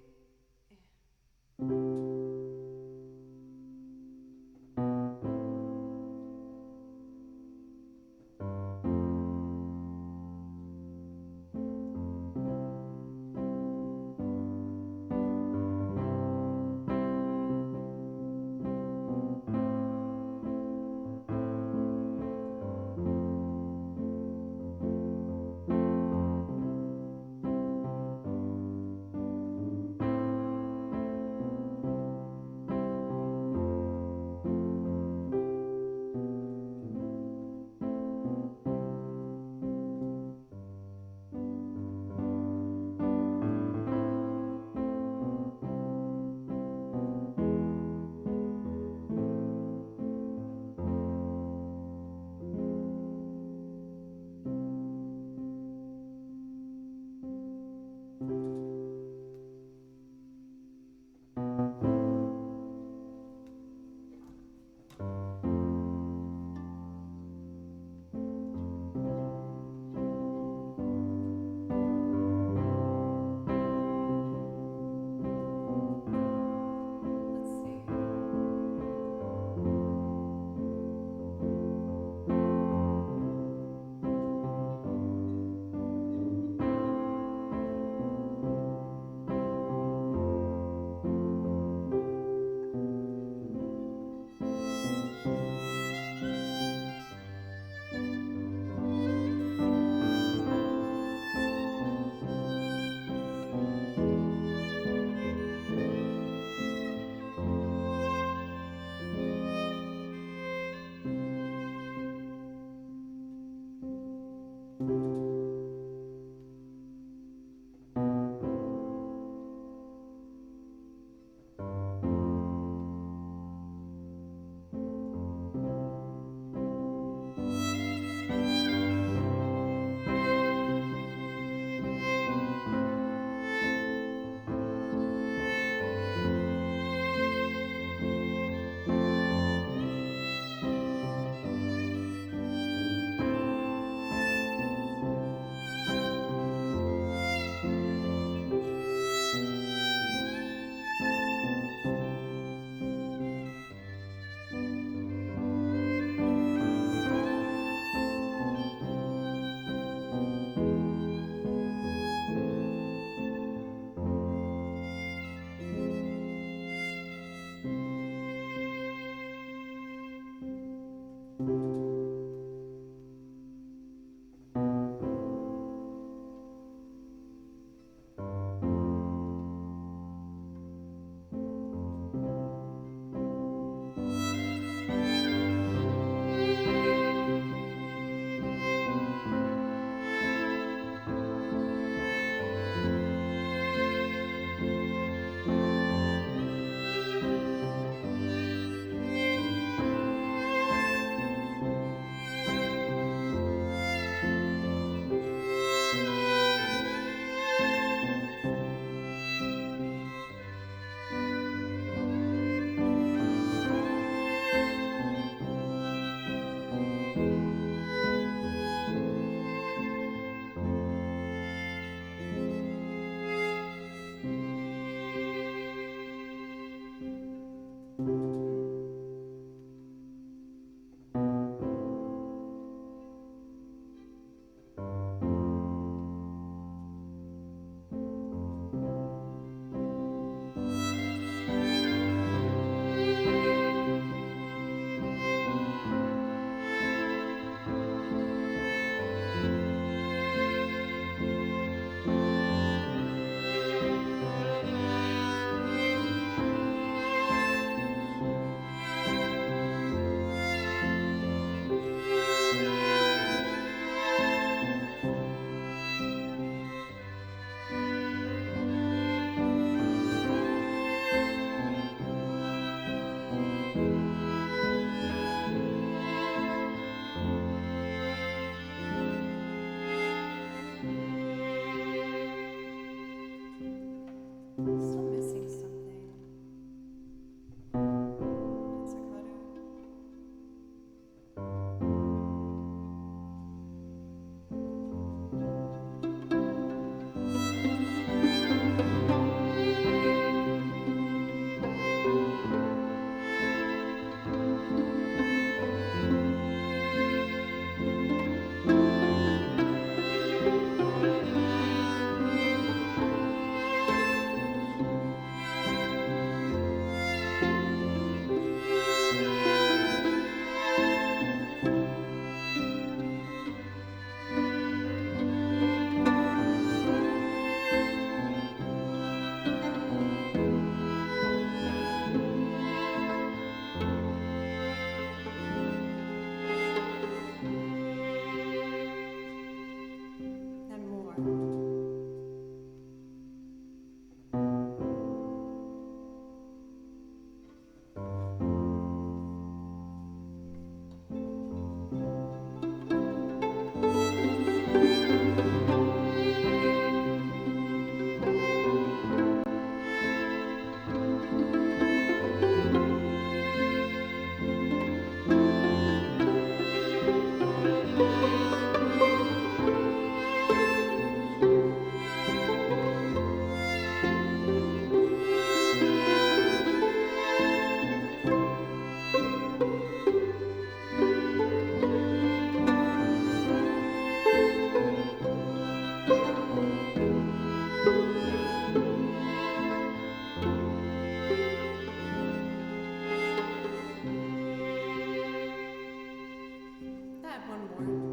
more.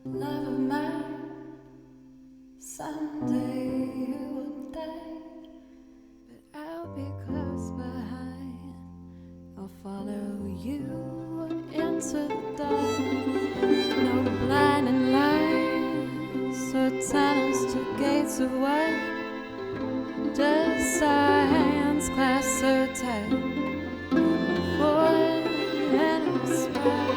Love of mine, someday you will die, but I'll be close behind. I'll follow you into the dark. No blinding lights or tunnels to gates of white. Just our hands clasped so tight. For and spine.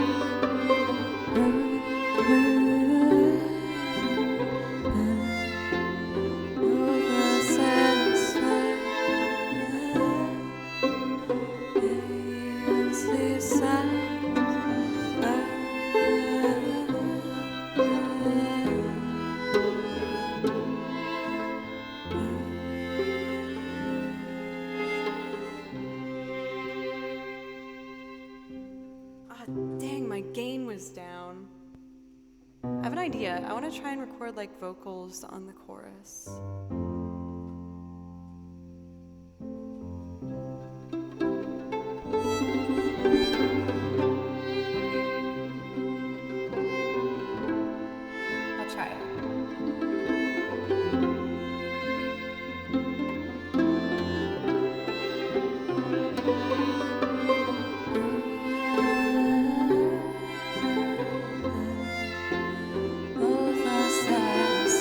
Dang, my gain was down. I have an idea. I want to try and record like vocals on the chorus. I'll try it. Both are satisfied.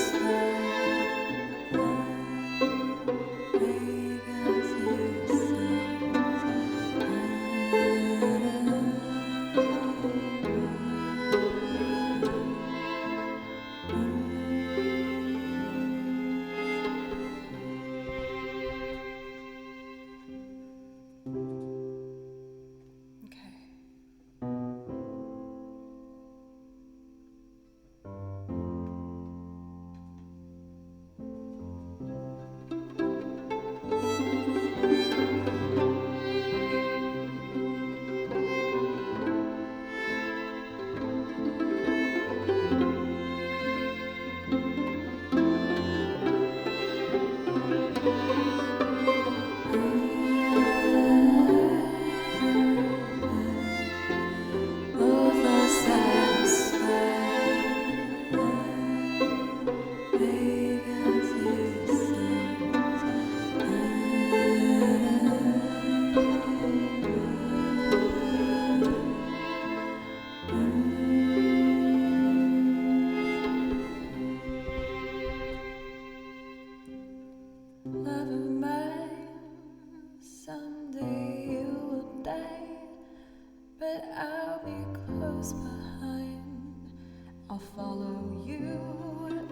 I'll follow you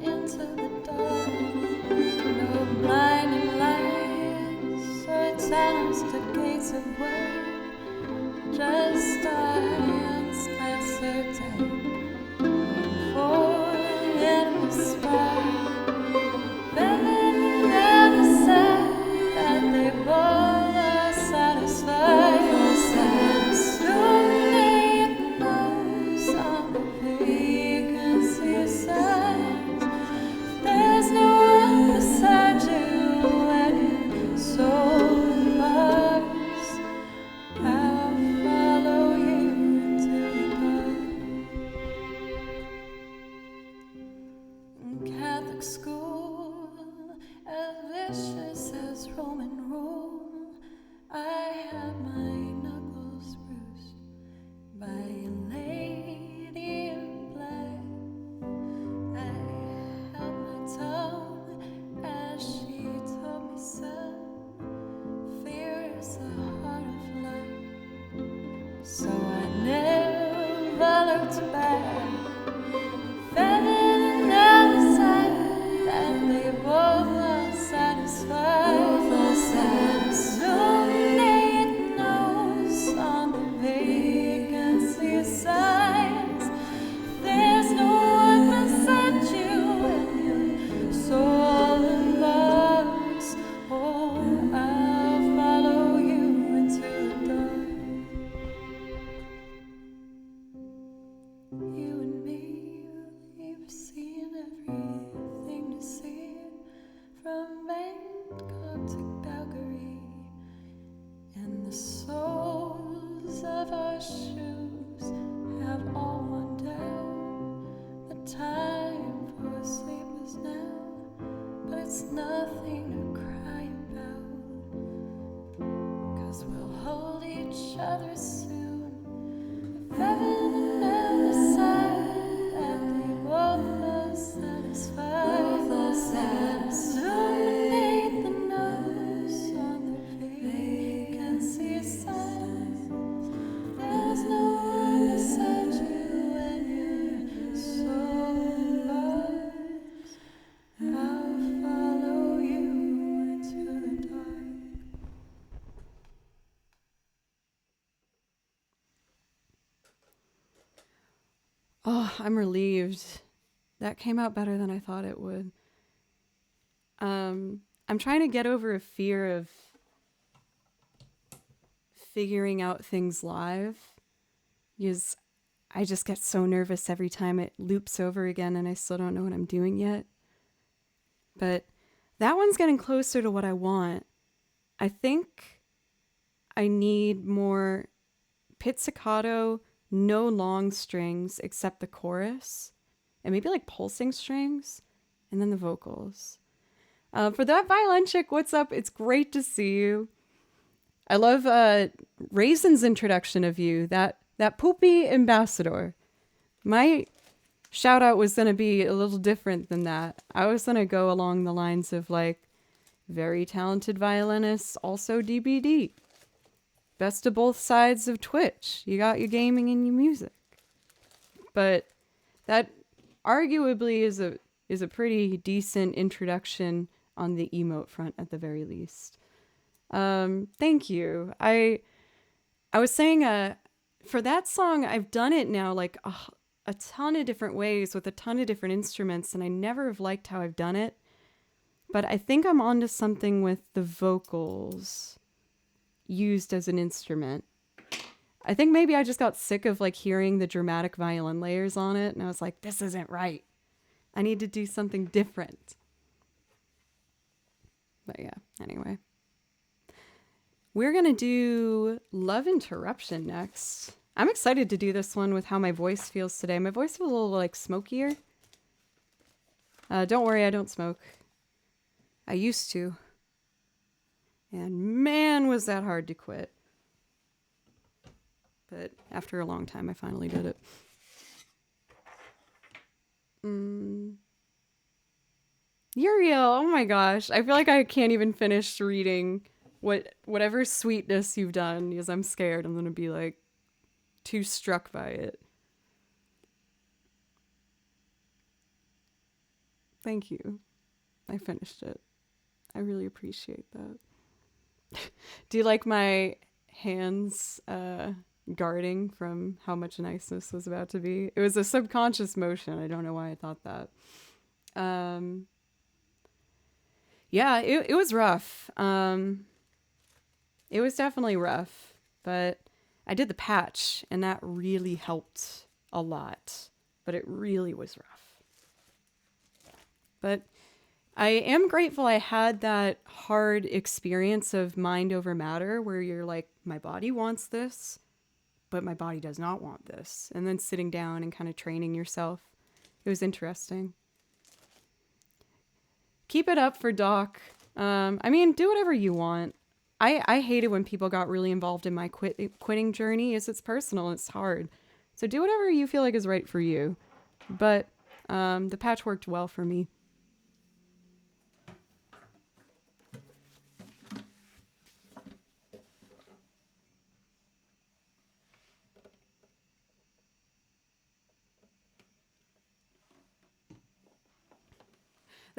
into the dark. No blinding lights or tunnels to gates of wood. Just our hands clasped so tight. For endless spark. Then never said that they both are satisfied. Catholic school, as vicious as Roman rule. I had my knuckles bruised by a lady in black. I held my tongue not too bad. Feather another side, and they both are satisfied. Illuminate notes on the vacancy signs. There's no one beside you and your soul embarks. Oh, I'll follow you into the dark. You and me, we've seen everything to see, from Bangkok to Calgary, and the soles of our shoes have all worn down. The time for sleep is now, but it's nothing to cry about, 'cause we'll hold each other soon. If heaven and earth decide that they both are satisfied, illuminate the notes on the vacancy signs. There's no one beside you when your soul embarks. I'll follow you into the dark. Oh, I'm relieved. That came out better than I thought it would. I'm trying to get over a fear of figuring out things live, because I just get so nervous every time it loops over again and I still don't know what I'm doing yet. But that one's getting closer to what I want. I think I need more pizzicato, no long strings except the chorus, and maybe like pulsing strings, and then the vocals. For that violin chick, what's up? It's great to see you. I love Raisin's introduction of you, that poopy ambassador. My shout out was going to be a little different than that. I was going to go along the lines of like, very talented violinist, also DBD. Best of both sides of Twitch. You got your gaming and your music. But that arguably is a pretty decent introduction on the emote front at the very least. Thank you. I was saying for that song, I've done it now like a ton of different ways with a ton of different instruments, and I never have liked how I've done it. But I think I'm onto something with the vocals used as an instrument. I think maybe I just got sick of like hearing the dramatic violin layers on it, and I was like, this isn't right. I need to do something different. But yeah, anyway. We're going to do Love Interruption next. I'm excited to do this one with how my voice feels today. My voice feels a little like smokier. Don't worry, I don't smoke. I used to. And man, was that hard to quit. But after a long time, I finally did it. Uriel, oh my gosh. I feel like I can't even finish reading whatever sweetness you've done, because I'm scared I'm going to be like too struck by it. Thank you. I finished it. I really appreciate that. Do you like my hands guarding from how much niceness was about to be? It was a subconscious motion. I don't know why I thought that. Yeah, it was rough. It was definitely rough, but I did the patch and that really helped a lot, but it really was rough. But I am grateful I had that hard experience of mind over matter where you're like, my body wants this, but my body does not want this. And then sitting down and kind of training yourself. It was interesting. Keep it up for Doc. I mean, do whatever you want. I hate it when people got really involved in my quitting journey. It's personal. It's hard. So do whatever you feel like is right for you. But the patch worked well for me.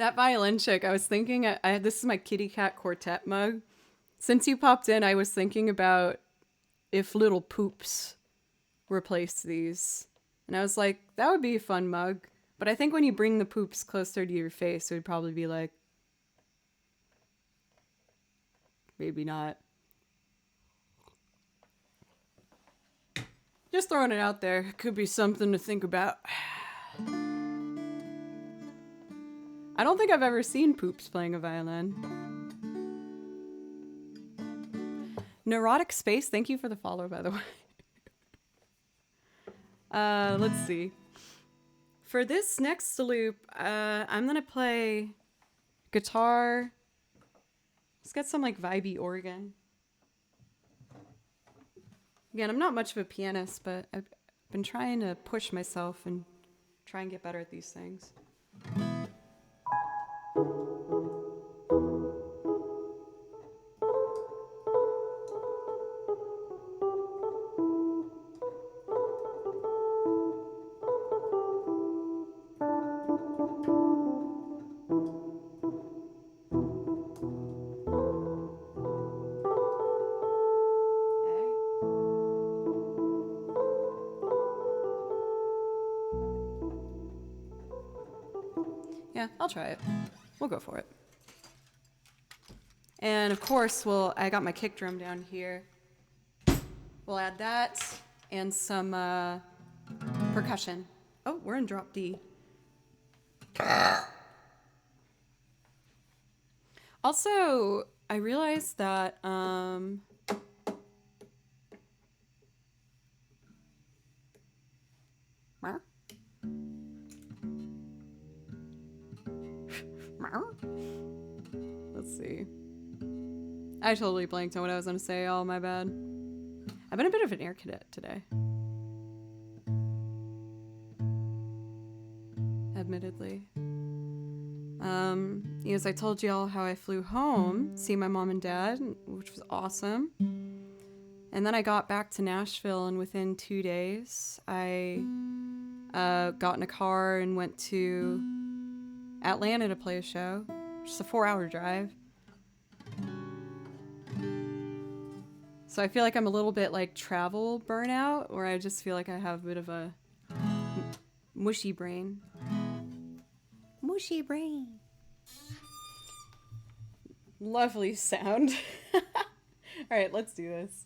That violin chick, I was thinking, this is my kitty cat quartet mug. Since you popped in, I was thinking about if Little Poops replaced these. And I was like, that would be a fun mug. But I think when you bring the poops closer to your face, it would probably be like, maybe not. Just throwing it out there. It could be something to think about. I don't think I've ever seen Poops playing a violin. Neurotic Space, thank you for the follow, by the way. Let's see. For this next loop, I'm gonna play guitar. Let's get some like vibey organ. Again, I'm not much of a pianist, but I've been trying to push myself and try and get better at these things. Yeah, I'll try it. We'll go for it. And of course, I got my kick drum down here. We'll add that and some percussion. Oh, we're in drop D. Also, I realized that let's see. I totally blanked on what I was going to say. Oh, my bad. I've been a bit of an air cadet today. Admittedly. As I told y'all how I flew home, see my mom and dad, which was awesome. And then I got back to Nashville, and within 2 days, I got in a car and went to Atlanta to play a show. Just a 4-hour drive. So I feel like I'm a little bit like travel burnout, where I just feel like I have a bit of a mushy brain. Mushy brain. Lovely sound. All right, let's do this.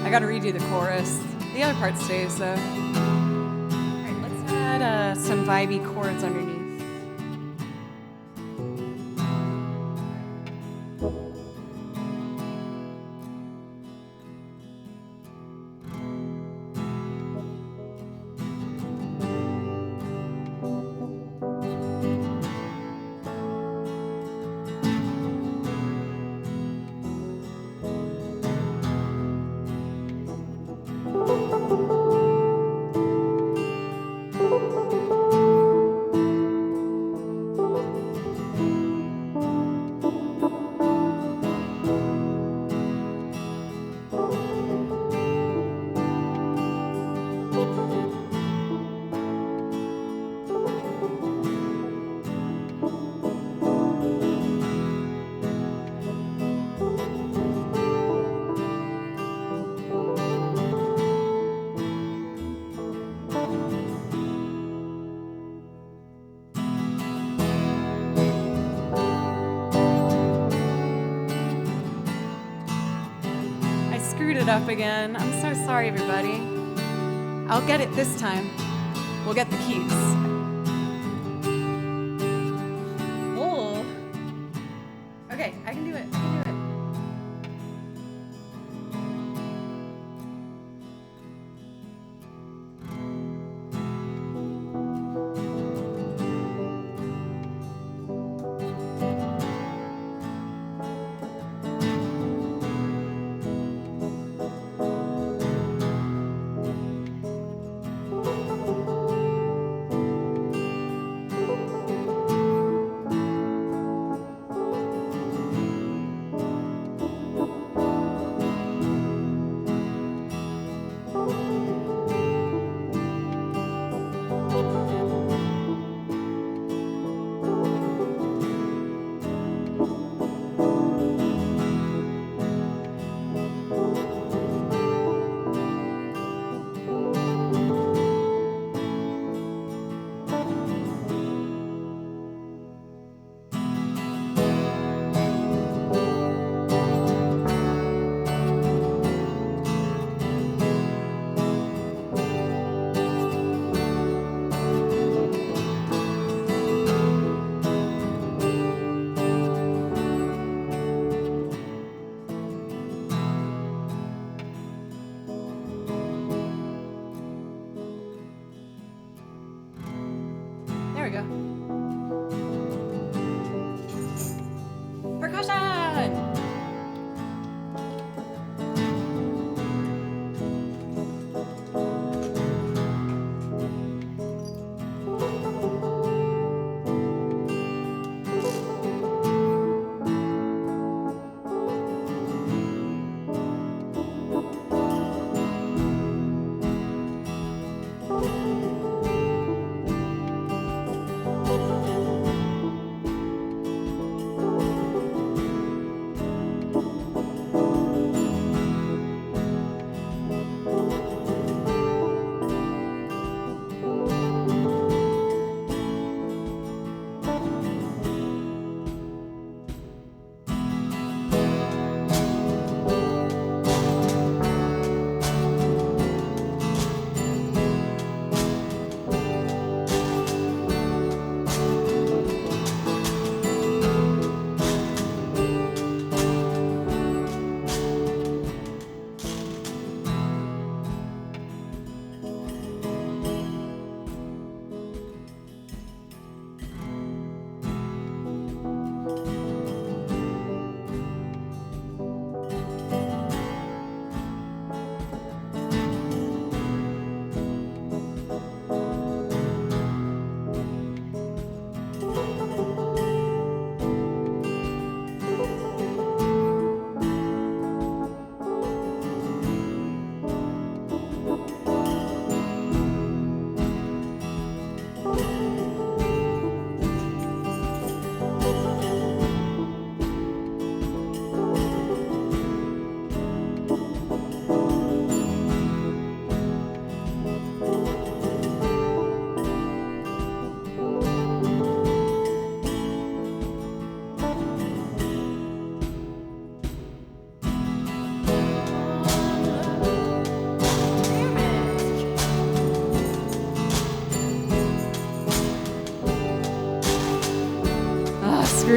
I gotta redo the chorus. The other part stays though. Alright, let's add some vibey chords underneath. Screwed it up again. I'm so sorry, everybody. I'll get it this time. We'll get the keys. Oh. Okay, I can do it. I can do it.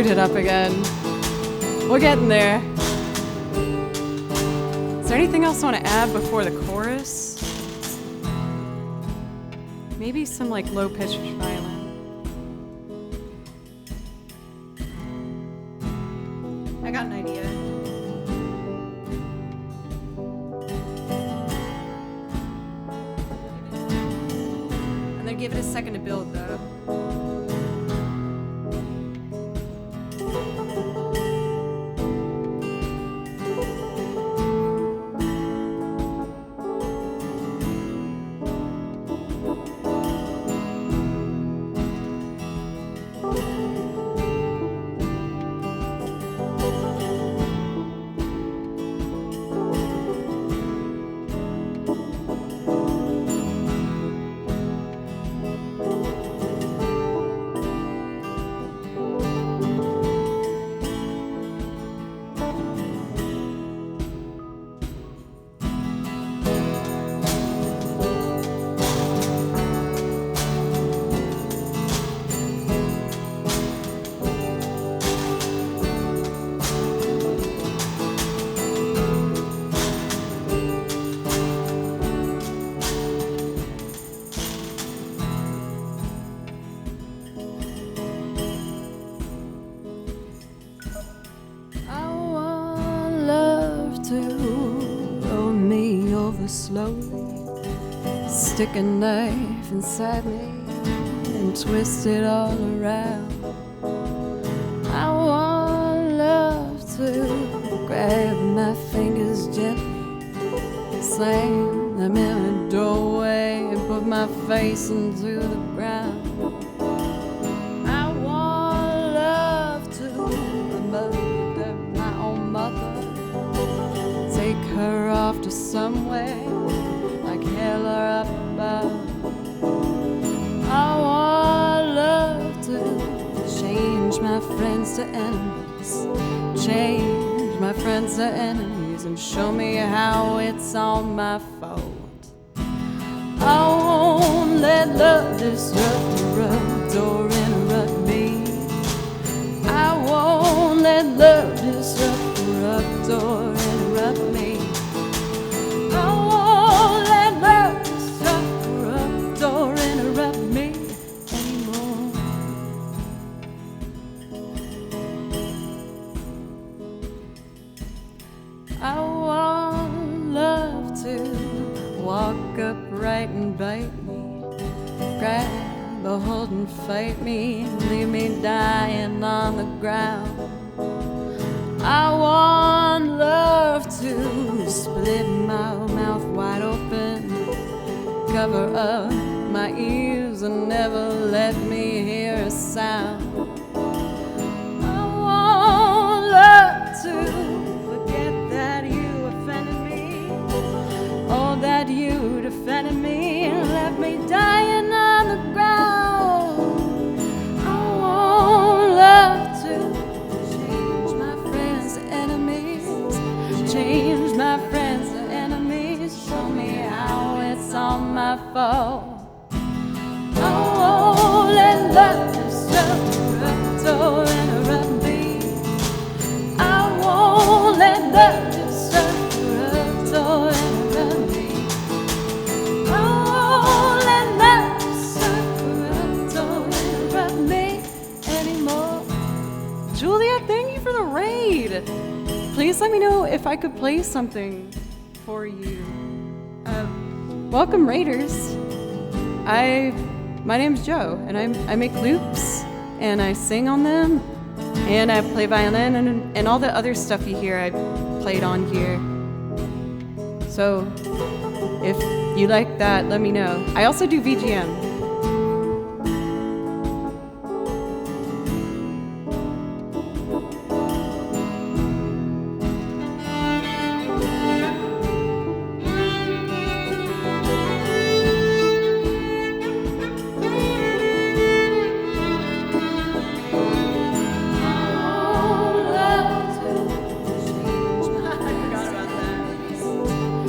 screwed it up again. We're getting there. Is there anything else I want to add before the chorus? Maybe some like low-pitched violin. I got an idea. I'm gonna give it a second to build though. Slowly stick a knife inside me and twist it all around. I want love to grab my fingers gently, slam them in a doorway and put my face into the ground. I want love to murder my own mother, take her off to somewhere like hell or up above. I want love to change my friends to enemies, change my friends to enemies, and show me how it's all my fault. I won't let love disrupt or interrupt me. I won't let love disrupt or interrupt me. I won't let love disrupt or interrupt me anymore. I want love to walk upright and bite me, grab a hold and fight me, leave me dying on the ground. I want love to split my mouth wide open, cover up my ears and never let me hear a sound. I want love to forget that you offended me, or that you defended me and left me dying on the ground. I want love to change my friends to enemies, show me how it's all my fault. I won't let love disrupt or interrupt me. I won't let love disrupt or interrupt me. I won't let love disrupt or interrupt me anymore. Julia, thank you for the raid. Please let me know if I could play something for you. Welcome, Raiders. My name's Joe, and I make loops, and I sing on them, and I play violin, and all the other stuff you hear I played on here. So if you like that, let me know. I also do VGM.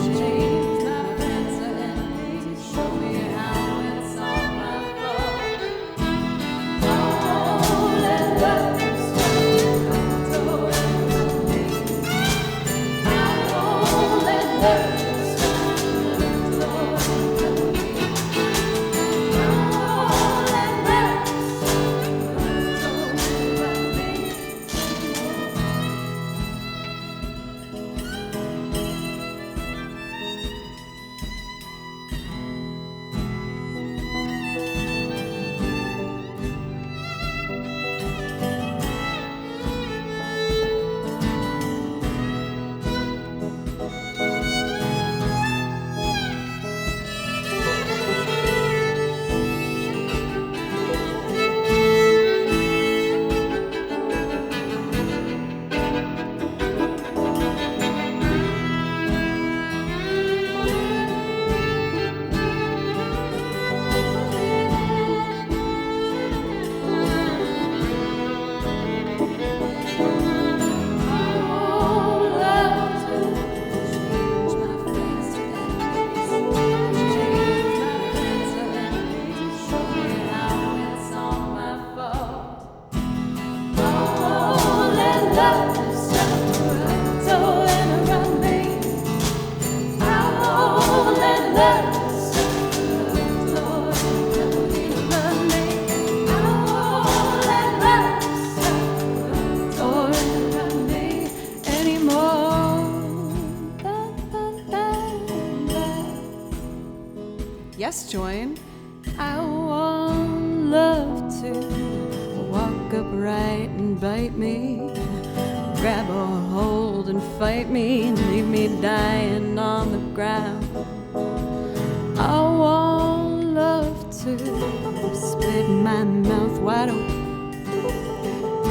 Change my friends to enemies, show me how it's all love suffer around me. I won't let love suffer around me. I won't let love suffer around me anymore. Yes, join. I want love to walk upright and bite me, grab a hold and fight me, and leave me dying on the ground. I want love to split my mouth wide open,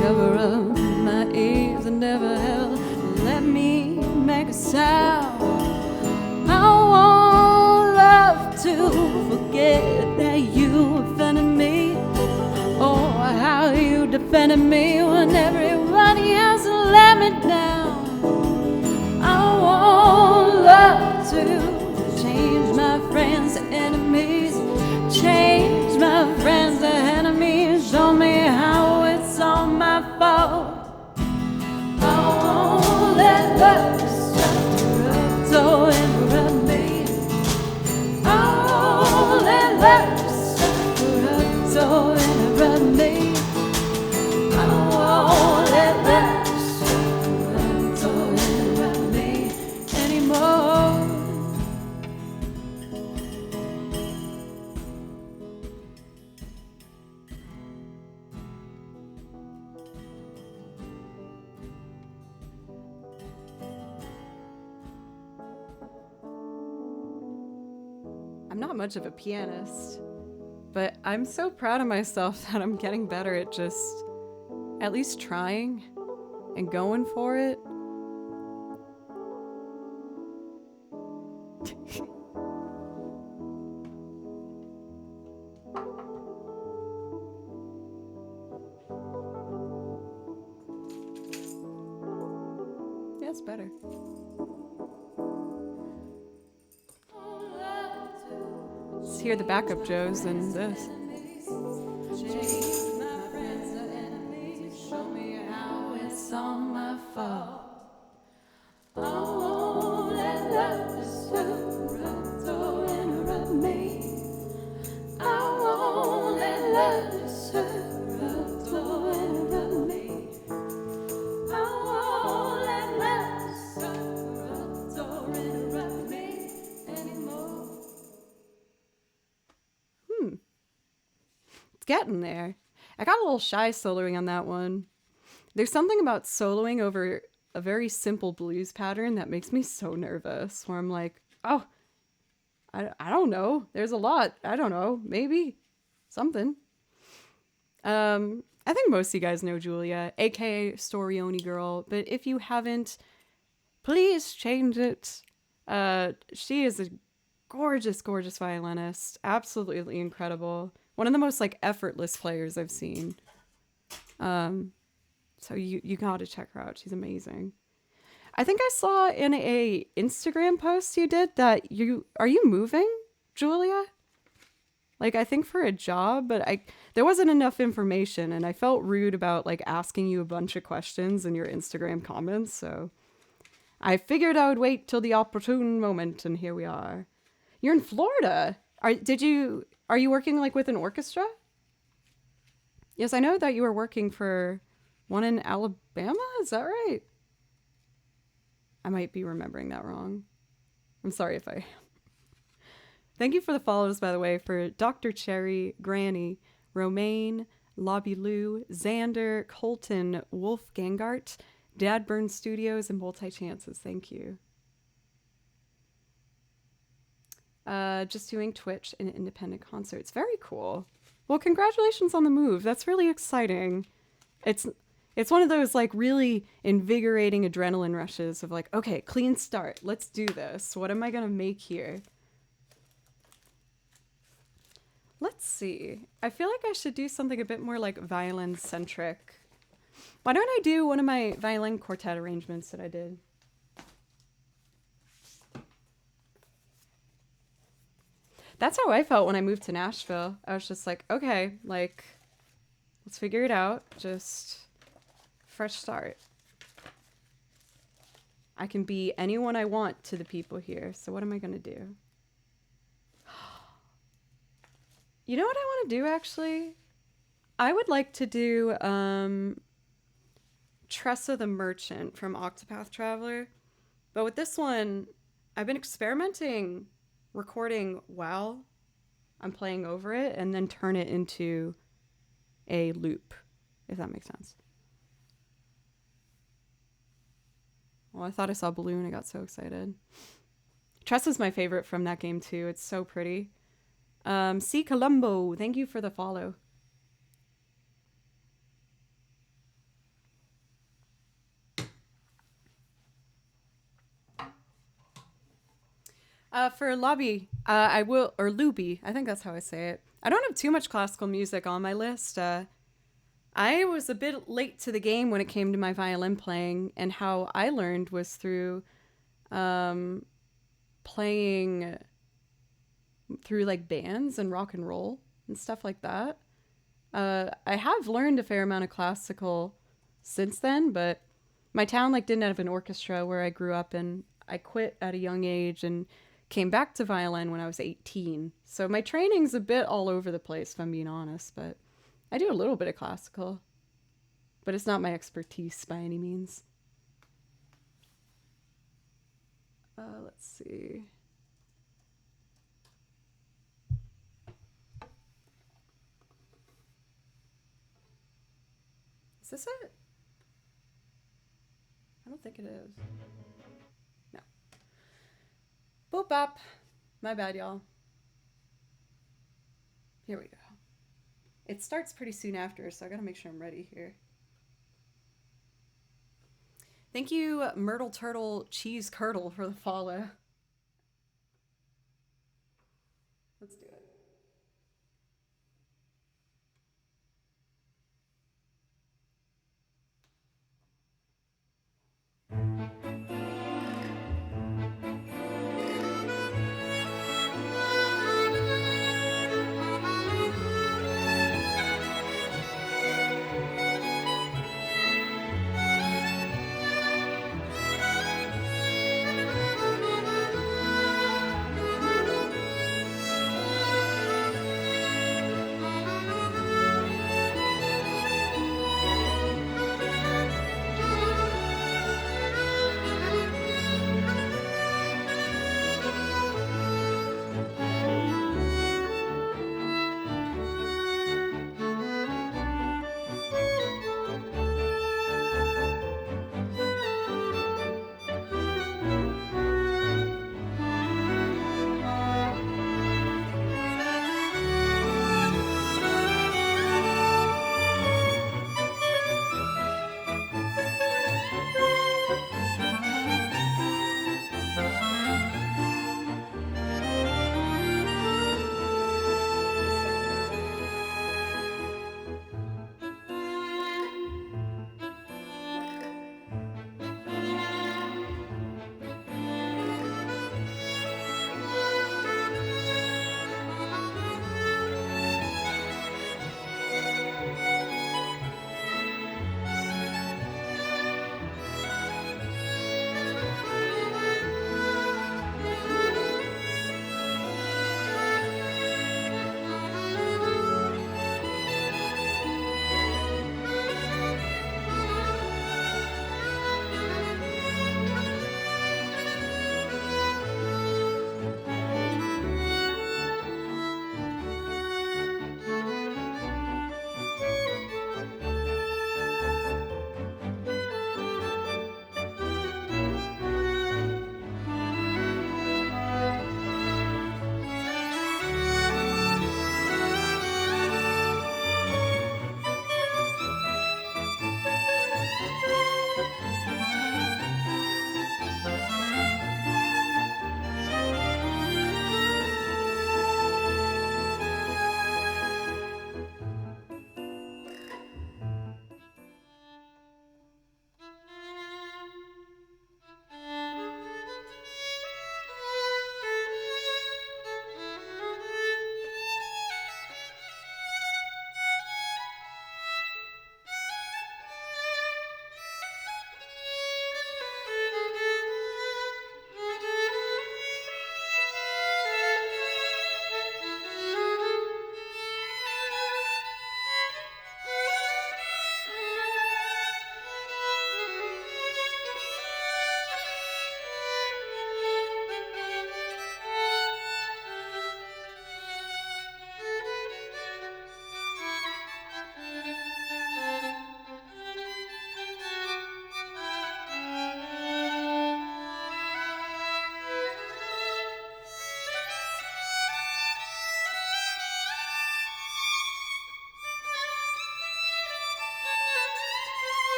cover up my ears and never hell let me make a sound. I want love to forget that you offended me. Oh, how you defended me when everybody else let me down. I want love to change my friends to enemies, change my friends to enemies, show me how it's all my fault. I won't let love suffer around me. I won't let love suffer around me. I won't let love suffer around me anymore. I'm not much of a pianist, but I'm so proud of myself that I'm getting better at just at least trying and going for it. Yeah, it's better. Let's hear the backup Joes and this. Change my friends to enemies, show me how it's all my fault. I won't let love suffer around me. I won't let love suffer around me. I won't let love suffer around me anymore. It's getting there. I got a little shy soloing on that one. There's something about soloing over a very simple blues pattern that makes me so nervous, where I'm like, oh, I don't know. There's a lot. I don't know. Maybe something. I think most of you guys know Julia, aka Storioni Girl, but if you haven't, please change it. She is a gorgeous, gorgeous violinist. Absolutely incredible. One of the most like effortless players I've seen. So you gotta check her out. She's amazing. I think I saw in a Instagram post you did that are you moving, Julia? Like, I think for a job, but there wasn't enough information, and I felt rude about like asking you a bunch of questions in your Instagram comments, so I figured I would wait till the opportune moment, and here we are. You're in Florida. Are you working like with an orchestra? Yes, I know that you were working for one in Alabama. Is that right? I might be remembering that wrong. I'm sorry if I... Thank you for the follows, by the way, for Dr. Cherry, Granny, Romaine, Lobby Lou, Xander, Colton, Wolf Gangart, Dad Burn Studios, and Multi Chances. Thank you. Just doing Twitch and independent concerts. Very cool. Well, congratulations on the move. That's really exciting. It's one of those like really invigorating adrenaline rushes of like, okay, clean start. Let's do this. What am I going to make here? Let's see. I feel like I should do something a bit more like violin centric. Why don't I do one of my violin quartet arrangements that I did? That's how I felt when I moved to Nashville. I was just like, okay, like, let's figure it out. Just fresh start. I can be anyone I want to the people here. So what am I going to do? You know what I want to do, actually? I would like to do Tressa the Merchant from Octopath Traveler. But with this one, I've been experimenting recording while I'm playing over it and then turn it into a loop, if that makes sense. Well, I thought I saw Balloon. I got so excited. Tressa's my favorite from that game, too. It's so pretty. C. Columbo, thank you for the follow. For Lobby, I will, or Luby, I think that's how I say it. I don't have too much classical music on my list. I was a bit late to the game when it came to my violin playing, and how I learned was through playing through like bands and rock and roll and stuff like that. I have learned a fair amount of classical since then, but my town like didn't have an orchestra where I grew up, and I quit at a young age and came back to violin when I was 18. So my training's a bit all over the place, if I'm being honest, but I do a little bit of classical, but it's not my expertise by any means. Let's see. Is this it? I don't think it is. No. Boop bop. My bad, y'all. Here we go. It starts pretty soon after, so I gotta make sure I'm ready here. Thank you, Myrtle Turtle Cheese Curdle, for the follow. Let's do it.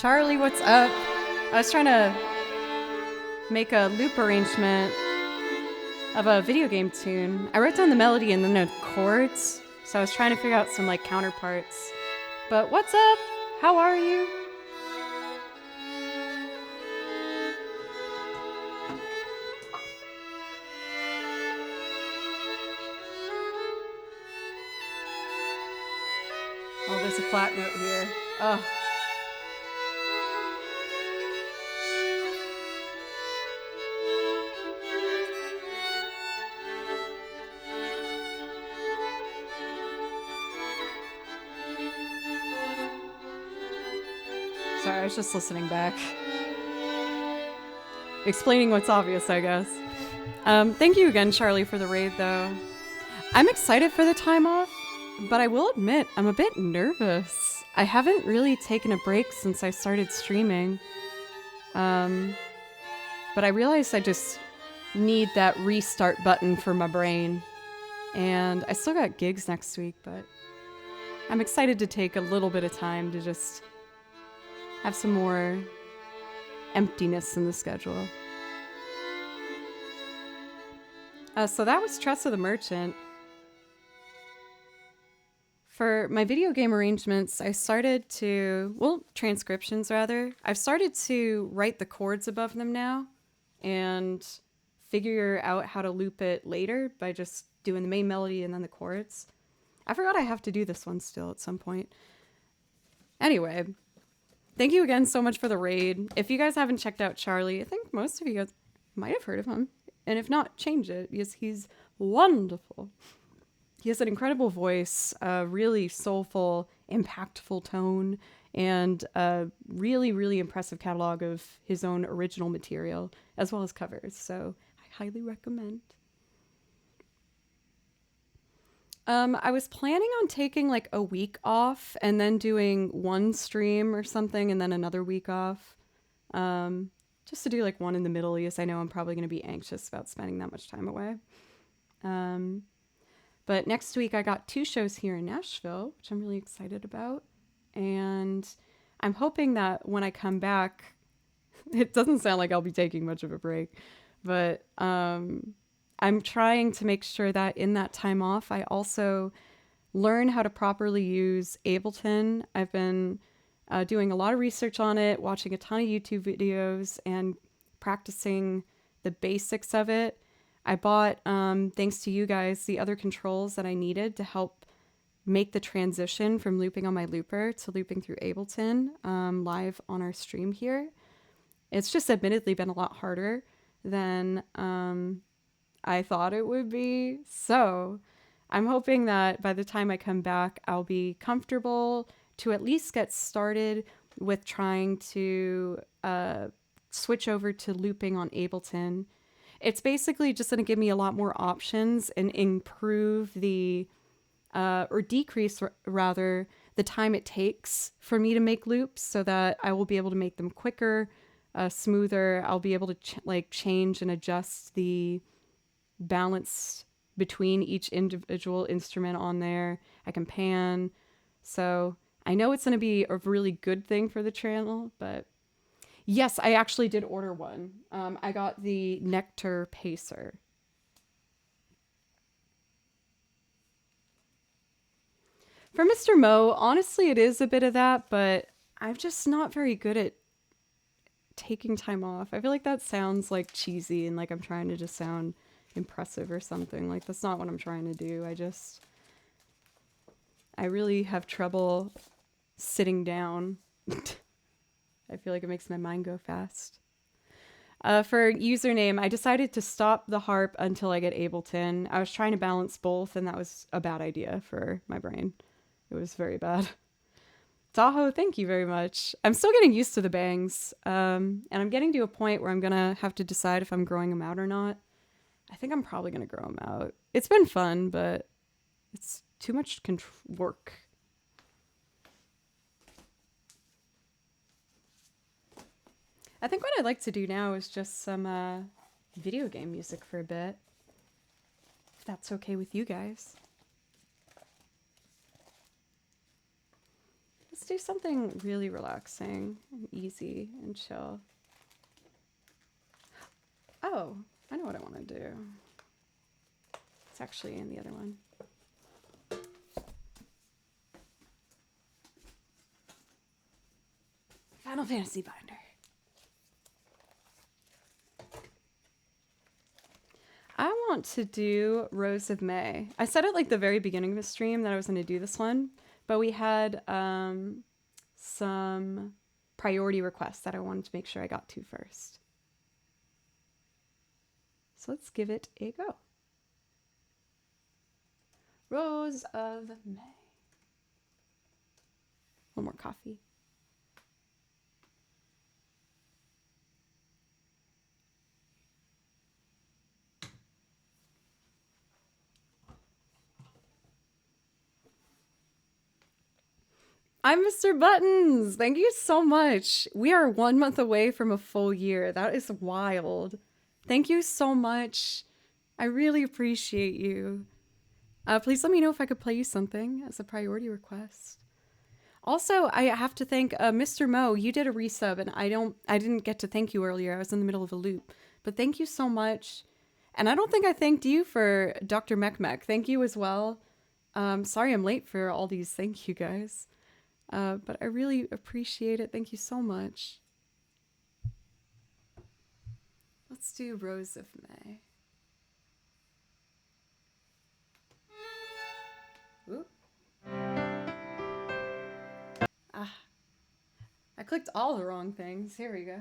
Charlie, what's up? I was trying to make a loop arrangement of a video game tune. I wrote down the melody and then the chords, so I was trying to figure out some like counterparts. But what's up? How are you? Oh, there's a flat note here. Oh. Sorry, I was just listening back. Explaining what's obvious, I guess. Thank you again, Charlie, for the raid, though. I'm excited for the time off, but I will admit I'm a bit nervous. I haven't really taken a break since I started streaming. But I realized I just need that restart button for my brain. And I still got gigs next week, but I'm excited to take a little bit of time to just have some more emptiness in the schedule. So that was Tressa the Merchant. For my video game arrangements, I started to, well, transcriptions rather. I've started to write the chords above them now and figure out how to loop it later by just doing the main melody and then the chords. I forgot I have to do this one still at some point. Anyway, thank you again so much for the raid. If you guys haven't checked out Charlie, I think most of you guys might have heard of him. And if not, change it because he's wonderful. He has an incredible voice, a really soulful, impactful tone, and a really, really impressive catalog of his own original material, as well as covers. So I highly recommend. I was planning on taking like a week off and then doing one stream or something and then another week off. Just to do like one in the middle, because I know I'm probably going to be anxious about spending that much time away. But next week I got 2 shows here in Nashville, which I'm really excited about. And I'm hoping that when I come back, it doesn't sound like I'll be taking much of a break, but I'm trying to make sure that in that time off, I also learn how to properly use Ableton. I've been doing a lot of research on it, watching a ton of YouTube videos, and practicing the basics of it. I bought, thanks to you guys, the other controls that I needed to help make the transition from looping on my looper to looping through Ableton live on our stream here. It's just admittedly been a lot harder than I thought it would be. So I'm hoping that by the time I come back, I'll be comfortable to at least get started with trying to switch over to looping on Ableton. It's basically just going to give me a lot more options and improve the, or decrease rather, the time it takes for me to make loops so that I will be able to make them quicker, smoother. I'll be able to change and adjust the balance between each individual instrument on there. I can pan. So I know it's going to be a really good thing for the channel, but yes, I actually did order one. I got the Nectar Pacer. For Mr. Mo, honestly, it is a bit of that, but I'm just not very good at taking time off. I feel like that sounds like cheesy and like I'm trying to just sound impressive or something. Like that's not what I'm trying to do. I really have trouble sitting down. I feel like it makes my mind go fast. For username, I decided to stop the harp until I get Ableton. I was trying to balance both, and that was a bad idea for my brain. It was very bad. Tahoe, thank you very much. I'm still getting used to the bangs, and I'm getting to a point where I'm going to have to decide if I'm growing them out or not. I think I'm probably going to grow them out. It's been fun, but it's too much work. I think what I'd like to do now is just some video game music for a bit. If that's okay with you guys. Let's do something really relaxing and easy and chill. Oh, I know what I want to do. It's actually in the other one. Final Fantasy Binder. I want to do Rose of May. I said at like the very beginning of the stream that I was going to do this one, but we had some priority requests that I wanted to make sure I got to first. So let's give it a go. Rose of May. One more coffee. I'm Mr. Buttons. Thank you so much. We are 1 month away from a full year. That is wild. Thank you so much. I really appreciate you. Please let me know if I could play you something as a priority request. Also, I have to thank Mr. Mo. You did a resub, and I didn't get to thank you earlier. I was in the middle of a loop. But thank you so much. And I don't think I thanked you for Dr. Mekmek. Thank you as well. Sorry I'm late for all these thank you guys. But I really appreciate it. Thank you so much. Let's do Rose of May. Ooh. Ah. I clicked all the wrong things. Here we go.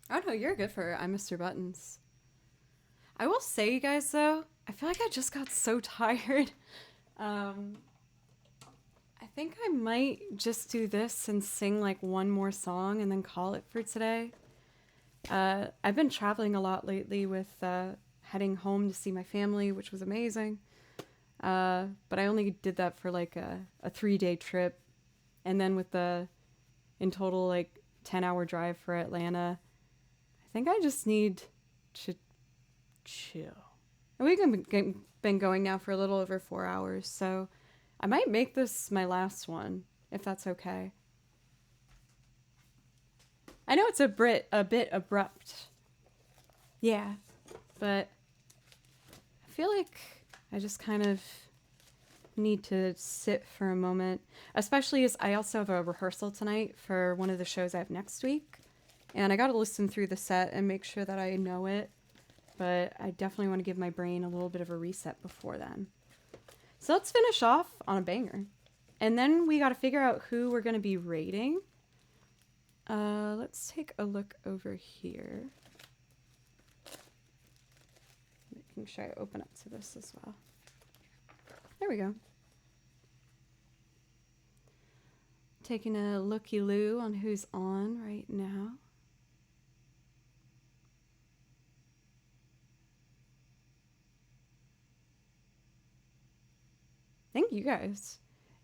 Oh no, you're good for I'm Mr. Buttons. I will say, you guys, though, I feel like I just got so tired. I think I might just do this and sing like one more song and then call it for today. I've been traveling a lot lately with heading home to see my family, which was amazing. But I only did that for like a 3-day trip. And then with the, in total, like 10-hour drive for Atlanta, I think I just need to chill. And we've been going now for a little over 4 hours, so I might make this my last one, if that's okay. I know it's a bit abrupt. Yeah, but I feel like I just kind of need to sit for a moment, especially as I also have a rehearsal tonight for one of the shows I have next week, and I got to listen through the set and make sure that I know it, but I definitely want to give my brain a little bit of a reset before then. So let's finish off on a banger, and then we got to figure out who we're going to be rating. Let's take a look over here. Making sure I open up to this as well. There we go. Taking a looky-loo on who's on right now. Thank you guys.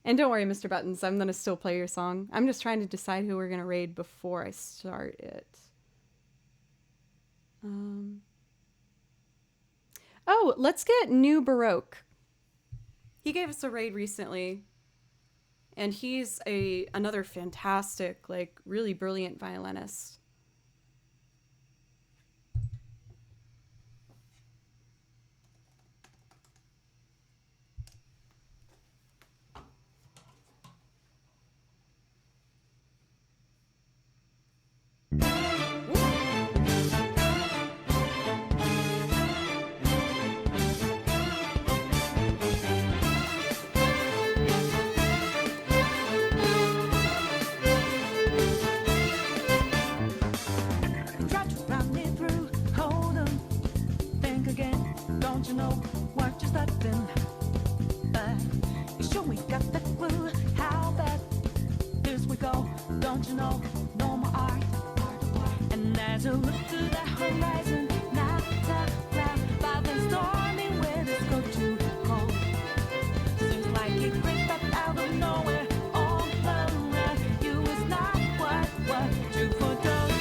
And don't worry, Mr. Buttons, I'm going to still play your song. I'm just trying to decide who we're going to raid before I start it. Oh, let's get New Baroque. He gave us a raid recently, and he's another fantastic, like, really brilliant violinist. Try to run me through, hold on, think again. Don't you know what you're studying? But you sure we got the clue how bad this we go. Don't you know, no more art. And as you look to the horizon, not a cloud, but then stormy winds go too cold. Seems like it crept up out of nowhere, all around you is not what you foretold.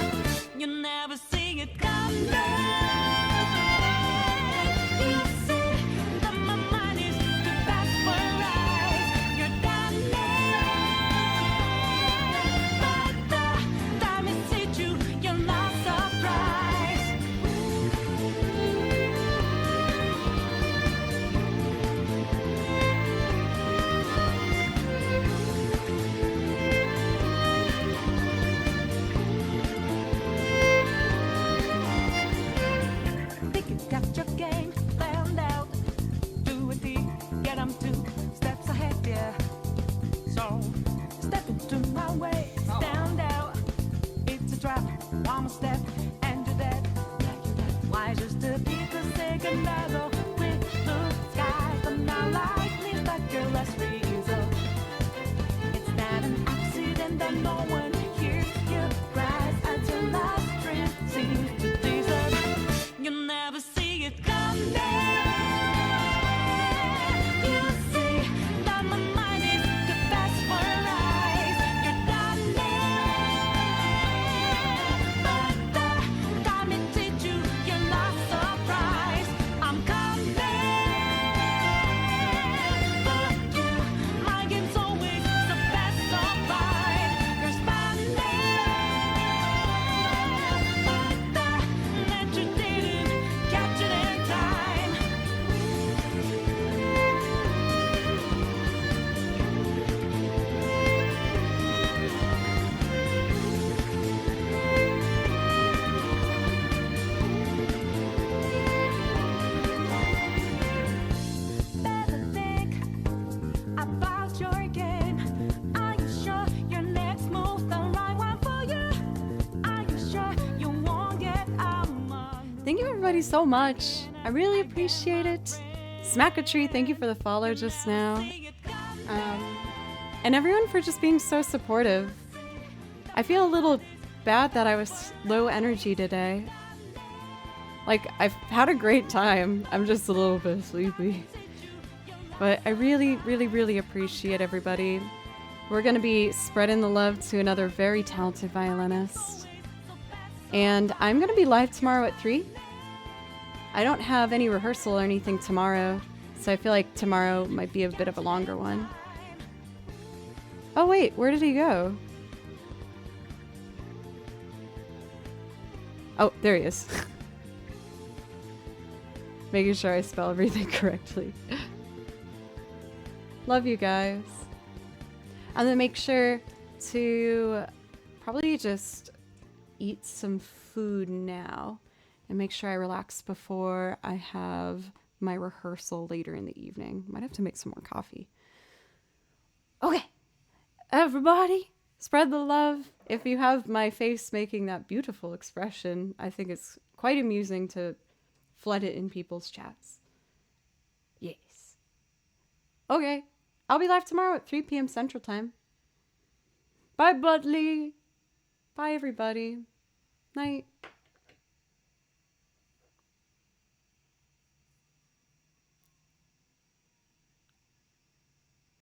You never see it coming. You see that my mind is too fast for eyes. You're done but the time it hit you, you're not surprised. Think you got your game planned out. Do a deep, get 'em 2 steps ahead, yeah. So step into my way, stand out. It's a trap, one more step, and you're dead. Why just the people say goodbye with blue skies, but now lightning's like your last resort. It's not an accident that no one hears you cries as your last dream seems to desert. You never see it coming. You see that my mind is too fast for eyes. You're done but the Thank you everybody so much. I really appreciate it. Smack a Tree, thank you for the follow just now. And everyone for just being so supportive. I feel a little bad that I was low energy today. Like, I've had a great time. I'm just a little bit sleepy. But I really, really, really appreciate everybody. We're going to be spreading the love to another very talented violinist. And I'm going to be live tomorrow at 3. I don't have any rehearsal or anything tomorrow, so I feel like tomorrow might be a bit of a longer one. Oh wait, where did he go? Oh, there he is. Making sure I spell everything correctly. Love you guys. I'm gonna make sure to probably just eat some food now and make sure I relax before I have my rehearsal later in the evening. Might have to make some more coffee. Okay, everybody, spread the love. If you have my face making that beautiful expression, I think it's quite amusing to flood it in people's chats. Yes. Okay, I'll be live tomorrow at 3 p.m. Central Time. Bye, Budley. Bye, everybody. Night.